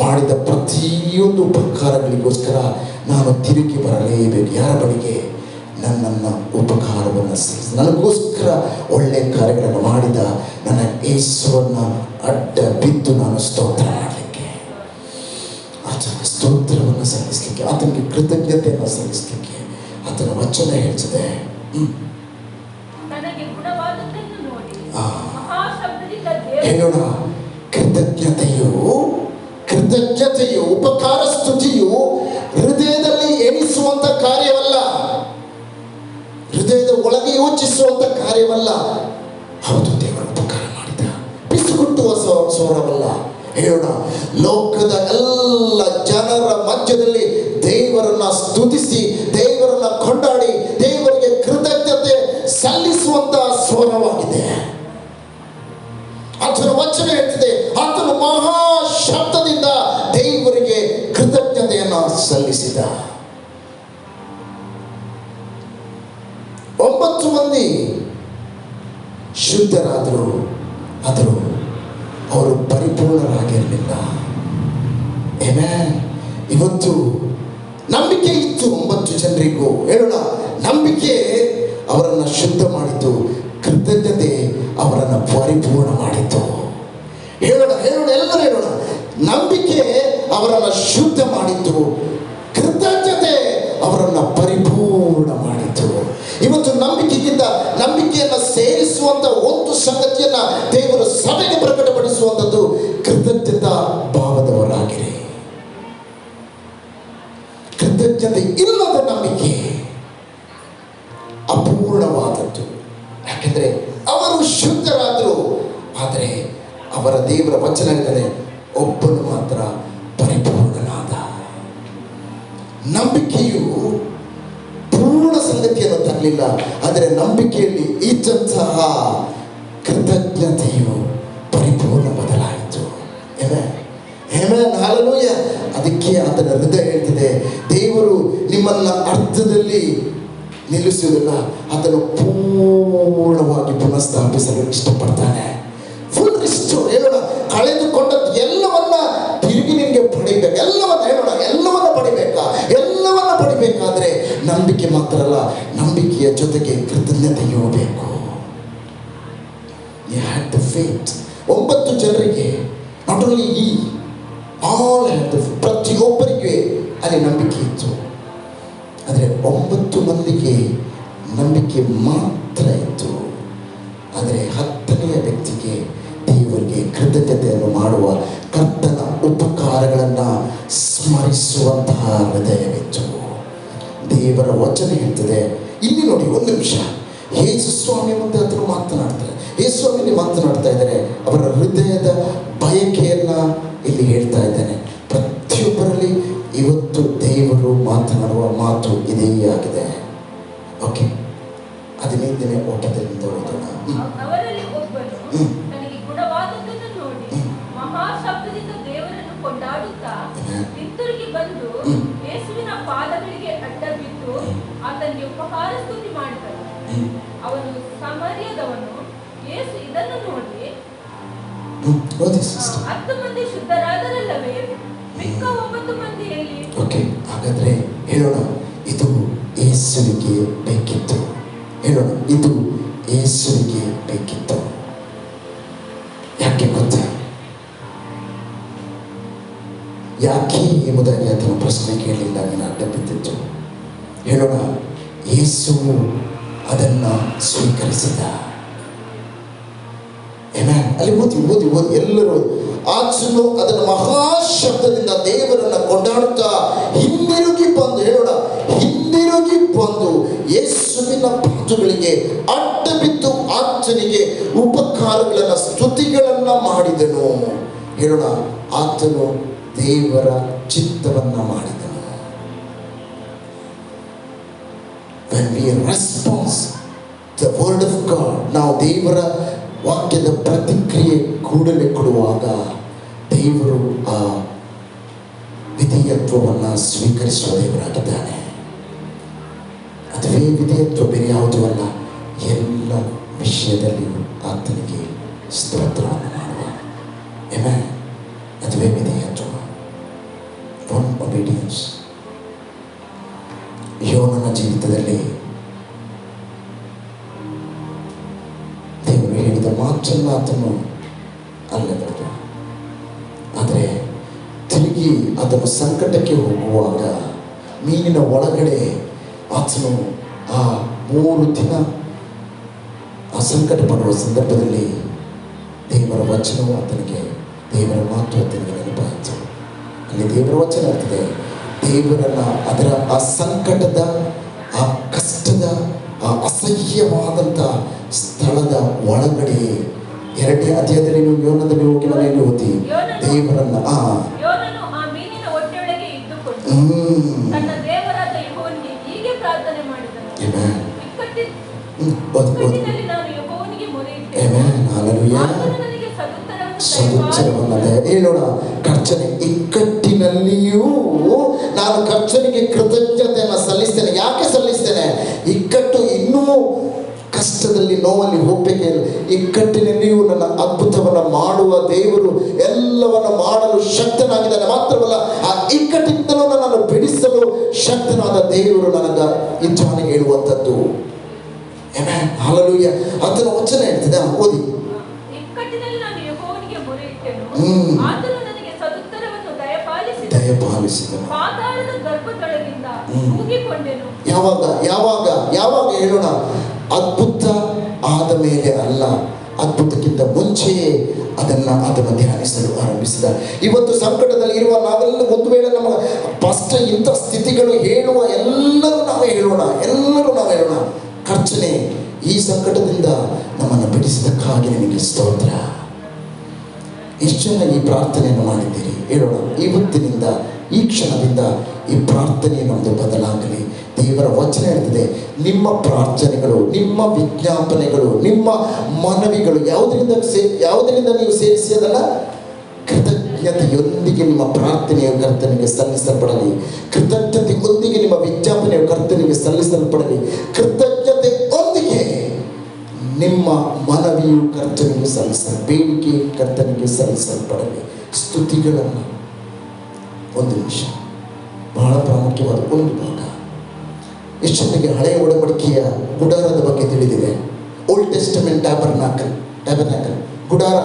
ಮಾಡಿದ ಪ್ರತಿಯೊಂದು ಉಪಕಾರಗಳಿಗೋಸ್ಕರ ನಾನು ತಿರುಗಿ ಬರಲೇಬೇಕು. ಯಾರ ಬಳಿಗೆ? ನನ್ನನ್ನು ಉಪಕಾರವನ್ನು ಸಲ್ಲಿಸಿ ನನಗೋಸ್ಕರ ಒಳ್ಳೆಯ ಕಾರ್ಯಗಳನ್ನು ಮಾಡಿದ ನನ್ನ ಯೇಸುವನ್ನು ಅಡ್ಡ ಬಿದ್ದು ನಾನು ಸ್ತೋತ್ರ ಮಾಡಲಿಕ್ಕೆ, ಆತನ ಸ್ತೋತ್ರವನ್ನು ಸ್ತೋತ್ರವನ್ನು ಸಲ್ಲಿಸಲಿಕ್ಕೆ, ಆತನಿಗೆ ಕೃತಜ್ಞತೆಯನ್ನು ಸಲ್ಲಿಸಲಿಕ್ಕೆ ಆತನ ವಚನ ಹೇಳ್ತದೆ. ನನಗೆ ಗುಣವಾದದ್ದನ್ನು ನೋಡಿ ಆ. ಮಹಾಶಬ್ದದಿಂದ ಹೇಳೋಣ, ಕೃತಜ್ಞತೆಯು ಉಪಕಾರ ಸ್ತುತಿಯು ಹೃದಯದಲ್ಲಿ ಎಣಿಸುವಂತ ಕಾರ್ಯವಲ್ಲ, ಹೃದಯದ ಒಳಗೆ ಯೋಚಿಸುವಂತ ಕಾರ್ಯವಲ್ಲ. ಹೌದು, ದೇವರು ಉಪಕಾರ ಮಾಡಿದ, ಬಿಸುಗುಟ್ಟುವ ಸ್ವರವಲ್ಲ. ಹೇಳೋಣ, ಲೋಕದ ಎಲ್ಲ ಜನರ ಮಧ್ಯದಲ್ಲಿ ದೇವರನ್ನ ಸ್ತುತಿಸಿ, ದೇವರನ್ನ ಕೊಂಡಾಡಿ, ದೇವರಿಗೆ ಕೃತಜ್ಞತೆ ಸಲ್ಲಿಸುವಂತ ಸ್ವರವಾಗಿದೆ. ಆತನ ವಚನ ಹೇಳ್ತಿದೆ, ಆತನು ಮಹಾ ಶಬ್ದದಿಂದ ದೇವರಿಗೆ ಕೃತಜ್ಞತೆಯನ್ನು ಸಲ್ಲಿಸಿದ. 9 ಮಂದಿ ಶುದ್ಧರಾದರು, ಆದರೂ ಅವರು ಪರಿಪೂರ್ಣರಾಗಿರಲಿಲ್ಲ. ಆಮೆನ್. ಇವತ್ತು ನಂಬಿಕೆ ಇತ್ತು 9 ಜನರಿಗೂ. ಹೇಳೋಣ, ನಂಬಿಕೆ ಅವರನ್ನು ಶುದ್ಧ ಮಾಡಿತು, ಕೃತಜ್ಞತೆ ಅವರನ್ನು ಪರಿಪೂರ್ಣ ಮಾಡಿತು. ಹೇಳೋಣ, ಎಲ್ಲರೂ ಹೇಳೋಣ, ನಂಬಿಕೆ ಅವರನ್ನು ಶುದ್ಧ ಮಾಡಿತು, ಕೃತಜ್ಞತೆ ಅವರನ್ನು ಪರಿಪೂರ್ಣ ಮಾಡಿತು. ಇವತ್ತು ನಂಬಿಕೆಯನ್ನು ಸೇರಿಸುವಂತ ಒಂದು ಸಂಗತಿಯನ್ನ ದೇವರು ಸಭೆಗೆ ಪ್ರಕಟಪಡಿಸುವಂಥದ್ದು, ಕೃತಜ್ಞತಾ ಭಾವದವರಾಗಿರಿ. ಕೃತಜ್ಞತೆ ಇಲ್ಲದ ನಂಬಿಕೆ ಅಪೂರ್ಣವಾದದ್ದು. ಯಾಕೆಂದ್ರೆ ಅವರು ಶುದ್ಧರಾದರು, ಆದರೆ ಅವರ ದೇವರ ವಚನ ಹೇಳಿದರೆ ಒಬ್ಬನು ಮಾತ್ರ ಪರಿಪೂರ್ಣನಾದ. ನಂಬಿಕೆಯು ಪೂರ್ಣ ಸಂಗತಿಯನ್ನು ತರಲಿಲ್ಲ, ಆದರೆ ನಂಬಿಕೆಯಲ್ಲಿ ಇದ್ದಂತಹ ಕೃತಜ್ಞತೆಯು ಪರಿಪೂರ್ಣ ಬದಲಾಯಿತು. ಹಲ್ಲೆಲೂಯಾ. ಅದಕ್ಕೆ ಆತನ ಹೃದಯ ಹೇಳ್ತಿದೆ, ದೇವರು ನಿಮ್ಮನ್ನ ಅರ್ಥದಲ್ಲಿ ನಿಲ್ಲಿಸುವುದಿಲ್ಲ, ಅದನ್ನು ಪೂರ್ಣವಾಗಿ ಪುನಃಸ್ಥಾಪಿಸಲು ಇಷ್ಟಪಡ್ತಾನೆ. Full restore. ಹೇಳೋಣ, ಕಳೆದುಕೊಂಡದ್ದು ಎಲ್ಲವನ್ನ ತಿರುಗಿ ನಿಮಗೆ ಪಡಿಬೇಕು. ಎಲ್ಲವನ್ನ ಪಡಿಬೇಕಾದ್ರೆ ನಂಬಿಕೆ ಮಾತ್ರ ಅಲ್ಲ, ನಂಬಿಕೆಯ ಜೊತೆಗೆ ಕೃತಜ್ಞತೆಯೂ ಬೇಕು. You had the faith. 9 ಜನರಿಗೆ ನಾಟ್ ಓನ್ಲಿ ಪ್ರತಿಯೊಬ್ಬರಿಗೆ ಅಲ್ಲಿ ನಂಬಿಕೆ ಇತ್ತು, ಆದರೆ 9 ಮಂದಿಗೆ ನಂಬಿಕೆ ಮಾತ್ರ ಇತ್ತು. ಆದರೆ 10ನೆಯ ವ್ಯಕ್ತಿಗೆ ದೇವರಿಗೆ ಕೃತಜ್ಞತೆಯನ್ನು ಮಾಡುವ, ಕರ್ತನ ಉಪಕಾರಗಳನ್ನು ಸ್ಮರಿಸುವಂತಹ ಹೃದಯವಿತ್ತು. ದೇವರ ವಚನ ಹೇಳ್ತದೆ. ಇಲ್ಲಿ ನೋಡಿ, ಒಂದು ನಿಮಿಷ, ಯೇಸು ಸ್ವಾಮಿ ಮುಂದೆ ಹತ್ರ ಮಾತನಾಡ್ತಾರೆ. ಯೇಸು ಸ್ವಾಮಿ ಮಾತನಾಡ್ತಾ ಇದ್ದಾರೆ, ಅವರ ಹೃದಯದ ಬಯಕೆಯನ್ನ ಇಲ್ಲಿ ಹೇಳ್ತಾ ಇದ್ದಾನೆ. ಪ್ರತಿಯೊಬ್ಬರಲ್ಲಿ ಇವತ್ತು ದೇವರು ಮಾತನಾಡುವ ಮಾತು ಇದೇ ಆಗಿದೆ. ಓಕೆ, 15ನೇ ಓಟದಿಂದ ಓದೋಣ. ಅವರಲ್ಲಿ ಒಬ್ಬನು ತನಗೆ ಗುಣವಾದದ್ದನ್ನು ನೋಡಿ ಮಹಾಶಬ್ದದಿಂದ ದೇವರನ್ನು ಕೊಂಡಾಡುತ್ತಾ ಹಿಂತಿರುಗಿ ಬಂದು ಯೇಸುವಿನ ಪಾದಗಳಿಗೆ ಅಡ್ಡ ಬಿದ್ದು ಆತನಿಗೆ ಉಪಕಾರ ಸ್ತುತಿ ಮಾಡಿದನು. ಅವನು ಸಮಾರ್ಯದವನು. ಯೇಸು ಇದನ್ನು ನೋಡಿ 10 ಮಂದಿ ಶುದ್ಧರಾದರಲ್ಲವೇ, ಮಿಕ್ಕ 9 ಮಂದಿ ಎಲ್ಲಿ? ಓಕೆ, ಹಾಗಾದ್ರೆ ಹೇಳೋಣ, ಇದು ಯೇಸುವಿಗೆ ಬೇಕಿತ್ತು. ಹೇಳೋಣ, ಇದು ಯೇಸುವಿಗೆ ಬೇಕಿತ್ತು. ಯಾಕೆ ಗೊತ್ತಾ? ಯಾಕೆ ಎಂಬುದಾಗಿ ಆತನ ಪ್ರಶ್ನೆ ಕೇಳಲಿಲ್ಲ, ನೀನು ಅಡ್ಡ ಬಿದ್ದಿತ್ತು. ಹೇಳೋಣ, ಯೇಸು ಅದನ್ನ ಸ್ವೀಕರಿಸಿದ. ಅಲ್ಲಿ ಓದಿ ಎಲ್ಲರೂ ಆಚನು ಅದನ್ನು ಮಹಾಶಬ್ದದಿಂದ ದೇವರನ್ನ ಕೊಂಡಾಡುತ್ತಾ ಹಿಂದಿರುಗಿ ಬಂದು, ಹೇಳೋಣ, ಹಿಂದಿರುಗಿ ಬಂದು ಯೇಸುವಿನ ಪಾದಗಳಿಗೆ ಅಡ್ಡ ಬಿದ್ದು ಆತನಿಗೆ ಉಪಕಾರಗಳನ್ನ ಸ್ತುತಿಗಳನ್ನ ಮಾಡಿದನು. ಹೇಳೋಣ, ಆತನು ದೇವರ ಚಿತ್ತವನ್ನ ಮಾಡಿದನು. When we respond the word of God, ನಾವು ದೇವರ ವಾಕ್ಯದ ಪ್ರತಿಕ್ರಿಯೆ ಕೂಡಲೇ ಕೊಡುವಾಗ ದೇವರು ಆ ವಿಧೇಯತ್ವವನ್ನು ಸ್ವೀಕರಿಸುವ ದೇವರಾಗಿದ್ದಾನೆ. ಅದುವೇ ವಿಧೇಯತ್ವ, ಬೇರೆ ಯಾವುದೂ ಅಲ್ಲ. ಎಲ್ಲ ವಿಷಯದಲ್ಲಿಯೂ ಆತನಿಗೆ ಸ್ತೋತ್ರವನ್ನು ಮಾಡುವ. ಅದುವೇ ವಿಧೇಯತ್ವ, ಒನ್ ಒಬಿಡಿಯನ್ಸ್. ಯೋನನ ಜೀವಿತದಲ್ಲಿ ದೇವರು ಹೇಳಿದ ಮಾತನ್ನು ಆತನು ಅಲ್ಲದ, ಆದರೆ ತಿರುಗಿ ಆತನು ಸಂಕಟಕ್ಕೆ ಹೋಗುವಾಗ ಮೀನಿನ ಒಳಗಡೆ ಆತನು ಆ 3 ದಿನ ಆ ಸಂಕಟ ಪಡುವ ಸಂದರ್ಭದಲ್ಲಿ ದೇವರ ವಚನವು ಆತನಿಗೆ, ದೇವರ ಮಾತು ಆತನಿಗೆ ನೆನಪಾಯಿತು. ಅಲ್ಲಿ ದೇವರ ವಚನ ಇರ್ತದೆ, ದೇವರನ್ನ ಅದರ ಆ ಸಂಕಟದ, ಆ ಕಷ್ಟದ, ಆ ಅಸಹ್ಯವಾದಂಥ ಸ್ಥಳದ ಒಳಗಡೆ 2ನೇ ಅಧ್ಯಾಯದಲ್ಲಿ ನೀವು ಯೋನದಲ್ಲಿ ಹೋಗಿ ಮನೆಯಲ್ಲಿ ಓದಿ ದೇವರನ್ನ ಯೋನನು ಆ ಮೀನಿನ ಹೊಟ್ಟೆಯೊಳಗೆ ಇದ್ದುಕೊಂಡು ತನ್ನ ದೇವರಾದ ಯೆಹೋವನಿಗೆ ಹೀಗೆ ಪ್ರಾರ್ಥನೆ ಮಾಡಿದನು. ಇಕ್ಕಟ್ಟಿನಲ್ಲಿ ನಾನು ಯೆಹೋವನಿಗೆ ಮೊರೆಯಿಟ್ಟೆನು. ಆತನು ನನಗೆ ಸದುತ್ತರವನ್ನು ಹೇಳೋಣ. ಕರ್ತನೆ, ಇಕ್ಕಟ್ಟಿನಲ್ಲಿಯೂ ನಾನು ಕರ್ತನಿಗೆ ಕೃತಜ್ಞತೆಯನ್ನು ಸಲ್ಲಿಸ್ತೇನೆ. ಯಾಕೆ ಸಲ್ಲಿಸ್ತೇನೆ? ಇಕ್ಕಟ್ಟು ಇನ್ನೂ ಕಷ್ಟದಲ್ಲಿ, ನೋವಲ್ಲಿ ಹೋಗಬೇಕೇ ಇಲ್ಲ. ಇಕ್ಕಟ್ಟಿನಲ್ಲಿಯೂ ನನ್ನ ಅದ್ಭುತವನ್ನು ಮಾಡುವ ದೇವರು ಎಲ್ಲವನ್ನು ಮಾಡಲು ಶಕ್ತನಾಗಿದ್ದಾನೆ. ಮಾತ್ರವಲ್ಲ, ಆ ಇಕ್ಕಟ್ಟಿನಿಂದಲೂ ನನ್ನನ್ನು ಬಿಡಿಸಲು ಶಕ್ತನಾದ ದೇವರು ನನಗ ಇಚ್ಛಾನೆ ಹೇಳುವಂಥದ್ದು. ಹಲ್ಲೆಲೂಯಾ. ಆತನ ವಚನ ಹೇಳ್ತಿದೆ, ಓದಿ. ಇಕ್ಕಟ್ಟಿನಲ್ಲಿ ನಾನು ಯೆಹೋವನಿಗೆ ಮೊರೆಯಿಟ್ಟೆನು. ಆತನು ನನಗೆ ಸದುತ್ತರವನ್ನು ದಯಪಾಲಿಸಿದನು. ಪಾತಾಳದ ಗರ್ಭದೊಳಗಿಂದ ಕೂಗಿಕೊಂಡೆನು. ಯಾವಾಗ ಹೇಳೋಣ? ಅದ್ಭುತ ಆದ ಮೇಲೆ ಅಲ್ಲ, ಅದ್ಭುತಕ್ಕಿಂತ ಮುಂಚೆಯೇ ಅದನ್ನು ಧ್ಯಾನಿಸಲು ಆರಂಭಿಸಿದ. ಇವತ್ತು ಸಂಕಟದಲ್ಲಿ ಇರುವ ನಾವೆಲ್ಲ ಒಂದು ವೇಳೆ ನಮ್ಮ ಫಸ್ಟ್ ಇಂಥ ಸ್ಥಿತಿಗಳು ಹೇಳುವ ಎಲ್ಲರೂ ನಾವೇ ಹೇಳೋಣ. ಕರ್ತನೇ, ಈ ಸಂಕಟದಿಂದ ನಮ್ಮನ್ನು ಬಿಡಿಸಿದಕ್ಕಾಗಿ ನಿಮಗೆ ಸ್ತೋತ್ರ. ಎಷ್ಟು ಜನ ಈ ಪ್ರಾರ್ಥನೆಯನ್ನು ಮಾಡಿದ್ದೀರಿ? ಹೇಳೋಣ. ಇವತ್ತಿನಿಂದ, ಈ ಕ್ಷಣದಿಂದ ಈ ಪ್ರಾರ್ಥನೆ ನಮ್ಮದು ಬದಲಾಗಲಿ. ದೇವರ ವಚನ ಹೇಳ್ತದೆ, ನಿಮ್ಮ ಪ್ರಾರ್ಥನೆಗಳು, ನಿಮ್ಮ ವಿಜ್ಞಾಪನೆಗಳು, ನಿಮ್ಮ ಮನವಿಗಳು ಯಾವುದರಿಂದ ನೀವು ಸೇರಿಸಿ ಅದನ್ನು ಕೃತಜ್ಞತೆಯೊಂದಿಗೆ ನಿಮ್ಮ ಪ್ರಾರ್ಥನೆಯು ಕರ್ತನಿಗೆ ಸಲ್ಲಿಸಲ್ಪಡಲಿ. ಕೃತಜ್ಞತೆಯೊಂದಿಗೆ ನಿಮ್ಮ ವಿಜ್ಞಾಪನೆಯು ಕರ್ತನಿಗೆ ಸಲ್ಲಿಸಲ್ಪಡಲಿ. ಕೃತಜ್ಞತೆಯೊಂದಿಗೆ ನಿಮ್ಮ ಮನವಿಯು ಕರ್ತನಿಗೆ ಬೇಡಿಕೆ ಕರ್ತನಿಗೆ ಸಲ್ಲಿಸಲ್ಪಡಲಿ. ಸ್ತುತಿಗಳನ್ನು ಒಂದು ನಿಮಿಷ, ಬಹಳ ಪ್ರಾಮುಖ್ಯವಾದ ಒಂದು ಭಾಗ. ಎಷ್ಟೊಂದಿಗೆ ಹಳೆಯ ಒಡಂಬಡಿಕೆಯ ಗುಡಾರದ ಬಗ್ಗೆ ತಿಳಿದಿದೆ. ಓಲ್ಡ್ ಟೆಸ್ಟಮೆಂಟ್ ಟ್ಯಾಬರ್ನಾಕಲ್ ಗುಡಾರ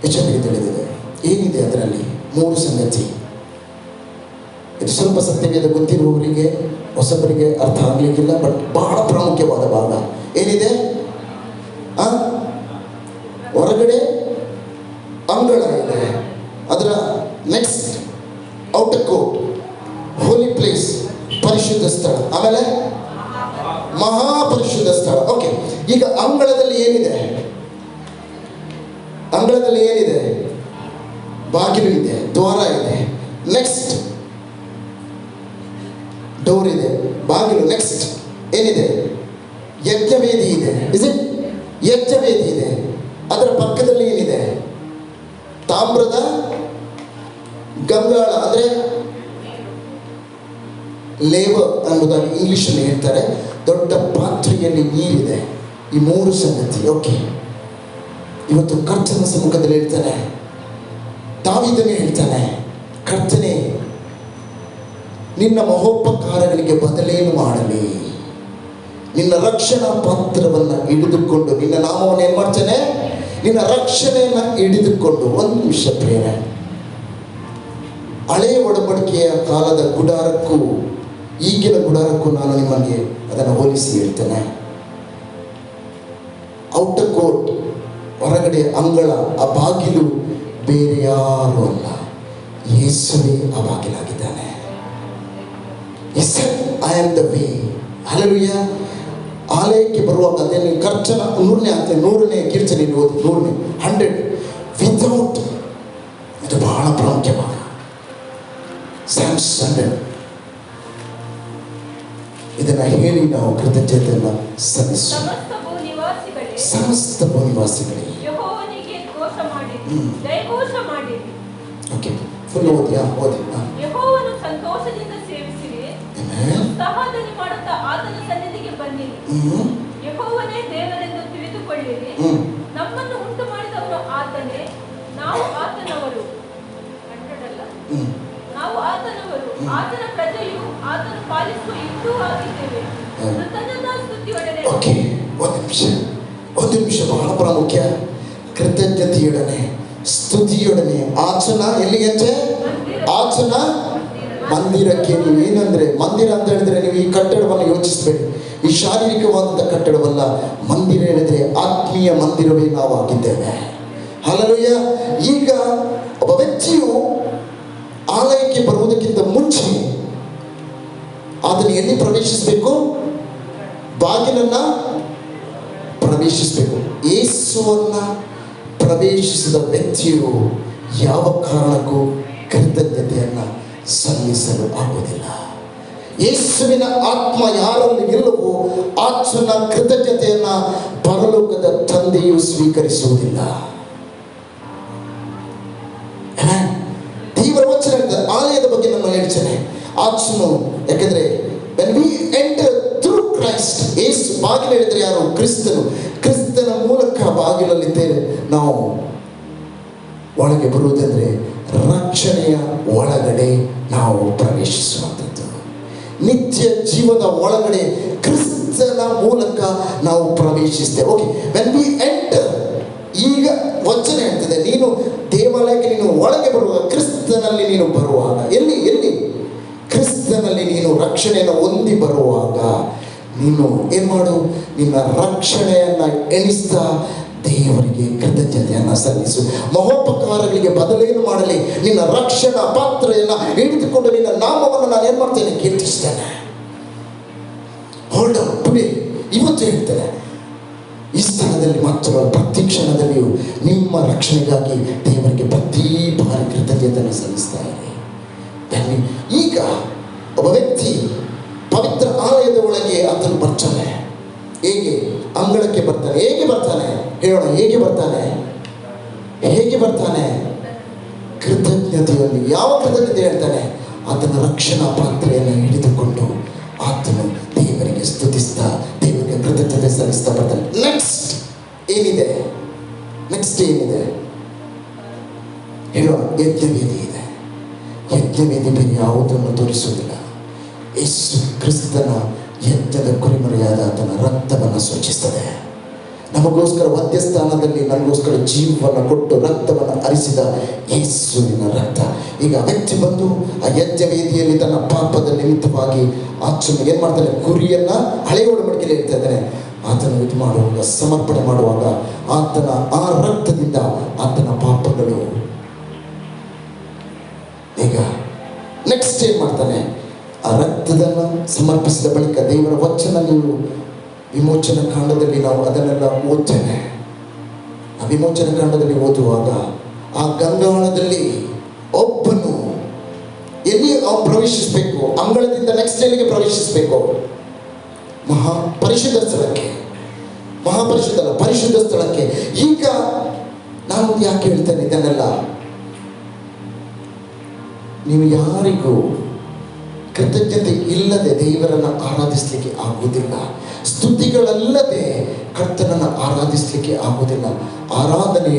ಎಷ್ಟೊಂದಿಗೆ ತಿಳಿದಿದೆ. ಏನಿದೆ ಅದರಲ್ಲಿ? 3 ಸಂಗತಿ. ಇದು ಸ್ವಲ್ಪ ಸತ್ಯವೇದ ಗೊತ್ತಿರುವವರಿಗೆ, ಹೊಸಬರಿಗೆ ಅರ್ಥ ಆಗಲಿಕ್ಕಿಲ್ಲ, ಬಟ್ ಬಹಳ ಪ್ರಾಮುಖ್ಯವಾದ ಭಾಗ. ಏನಿದೆ? ಹೊರಗಡೆ ಅಂಗಳ ಇದೆ, ಅದರ ನೆಕ್ಸ್ಟ್ ಔಟರ್ ಕೋರ್ಟ್, ಹೋಲಿ ಪ್ಲೇಸ್, ಪರಿಶುದ್ಧ ಸ್ಥಳ, ಆಮೇಲೆ ಮಹಾಪರಿಶುದ್ಧ ಸ್ಥಳ. ಓಕೆ, ಈಗ ಅಂಗಳದಲ್ಲಿ ಏನಿದೆ? ಬಾಗಿಲು ಇದೆ, ದ್ವಾರ ಇದೆ, ನೆಕ್ಸ್ಟ್ ಡೋರ್ ಇದೆ, ಬಾಗಿಲು, ನೆಕ್ಸ್ಟ್ ಏನಿದೆ? ಯಜ್ಞವೇದಿ ಇದೆ. ಯಜ್ಞವೇದಿ ಇದೆ. ಅದರ ಪಕ್ಕದಲ್ಲಿ ಏನಿದೆ? ತಾಮ್ರದ ಗಂಗಾಳ, ಅಂದರೆ ಲೇವರ್ ಅನ್ನೋದಾಗಿ ಇಂಗ್ಲಿಷಲ್ಲಿ ಹೇಳ್ತಾರೆ. ದೊಡ್ಡ ಪಾತ್ರೆಯಲ್ಲಿ ನೀರಿದೆ. ಈ 3 ಸಂಗತಿ. ಓಕೆ, ಇವತ್ತು ಕರ್ತನ ಸಮ್ಮುಖದಲ್ಲಿ ಹೇಳ್ತಾನೆ, ದಾವೀದನೇ ಹೇಳ್ತಾನೆ, ಕರ್ತನೇ, ನಿನ್ನ ಮಹೋಪಕಾರಗಳಿಗೆ ಬದಲೇನು ಮಾಡಲಿ? ನಿನ್ನ ರಕ್ಷಣಾ ಪಾತ್ರವನ್ನು ಹಿಡಿದುಕೊಂಡು, ನಿನ್ನ ನಾಮವನ್ನು ಏನು ಮಾಡ್ತೇನೆ? ನಿನ್ನ ರಕ್ಷಣೆಯನ್ನು ಹಿಡಿದುಕೊಂಡು. ಒಂದು ನಿಮಿಷ ಪ್ರೇರಣೆ. ಹಳೆಯ ಒಡಂಬಡಿಕೆಯ ಕಾಲದ ಗುಡಾರಕ್ಕೂ ಈಗಿನ ಗುಡಾರಕ್ಕೂ ನಾನು ನಿಮಗೆ ಅದನ್ನು ಹೋಲಿಸಿ ಹೇಳ್ತೇನೆ. ಔಟರ್ ಕೋರ್ಟ್, ಹೊರಗಡೆ ಅಂಗಳ, ಆ ಬಾಗಿಲು ಬೇರೆ ಯಾರೂ ಅಲ್ಲ, ಯೇಸುವೇ ಆ ಬಾಗಿಲಾಗಿದ್ದಾನೆ. I am the way. Hallelujah. ಆಲಯಕ್ಕೆ ಬರುವಾಗ ಅದನ್ನು ಕರ್ತನ 100ನೇ ಕೀರ್ತನೆಯಲ್ಲಿ ಓದಿ, 100 ವಿತೌಟ್, ಇದು ಬಹಳ ಪ್ರಾಮುಖ್ಯವಾದ ಇದನ್ನು ಹೇಳಿ ನಾವು ಕೃತಜ್ಞತೆಯನ್ನು ಸಲ್ಲಿಸುವ. ಸಮಸ್ತ ಭೂನಿವಾಸಿಗಳೇ ಓಕೆ, ಫುಲ್ ಓದಿ. ಯೆಹೋವನು ಸಂತೋಷದಿಂದ ಸೇವಿಸಿರಿ, ಉತ್ಸಾಹದಲ್ಲಿ ಮಾಡುತ್ತಾ ಆತನ ಸನ್ನಿಧಿಗೆ ಬನ್ನಿರಿ. ಯೆಹೋವನೇ ದೇವರೆಂದು ತಿಳಿದುಕೊಳ್ಳಿರಿ. ನಮ್ಮನ್ನು ಉಂಟು ಮಾಡಿದವನು ಆತನೇ, ನಾವು ಆತನವರು. ನಾವು ಆತನವರು, ಆತನ ಪ್ರಜೆಯು, ಆತನು ಪಾಲಿಸುವ ಇದ್ದೂ ಆಗಿದ್ದೇವೆ. ಕೃತಜ್ಞತಾ ಸ್ತುತಿಯೊಡನೆ. ಓಕೆ, ಒಂದು ನಿಮಿಷ ಬಹಳ ಪ್ರಾಮುಖ್ಯ. ಕೃತಜ್ಞತೆಯೊಡನೆ ಸ್ತುತಿಯೊಡನೆ ಆಚನ ಎಲ್ಲಿಗಂತೆ ಆಚನ ಮಂದಿರಕ್ಕೆ. ನೀವು ಏನಂದ್ರೆ ಮಂದಿರ ಅಂತ ಹೇಳಿದ್ರೆ ನೀವು ಈ ಕಟ್ಟಡವನ್ನು ಯೋಚಿಸಬೇಡಿ, ಈ ಶಾರೀರಿಕವಾದಂಥ ಕಟ್ಟಡವಲ್ಲ. ಮಂದಿರ ಹೇಳಿದ್ರೆ ಆತ್ಮೀಯ ಮಂದಿರವೇ ನಾವು ಆಗಿದ್ದೇವೆ. ಹಲ್ಲೆಲೂಯಾ. ಈಗ ಒಬ್ಬ ವ್ಯಕ್ತಿಯು ಆಲಯಕ್ಕೆ ಬರುವುದಕ್ಕಿಂತ ಮುಂಚೆ ಅದನ್ನು ಎಲ್ಲಿ ಪ್ರವೇಶಿಸಬೇಕು? ಬಾಗಿಲನ್ನ ಪ್ರವೇಶಿಸಬೇಕು. ಯೇಸುವನ್ನ ಪ್ರವೇಶಿಸಿದ ವ್ಯಕ್ತಿಯು ಯಾವ ಕಾರಣಕ್ಕೂ ಕೃತಜ್ಞತೆಯನ್ನ ಸಲ್ಲಿಸಲು ಆಗುವುದಿಲ್ಲ. ಯೇಸುವಿನ ಆತ್ಮ ಯಾರಲ್ಲಿ ಇಲ್ಲವೋ ಆತನ ಕೃತಜ್ಞತೆಯನ್ನ ಪರಲೋಕದ ತಂದೆಯು ಸ್ವೀಕರಿಸುವುದಿಲ್ಲ. ದೇವರ ವಚನ ಆಲಯದ ಬಗ್ಗೆ ನಾನು ಹೇಳ್ತೇನೆ. ಆತನು ಯಾಕಂದ್ರೆ when we enter through Christ, ಯೇಸು ಬಾಗಿಲು ಹೇಳಿದ್ರೆ ಯಾರು? ಕ್ರಿಸ್ತನು. ಕ್ರಿಸ್ತನ ಮೂಲಕ ಬಾಗಿಲಲ್ಲಿದ್ದೇವೆ ನಾವು ಒಳಗೆ ಬರುವುದಂದ್ರೆ ರಕ್ಷಣೆಯ ಒಳಗಡೆ ನಾವು ಪ್ರವೇಶಿಸುವಂಥದ್ದು. ನಿತ್ಯ ಜೀವದ ಒಳಗಡೆ ಕ್ರಿಸ್ತನ ಮೂಲಕ ನಾವು ಪ್ರವೇಶಿಸ್ತೇವೆ. ಓಕೆ, when we enter, ಈಗ ವಚನ ಹೇಳ್ತದೆ ನೀನು ದೇವಾಲಯಕ್ಕೆ ನೀನು ಒಳಗೆ ಬರುವಾಗ ಕ್ರಿಸ್ತನಲ್ಲಿ ನೀನು ಬರುವಾಗ ಎಲ್ಲಿ ಕ್ರಿಸ್ತನಲ್ಲಿ ನೀನು ರಕ್ಷಣೆಯನ್ನು ಹೊಂದಿ ಬರುವಾಗ ನೀನು ಏನು ಮಾಡು? ನಿನ್ನ ರಕ್ಷಣೆಯನ್ನ ಎಣಿಸ್ತಾ ದೇವರಿಗೆ ಕೃತಜ್ಞತೆಯನ್ನ ಸಲ್ಲಿಸು. ಮಹೋಪಕಾರಗಳಿಗೆ ಬದಲೇನು ಮಾಡಲಿ? ನಿನ್ನ ರಕ್ಷಣಾ ಪಾತ್ರೆಯನ್ನ ಹಿಡಿದುಕೊಂಡು ನಿನ್ನ ನಾಮವನ್ನು ನಾನು ಏನು ಮಾಡ್ತೇನೆ? ಕೀರ್ತಿಸ್ತೇನೆ. ಹೋಲ್ಡ್ ಆನ್ ಟುಡೇ, ಇವತ್ತು ಹೇಳ್ತೇನೆ, ಈ ಸ್ಥಳದಲ್ಲಿ ಮಾತ್ರ ಪ್ರತಿ ಕ್ಷಣದಲ್ಲಿಯೂ ನಿಮ್ಮ ರಕ್ಷಣೆಗಾಗಿ ದೇವರಿಗೆ ಪ್ರತಿ ಬಾರಿ ಕೃತಜ್ಞತೆಯನ್ನು ಸಲ್ಲಿಸ್ತಾ ಇರಿ. ಈಗ ಒಬ್ಬ ವ್ಯಕ್ತಿ ಪವಿತ್ರ ಆಲಯದ ಒಳಗೆ ಆತನು ಬರ್ತಾನೆ. ಹೇಗೆ? ಅಂಗಳಕ್ಕೆ ಬರ್ತಾನೆ. ಹೇಗೆ ಬರ್ತಾನೆ ಹೇಳೋಣ? ಹೇಗೆ ಬರ್ತಾನೆ? ಕೃತಜ್ಞತೆಯಲ್ಲಿ. ಯಾವ ಕೃತಜ್ಞತೆ ಹೇಳ್ತಾನೆ? ಆತನ ರಕ್ಷಣಾ ಪಾತ್ರೆಯನ್ನು ಹಿಡಿದುಕೊಂಡು ಆತನು ದೇವರಿಗೆ ಸ್ತುತಿಸ್ತಾ ದೇವರಿಗೆ ಕೃತಜ್ಞತೆ ಸಲ್ಲಿಸ್ತಾ ಬರ್ತಾನೆ. ನೆಕ್ಸ್ಟ್ ಏನಿದೆ ಹೇಳೋಣ? ಯಜ್ಞವೇದಿ ಇದೆ. ಯಜ್ಞವೇದಿ ಬೇರೆ ಯಾವುದನ್ನು ತೋರಿಸುವುದಿಲ್ಲ. ಯೇಸು ಕ್ರಿಸ್ತನ ಯಜ್ಞದ ಕುರಿಮರಿಯಾದ ಆತನ ರಕ್ತವನ್ನು ಸೂಚಿಸ್ತದೆ. ನಮಗೋಸ್ಕರ ಮಧ್ಯಸ್ಥಾನದಲ್ಲಿ ನಮಗೋಸ್ಕರ ಜೀವವನ್ನು ಕೊಟ್ಟು ರಕ್ತವನ್ನು ಹರಿಸಿದ ಯೇಸುವಿನ ರಕ್ತ. ಈಗ ವ್ಯಕ್ತಿ ಬಂದು ಆ ಯಜ್ಞವೇದಿಯಲ್ಲಿ ತನ್ನ ಪಾಪದ ನಿಮಿತ್ತವಾಗಿ ಆತನು ಏನು ಮಾಡ್ತಾನೆ? ಕುರಿಯನ್ನ ಹಳೆಯ ಒಡಂಬಡಿಕೆಯಲ್ಲಿ ಹೇಳ್ತಾ ಇದ್ದಾನೆ. ಆತನು ಇದು ಮಾಡುವಾಗ, ಸಮರ್ಪಣೆ ಮಾಡುವಾಗ ಆತನ ಆ ರಕ್ತದಿಂದ ಆತನ ಪಾಪಗಳು. ಈಗ ನೆಕ್ಸ್ಟ್ ಏನು ಮಾಡ್ತಾನೆ? ಆ ರಕ್ತದನ್ನು ಸಮರ್ಪಿಸಿದ ಬಳಿಕ ದೇವರ ವಚನ ನೀವು ವಿಮೋಚನ ಕಾಂಡದಲ್ಲಿ ನಾವು ಅದನ್ನೆಲ್ಲ ಓದ್ತೇನೆ. ಆ ವಿಮೋಚನ ಕಾಂಡದಲ್ಲಿ ಓದುವಾಗ ಆ ಗಂಗಾಳದಲ್ಲಿ ಒಬ್ಬನು ಎಲ್ಲಿ ಪ್ರವೇಶಿಸಬೇಕು? ಅಂಗಳದಿಂದ ನೆಕ್ಸ್ಟ್ ಎಲ್ಲಿಗೆ ಪ್ರವೇಶಿಸಬೇಕು? ಪರಿಶುದ್ಧ ಸ್ಥಳಕ್ಕೆ. ಪರಿಶುದ್ಧ ಸ್ಥಳಕ್ಕೆ. ಈಗ ನಾನು ಯಾಕೆ ಹೇಳ್ತೇನೆ ಇದನ್ನೆಲ್ಲ? ನೀವು ಯಾರಿಗೂ ಕೃತಜ್ಞತೆ ಇಲ್ಲದೆ ದೇವರನ್ನು ಆರಾಧಿಸಲಿಕ್ಕೆ ಆಗುವುದಿಲ್ಲ. ಸ್ತುತಿಗಳಲ್ಲದೆ ಕರ್ತನನ್ನು ಆರಾಧಿಸಲಿಕ್ಕೆ ಆಗುವುದಿಲ್ಲ. ಆರಾಧನೆ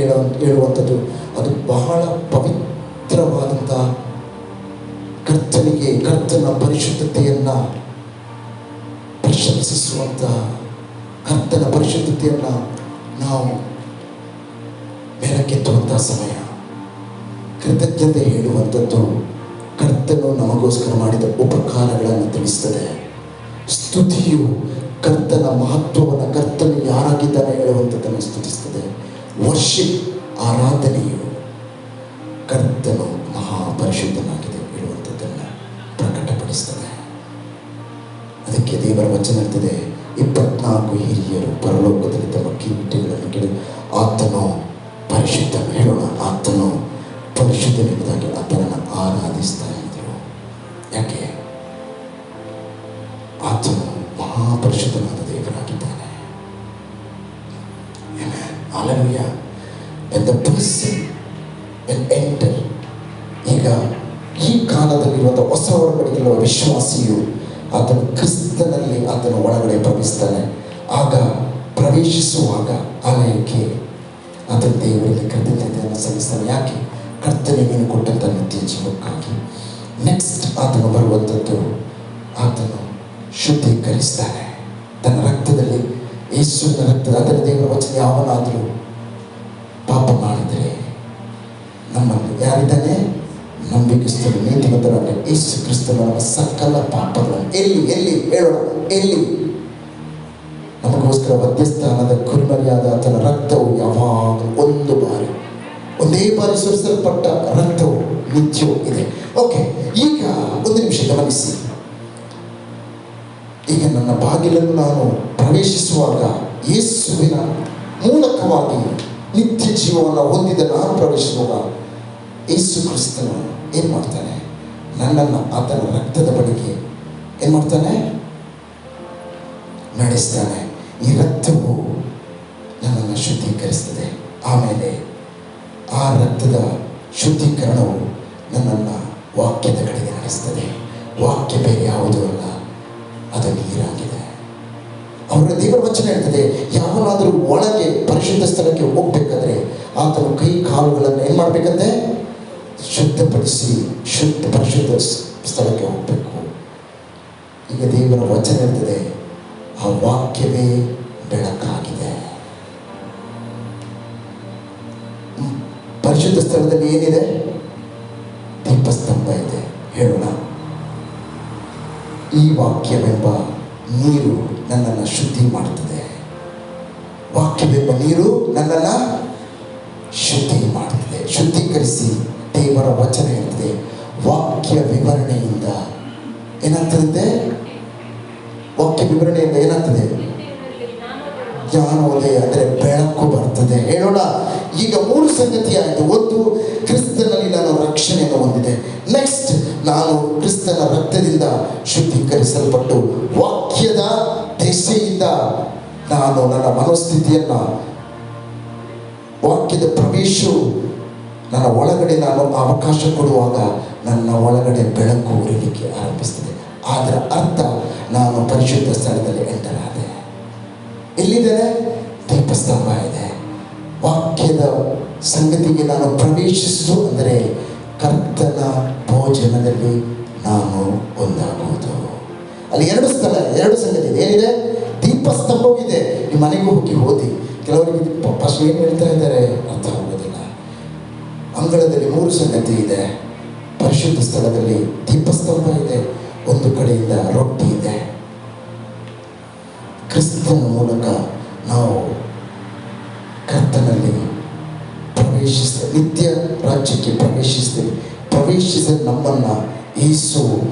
ಹೇಳುವಂಥದ್ದು ಅದು ಬಹಳ ಪವಿತ್ರವಾದಂಥ ಕರ್ತನ ಪರಿಶುದ್ಧತೆಯನ್ನು ಪ್ರಶಂಸಿಸುವಂಥ ಕರ್ತನ ಪರಿಶುದ್ಧತೆಯನ್ನು ನಾವು ಬೆಳಕೆತ್ತುವಂಥ ಸಮಯ. ಕೃತಜ್ಞತೆ ಹೇಳುವಂಥದ್ದು ಕರ್ತನು ನಮಗೋಸ್ಕರ ಮಾಡಿದ ಉಪಕಾರಗಳನ್ನು ತಿಳಿಸ್ತದೆ. ಸ್ತುತಿಯು ಕರ್ತನ ಮಹತ್ವವನ್ನು, ಕರ್ತನು ಯಾರಾಗಿದ್ದಾನೆ ಹೇಳುವಂಥದ್ದನ್ನು ಸ್ತುತಿಸ್ತದೆ. ವರ್ಷಿಪ್, ಆರಾಧನೆಯು ಕರ್ತನು ಮಹಾಪರಿಶುದ್ಧನಾಗಿದೆ ಹೇಳುವಂಥದ್ದನ್ನು ಪ್ರಕಟಪಡಿಸ್ತದೆ. ಅದಕ್ಕೆ ದೇವರ ವಚನ ಇರ್ತದೆ, 24 ಹಿರಿಯರು ಪರಲೋಕದಲ್ಲಿ ತಮ್ಮ ಕಿರೀಟಗಳನ್ನು ಕೆಡವಿ ಆತನು ಪರಿಶುದ್ಧ. ಹೇಳೋಣ, ಆತನು ಪರಿಶುದ್ಧನೆಂಬುದಾಗಿ ಆತನನ್ನು ಆರಾಧಿಸ್ತಾ ಇದ್ರು. ಯಾಕೆ? ಆತನು ಮಹಾಪರಿಶುದ್ಧನಾದ ದೇವರಾಗಿದ್ದಾನೆ. Hallelujah. When the person will enter, ಈಗ ಈ ಕಾಲದಲ್ಲಿರುವಂಥ ಹೊಸ ಒಡಂಬಡಿಕೆಯ ವಿಶ್ವಾಸಿಯು ಆತನು ಕ್ರಿಸ್ತನಲ್ಲಿ ಆತನ ಒಳಗಡೆ ಪ್ರವೇಶಿಸ್ತಾನೆ. ಆಗ ಪ್ರವೇಶಿಸುವಾಗ ಆಲಯಕ್ಕೆ ಆತನ ದೇವರಿಗೆ ಕೃತಜ್ಞತೆಯನ್ನು ಸಲ್ಲಿಸ್ತಾನೆ. ಯಾಕೆ? ಕರ್ತನಿಗೆ ನೀನು ಕೊಟ್ಟಂಥ ನಿತ್ಯ ಜೀವಕ್ಕಾಗಿ. ನೆಕ್ಸ್ಟ್ ಆತನು ಬರುವಂಥದ್ದು, ಆತನು ಶುದ್ಧೀಕರಿಸ್ತಾನೆ ತನ್ನ ರಕ್ತದಲ್ಲಿ. ಯೇಸುವಿನ ರಕ್ತದ ಅದರ ದೇವರ ವಚನ, ಯಾವನಾದರೂ ಪಾಪ ಮಾಡಿದರೆ ನಮ್ಮಲ್ಲಿ ಯಾರಿದ್ದಾನೆ? ನಂಬಿಕಸ್ಥರು, ನೀತಿವಂತರಾದ ಯೇಸು ಕ್ರಿಸ್ತನ ನಮ್ಮ ಸಕಲ ಪಾಪಗಳನ್ನು ಎಲ್ಲಿ ಹೇಳೋಣ, ಎಲ್ಲಿ ನಮಗೋಸ್ಕರ ಮಧ್ಯಸ್ಥಾನದ ಕುರಿಮರಿಯಾದ ಆತನ ರಕ್ತವು ಯಾವಾಗ ಒಂದೇ ಬಾರಿ ಸುರಿಸಲ್ಪಟ್ಟ ರಕ್ತವು ನಿತ್ಯವೂ ಇದೆ. ಓಕೆ, ಈಗ ಒಂದು ನಿಮಿಷ ಗಮನಿಸಿ. ಈಗ ನನ್ನ ಬಾಗಿಲನ್ನು ನಾನು ಪ್ರವೇಶಿಸುವಾಗ ಯೇಸುವಿನ ಮೂಲಕವಾಗಿ ನಿತ್ಯ ಜೀವವನ್ನು ಹೊಂದಿದ ನಾನು ಪ್ರವೇಶಿಸುವಾಗ ಯೇಸು ಕ್ರಿಸ್ತನು ಏನು ಮಾಡ್ತಾನೆ? ನನ್ನನ್ನು ಆತನ ರಕ್ತದ ಬಳಿಗೆ ಏನು ಮಾಡ್ತಾನೆ? ನಡೆಸ್ತಾನೆ. ಈ ರಕ್ತವು ನನ್ನನ್ನು ಶುದ್ಧೀಕರಿಸ್ತದೆ. ಆಮೇಲೆ ಆ ರಕ್ತದ ಶುದ್ಧೀಕರಣವು ನನ್ನನ್ನು ವಾಕ್ಯದ ಕಡೆಗೆ ನಡೆಸ್ತದೆ. ವಾಕ್ಯ ಬೇರೆ ಯಾವುದೂ ಅಲ್ಲ, ಅದು ನೀರಾಗಿದೆ. ಅವರ ದೇವರ ವಚನ ಹೇಳ್ತದೆ, ಯಾವನಾದರೂ ಒಳಗೆ ಪರಿಶುದ್ಧ ಸ್ಥಳಕ್ಕೆ ಹೋಗ್ಬೇಕಾದ್ರೆ ಆತನ ಕೈ ಕಾಲುಗಳನ್ನು ಏನು ಮಾಡಬೇಕಂತೆ? ಶುದ್ಧಪಡಿಸಿ ಪರಿಶುದ್ಧ ಸ್ಥಳಕ್ಕೆ ಹೋಗಬೇಕು. ಈಗ ದೇವರ ವಚನ ಇರ್ತದೆ, ಆ ವಾಕ್ಯವೇ ಬೆಳಕಾಗಿದೆ. ಪರಿಶುದ್ಧ ಸ್ಥಳದಲ್ಲಿ ಏನಿದೆ? ದೀಪಸ್ತಂಭ ಇದೆ. ಹೇಳೋಣ, ಈ ವಾಕ್ಯವೆಂಬ ನೀರು ನನ್ನನ್ನು ಶುದ್ಧಿ ಮಾಡುತ್ತದೆ. ವಾಕ್ಯವೆಂಬ ನೀರು ನನ್ನನ್ನು ಶುದ್ಧಿ ಮಾಡುತ್ತದೆ, ಶುದ್ಧೀಕರಿಸಿ. ದೇವರ ವಚನ ಇರ್ತದೆ, ವಾಕ್ಯ ವಿವರಣೆಯಿಂದ ಏನಾಗ್ತದೆ? ವಾಕ್ಯ ವಿವರಣೆಯಿಂದ ಏನಾಗ್ತದೆ? ಜ್ಞಾನೋದಯ, ಅಂದರೆ ಬೆಳಕು ಬರ್ತದೆ. ಹೇಳೋಣ, ಈಗ 3 ಸಂಗತಿ ಆಯಿತು. ಒಂದು, ಕ್ರಿಸ್ತನಲ್ಲಿ ನಾನು ರಕ್ಷಣೆಯನ್ನು ಹೊಂದಿದೆ. ನೆಕ್ಸ್ಟ್, ನಾನು ಕ್ರಿಸ್ತನ ರಕ್ತದಿಂದ ಶುದ್ಧೀಕರಿಸಲ್ಪಟ್ಟು ವಾಕ್ಯದ ದೆಸೆಯಿಂದ ನಾನು ನನ್ನ ಮನೋಸ್ಥಿತಿಯನ್ನು, ವಾಕ್ಯದ ಪ್ರವೇಶವು ನನ್ನ ಒಳಗಡೆ ನಾನು ಅವಕಾಶ ಕೊಡುವಾಗ ನನ್ನ ಒಳಗಡೆ ಬೆಳಕು ಉರಿಲಿಕ್ಕೆ ಆರಂಭಿಸ್ತದೆ. ಅದರ ಅರ್ಥ ನಾನು ಪರಿಶುದ್ಧ ಸ್ಥಳದಲ್ಲಿ ಎಂಟರ್ ಆದೆ. ಎಲ್ಲಿದ್ದೇನೆ? ದೀಪಸ್ತಂಭ ಇದೆ. ವಾಕ್ಯದ ಸಂಗತಿಗೆ ನಾನು ಪ್ರವೇಶಿಸುವುದು ಅಂದರೆ ಕರ್ತನ ಭೋಜನದಲ್ಲಿ ನಾನು ಒಂದಾಗುವುದು. ಅಲ್ಲಿ 2 ಸಂಗತಿ ಇದೆ. ಏನಿದೆ? ದೀಪಸ್ತಂಭವಿದೆ. ನಿಮ್ಮ ಮನೆಗೂ ಹೋಗಿ ಓದಿ. ಕೆಲವರಿಗೆ ಫಸ್ಟ್ ಏನು ಹೇಳ್ತಾ ಇದ್ದಾರೆ ಅರ್ಥ ಆಗೋದಿಲ್ಲ. ಅಂಗಳದಲ್ಲಿ 3 ಸಂಗತಿ ಇದೆ. ಪರಿಶುದ್ಧ ಸ್ಥಳದಲ್ಲಿ ದೀಪಸ್ತಂಭ ಇದೆ, ಒಂದು ಕಡೆಯಿಂದ ರೊಟ್ಟಿ ಇದೆ. ಕ್ರಿಸ್ತನ ಮೂಲಕ ನಾವು ಕರ್ತನಲ್ಲಿ ಪ್ರವೇಶಿಸ್ತೇವೆ, ನಿತ್ಯ ರಾಜ್ಯಕ್ಕೆ ಪ್ರವೇಶಿಸ್ತೇವೆ. ಪ್ರವೇಶಿಸಿದ ನಮ್ಮನ್ನು ಯೇಸು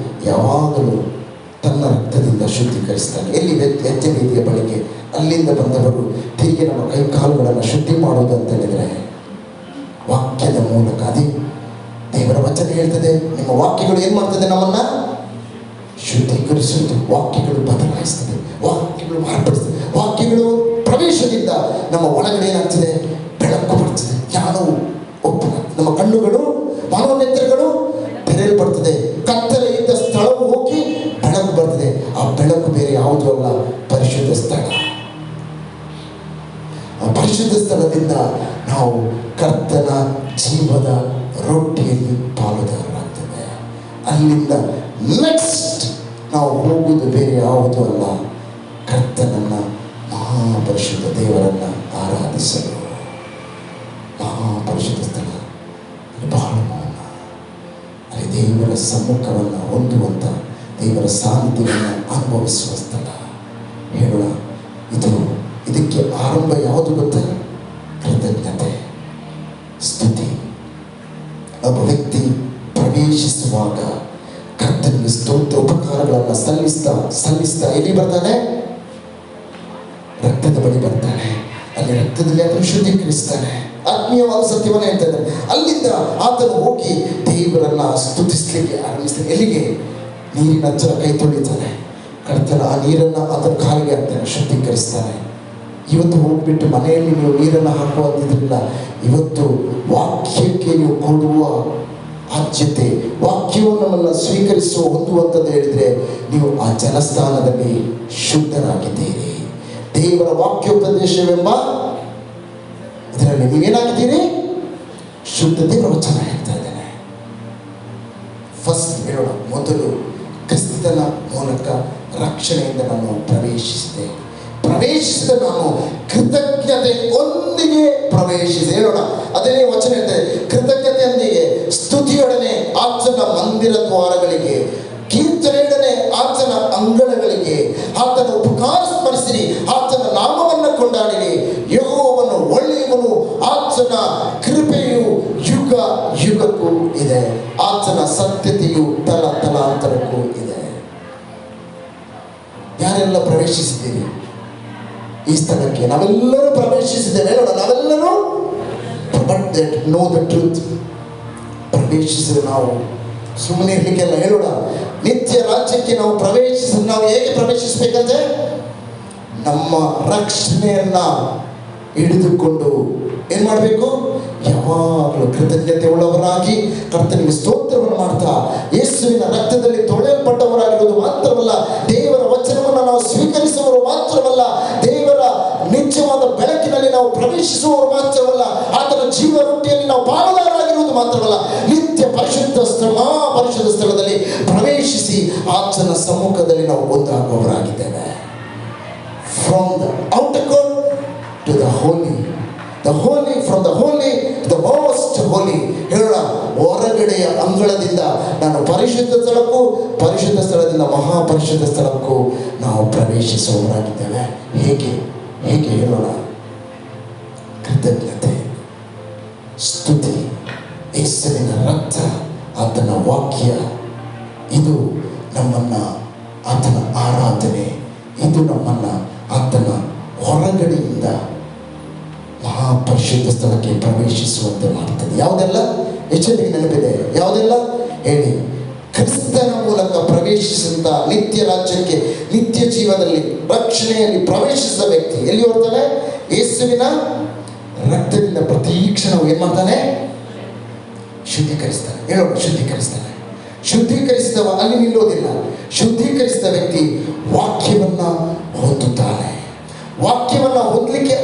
ಯಾವಾಗಲೂ ತನ್ನ ರಕ್ತದಿಂದ ಶುದ್ಧೀಕರಿಸ್ತಾನೆ. ಎಲ್ಲಿ ಎಚ್ಚರಿಕೆಯ ಬಳಿಗೆ ಅಲ್ಲಿಂದ ಬಂದವರು ತಿರುಗಿ ನಮ್ಮ ಕೈ ಕಾಲುಗಳನ್ನು ಶುದ್ಧಿ ಮಾಡುವುದು ಅಂತ ಹೇಳಿದರೆ ವಾಕ್ಯದ ಮೂಲಕ. ಅದೇ ದೇವರ ವಚನ ಹೇಳ್ತದೆ, ನಿಮ್ಮ ವಾಕ್ಯಗಳು ಏನು ಮಾಡ್ತದೆ? ನಮ್ಮನ್ನು ಶುದ್ಧೀಕರಿಸುವುದು. ವಾಕ್ಯಗಳು ಬದಲಾಯಿಸ್ತದೆ, ವಾಕ್ಯಗಳು ಮಾರ್ಪಡಿಸ್ತದೆ. ವಾಕ್ಯಗಳು ಪ್ರವೇಶದಿಂದ ನಮ್ಮ ಒಳಗಡೆ ಏನಾಗ್ತದೆ? ಬೆಳಕು ಬರ್ತದೆ, ಜ್ಞಾನವು ಒಪ್ಪನ, ನಮ್ಮ ಕಣ್ಣುಗಳು ಮನೋನೇತ್ರಗಳು ತೆರೆಯಲ್ಪಡ್ತದೆ. ಕತ್ತಲೆ ಇದ್ದ ಸ್ಥಳವು ಹೋಗಿ ಬೆಳಕು ಬರ್ತದೆ. ಆ ಬೆಳಕು ಬೇರೆ ಯಾವುದೂ ಅಲ್ಲ, ಪರಿಶುದ್ಧ ಸ್ಥಳ. ಆ ಪರಿಶುದ್ಧ ಸ್ಥಳದಿಂದ ನಾವು ಕರ್ತನ ಜೀವದ ರೊಟ್ಟಿಯಲ್ಲಿ ಪಾಲುದಾರರಾಗ್ತದೆ. ಅಲ್ಲಿಂದ ನೆಕ್ಸ್ಟ್ ನಾವು ಹೋಗುವುದು ಬೇರೆ ಯಾವುದೂ ಅಲ್ಲ, ಕರ್ತನನ್ನು ಮಹಾಪರಿಶುದ್ಧ ದೇವರನ್ನು ಆರಾಧಿಸಲು. ಮಹಾಪರಿಶುದ್ಧ ಸ್ಥಳ ಬಹಳ ಮೌನ, ಅಲ್ಲಿ ದೇವರ ಸಮ್ಮುಖವನ್ನು ಹೊಂದುವಂಥ, ದೇವರ ಸಾನ್ನಿಧ್ಯವನ್ನು ಅನುಭವಿಸುವ ಸ್ಥಳ. ಹೇಳೋಣ, ಇದಕ್ಕೆ ಆರಂಭ ಯಾವುದು ಗೊತ್ತಾ? ಕೃತಜ್ಞತೆ, ಸ್ತುತಿ. ಒಬ್ಬ ವ್ಯಕ್ತಿ ಪ್ರವೇಶಿಸುವಾಗ ಕರ್ತನಿಗೆ ಸ್ತೋತ್ರ ಉಪಕಾರಗಳನ್ನು ಸಲ್ಲಿಸ್ತಾ ಎಲ್ಲಿ ಬರ್ತಾನೆ? ರಕ್ತದ ಬಳಿ ಬರ್ತಾನೆ. ಅಲ್ಲಿ ರಕ್ತದಲ್ಲಿ ಅದನ್ನು ಶುದ್ಧೀಕರಿಸ್ತಾನೆ. ಆತ್ಮೀಯವಾದ ಸತ್ಯವನ್ನು ಹೇಳ್ತಾನೆ. ಅಲ್ಲಿಂದ ಆತನು ಹೋಗಿ ದೇವರನ್ನ ಸ್ತುತಿಸ್ಲಿಕ್ಕೆ ಆರಂಭಿಸ್ತಾನೆ. ಎಲ್ಲಿಗೆ? ನೀರಿನ ಹಚ್ಚರ ಕೈ ತೊಳಿತಾನೆ. ಕರ್ತನ ಆ ನೀರನ್ನು ಆತನ ಕಾಲಿಗೆ ಹಾಕ್ತಾನೆ, ಶುದ್ಧೀಕರಿಸ್ತಾನೆ. ಇವತ್ತು ಹೋಗ್ಬಿಟ್ಟು ಮನೆಯಲ್ಲಿ ನೀವು ನೀರನ್ನು ಹಾಕುವಂತಿದ್ರಿಲ್ಲ. ಇವತ್ತು ವಾಕ್ಯಕ್ಕೆ ನೀವು ಕೊಡುವ ಆದ್ಯತೆ, ವಾಕ್ಯವು ನಮ್ಮನ್ನು ಹೊಂದುವಂಥದ್ದು ಹೇಳಿದರೆ ನೀವು ಆ ಜಲಸ್ಥಾನದಲ್ಲಿ ಶುದ್ಧರಾಗಿದ್ದೀರಿ. ದೇವರ ವಾಕ್ಯೋಪದೇಶವೆಂಬ ಇದರಲ್ಲಿ ನೀವೇನಾಗಿದ್ದೀರಿ? ಶುದ್ಧ. ದೇವರ ವಚನ ಹೇಳ್ತಾ ಇದ್ದೇನೆ. ಫಸ್ಟ್ ಹೇಳೋಣ, ಮೊದಲು ಕ್ರಿಸ್ತನ ಮೂಲಕ ರಕ್ಷಣೆಯಿಂದ ನಾನು ಪ್ರವೇಶಿಸಿದೆ. ಪ್ರವೇಶಿಸಿದ ನಾನು ಕೃತಜ್ಞತೆ ಒಂದಿಗೆ ಪ್ರವೇಶಿಸಿ. ಹೇಳೋಣ, ಅದೇ ವಚನ ಹೇಳ್ತದೆ, ಕೃತಜ್ಞತೆಯೊಂದಿಗೆ ಸ್ತುತಿಯೊಡನೆ ಆತನ ಮಂದಿರ ದ್ವಾರಗಳಿಗೆ, ಕೀರ್ತನೆಯೊಡನೆ ಆತನ ಅಂಗಳಗಳಿಗೆ ಆತನ ಉಪಕಾರ ಸ್ಮರಿಸಿರಿ, ಆತನ ನಾಮವನ್ನು ಕೊಂಡಾಡಿರಿ. ಯೆಹೋವನು ಒಳ್ಳೆಯವನು, ಆತನ ಕೃಪೆಯು ಯುಗ ಯುಗಕ್ಕೂ ಇದೆ, ಆತನ ಸತ್ಯತೆಯು ತಲಾಂತರಕ್ಕೂ ಇದೆ. ಯಾರೆಲ್ಲ ಪ್ರವೇಶಿಸಿದ್ದೀರಿ ಈ ಸ್ಥಳಕ್ಕೆ? ನಾವೆಲ್ಲರೂ ಪ್ರವೇಶಿಸಿದ್ದೇವೆ. ಹೇಳೋಣ, ನಾವೆಲ್ಲರೂ but that know the truth. ಪ್ರವೇಶಿಸಿದ್ರೆ ನಾವು ಸುಮ್ಮನೆ ಇರಲಿಕ್ಕೆಲ್ಲ. ಹೇಳೋಣ, ನಿತ್ಯ ರಾಜ್ಯಕ್ಕೆ ನಾವು ಪ್ರವೇಶಿಸಿದ್ರೆ ನಾವು ಹೇಗೆ ಪ್ರವೇಶಿಸಬೇಕಂದ್ರೆ ನಮ್ಮ ರಕ್ಷಣೆಯನ್ನ ಹಿಡಿದುಕೊಂಡು ಏನು ಮಾಡಬೇಕು? ಯಾವಾಗಲೂ ಕೃತಜ್ಞತೆ ಉಳ್ಳವರಾಗಿ ಕರ್ತನಿಗೆ ಸ್ತೋತ್ರವನ್ನು ಮಾಡ್ತಾ, ಯೇಸುವಿನ ರಕ್ತದಲ್ಲಿ ತೊಳೆಯಲ್ಪಟ್ಟವರಾಗಿರುವುದು ಮಾತ್ರವಲ್ಲ, ದೇವರ ವಚನವನ್ನು ನಾವು ಸ್ವೀಕರಿಸುವವರು ಮಾತ್ರವಲ್ಲ, ದೇವರ ನಿಜವಾದ ಬೆಳಕಿನಲ್ಲಿ ನಾವು ಪ್ರವೇಶಿಸುವವರು ಮಾತ್ರವಲ್ಲ, ಆತನ ಜೀವ ರೊಟ್ಟಿಯಲ್ಲಿ ನಾವು ಪಾಲುದಾರರಾಗಿರುವುದು ಮಾತ್ರವಲ್ಲ, ನಿತ್ಯ ಪರಿಶುದ್ಧ ಸ್ಥಳದಲ್ಲಿ ಪ್ರವೇಶಿಸಿ ಆತನ ಸಮ್ಮುಖದಲ್ಲಿ ನಾವು ಒಂದಾಗುವವರಾಗಿದ್ದೇವೆ. From the outer court to the holy, from the holy to the most holy. ಹೇಳೋಣ, ಹೊರಗಡೆಯ ಅಂಗಳದಿಂದ ನಾನು ಪರಿಶುದ್ಧ ಸ್ಥಳಕ್ಕೂ, ಪರಿಶುದ್ಧ ಸ್ಥಳದಿಂದ ಮಹಾಪರಿಶುದ್ಧ ಸ್ಥಳಕ್ಕೂ ನಾವು ಪ್ರವೇಶಿಸುವವರಾಗಿದ್ದೇವೆ. ಹೇಗೆ ಹೇಗೆ ಹೇಳೋಣ? ಕೃತಜ್ಞತೆ, ಸ್ತುತಿ, ಯೇಸುವಿನ ರಕ್ತ, ಆತನ ವಾಕ್ಯ, ಇದು ನಮ್ಮನ್ನ, ಆತನ ಆರಾಧನೆ, ಇದು ನಮ್ಮನ್ನ ಆತನ ಹೊರಗಡೆಯಿಂದ ಮಹಾಪರಿಶುದ್ಧ ಸ್ಥಳಕ್ಕೆ ಪ್ರವೇಶಿಸುವಂತೆ ಮಾಡುತ್ತದೆ. ಯಾವುದೆಲ್ಲ ಹೆಚ್ಚಿಗೆ ನೆನಪಿದೆ? ಯಾವುದೆಲ್ಲ ಹೇಳಿ? ಕ್ರಿಸ್ತನ ಮೂಲಕ ಪ್ರವೇಶಿಸಿದ ನಿತ್ಯ ರಾಜ್ಯಕ್ಕೆ, ನಿತ್ಯ ಜೀವದಲ್ಲಿ ರಕ್ಷಣೆಯಲ್ಲಿ ಪ್ರವೇಶಿಸಿದ ವ್ಯಕ್ತಿ ಎಲ್ಲಿ ಹೋಗ್ತಾನೆ? ಯೇಸುವಿನ ರಕ್ತದಿಂದ ಪ್ರತಿ ಕ್ಷಣವು ಏನು ಮಾಡ್ತಾನೆ? ಶುದ್ಧೀಕರಿಸ್ತಾನೆ. ಹೇಳೋಣ, ಶುದ್ಧೀಕರಿಸ್ತಾನೆ. ಶುದ್ಧೀಕರಿಸಿದವ ಅಲ್ಲಿ ನಿಲ್ಲೋದಿಲ್ಲ. ಶುದ್ಧೀಕರಿಸಿದ ವ್ಯಕ್ತಿ ವಾಕ್ಯವನ್ನ ಹೊಂದುತ್ತಾನೆ. ವಾಕ್ಯವನ್ನು ಹೊಂದಲಿಕ್ಕೆ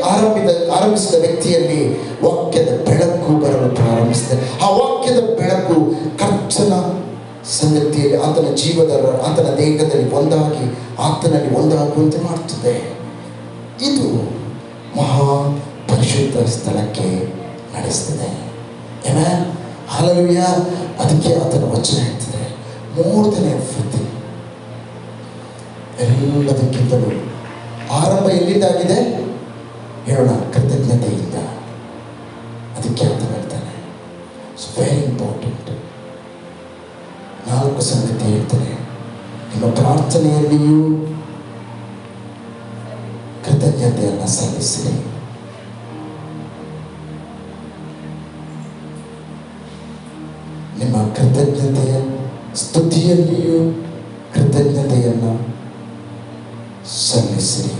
ಆರಂಭಿಸಿದ ವ್ಯಕ್ತಿಯಲ್ಲಿ ವಾಕ್ಯದ ಬೆಳಕು ಬರಲು ಪ್ರಾರಂಭಿಸಿದೆ. ಆ ವಾಕ್ಯದ ಬೆಳಕು ಕರ್ತನ ಸಂಗತಿಯಲ್ಲಿ, ಆತನ ಜೀವದ, ಆತನ ದೇಹದಲ್ಲಿ ಒಂದಾಗಿ ಆತನಲ್ಲಿ ಒಂದಾಗುವಂತೆ ಮಾಡುತ್ತದೆ. ಇದು ಮಹಾ ಪರಿಶುದ್ಧ ಸ್ಥಳಕ್ಕೆ ನಡೆಸ್ತದೆ. Amen, hallelujah. ಅದಕ್ಕೆ ಆತನ ವಚನ ಹೇಳ್ತದೆ, ಮೋರ್ ದೆನ್ ಎವ್ರಿಥಿಂಗ್, ಎಲ್ಲದಕ್ಕಿಂತಲೂ ಆರಂಭ ಎಲ್ಲಿಂದಾಗಿದೆ? ಹೇಳೋಣ, ಕೃತಜ್ಞತೆಯಿಂದ. ಅದಕ್ಕೆ ಆತ ಹೇಳ್ತಾನೆ, ಇಟ್ಸ್ ವೆರಿ ಇಂಪಾರ್ಟೆಂಟ್. 4 ಸಂಗತಿ ಹೇಳ್ತಾನೆ. ನಿಮ್ಮ ಪ್ರಾರ್ಥನೆಯಲ್ಲಿಯೂ ಕೃತಜ್ಞತೆಯನ್ನು ಸಲ್ಲಿಸಿರಿ. ನಿಮ್ಮ ಕೃತಜ್ಞತೆಯ ಸ್ತುತಿಯಲ್ಲಿಯೂ ಕೃತಜ್ಞತೆಯನ್ನು ಸಲ್ಲಿಸಿರಿ.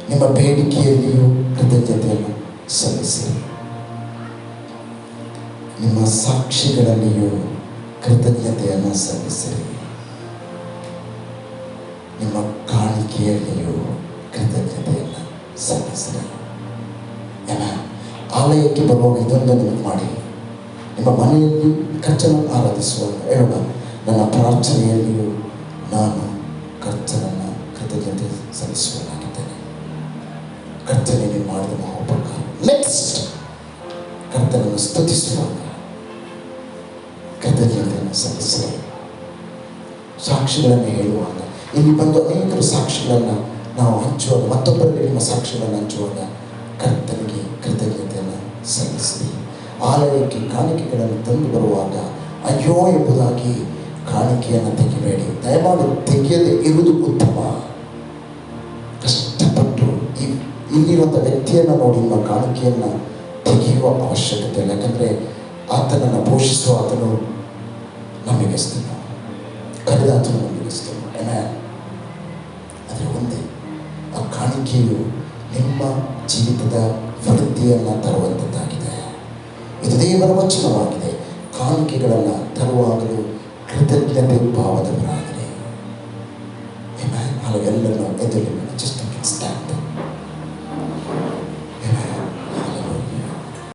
ನಿಮ್ಮ ಬೇಡಿಕೆಯಲ್ಲಿಯೂ ಕೃತಜ್ಞತೆಯನ್ನು ಸಲ್ಲಿಸಿರಿ. ನಿಮ್ಮ ಸಾಕ್ಷಿಗಳಲ್ಲಿಯೂ ಕೃತಜ್ಞತೆಯನ್ನು ಸಲ್ಲಿಸಿರಿ. ನಿಮ್ಮ ಕಾಣಿಕೆಯಲ್ಲಿಯೂ ಕೃತಜ್ಞತೆಯನ್ನು ಸಲ್ಲಿಸಿರಿ. ಆಲಯಕ್ಕೆ ಬರುವಾಗ ಇದೊಂದು ನೆನಪು ಮಾಡಿ. ನಿಮ್ಮ ಮನೆಯಲ್ಲಿ ಕರ್ತನನ್ನು ಆರಾಧಿಸುವಾಗ ಹೇಳೋಣ, ನನ್ನ ಪ್ರಾರ್ಥನೆಯಲ್ಲಿಯೂ ನಾನು ಕರ್ತನನ್ನು ಕೃತಜ್ಞತೆ ಸಲ್ಲಿಸುವನಾಗಿದ್ದೇನೆ. ಕರ್ತನಿಗೆ ಮಾಡಿದ ಮಹೋಪಕಾರ. ನೆಕ್ಸ್ಟ್, ಕರ್ತನನ್ನು ಸ್ತುತಿಸುವಾಗ ಕೃತಜ್ಞತೆಯನ್ನು ಸಲ್ಲಿಸಿ. ಸಾಕ್ಷಿಗಳನ್ನು ಹೇಳುವಾಗ, ಇಲ್ಲಿ ಬಂದು ಅನೇಕರು ಸಾಕ್ಷಿಗಳನ್ನು ನಾವು ಹಂಚುವಾಗ, ಮತ್ತೊಬ್ಬರಿಗೆ ನಿಮ್ಮ ಸಾಕ್ಷಿಗಳನ್ನು ಹಂಚುವಾಗ ಕರ್ತನಿಗೆ ಕೃತಜ್ಞತೆಯನ್ನು ಸಲ್ಲಿಸಿ. ಆಲಯಕ್ಕೆ ಕಾಣಿಕೆಗಳನ್ನು ತಂದು ಬರುವಾಗ ಅಯ್ಯೋ ಎಂಬುದಾಗಿ ಕಾಣಿಕೆಯನ್ನು ತೆಗಿಬೇಡಿ. ದಯಮಾಡಿ ತೆಗೆಯದೆ ಇರುವುದು ಉತ್ತಮ. ಕಷ್ಟಪಟ್ಟು ಇಲ್ಲಿರುವಂಥ ವ್ಯಕ್ತಿಯನ್ನು ನೋಡಿ ನಿಮ್ಮ ಕಾಣಿಕೆಯನ್ನು ತೆಗೆಯುವ ಅವಶ್ಯಕತೆ ಇಲ್ಲ. ಯಾಕಂದರೆ ಆತನನ್ನು ಪೋಷಿಸುವ ಆತನು ನಂಬಿಕೆಸ್ತನು, ಕರೆದ ಆತನು ನಂಬಿಕೆಸ್ತನು. ಆದರೆ ಒಂದೇ, ಆ ಕಾಣಿಕೆಯು ನಿಮ್ಮ ಜೀವಿತದ ವೃದ್ಧಿಯನ್ನು ತರುವಂಥದ್ದಾಗಿದೆ. ಇದು ದೇವರ ವಚನವಾಗಿದೆ. ಕಾಣಿಕೆಗಳನ್ನು ತರುವಾಗಲೂ ಕೃತಜ್ಞತೆ ಭಾವದವರಾಗಿದೆ. ಹಾಗೆಲ್ಲರೂ ಎದುರು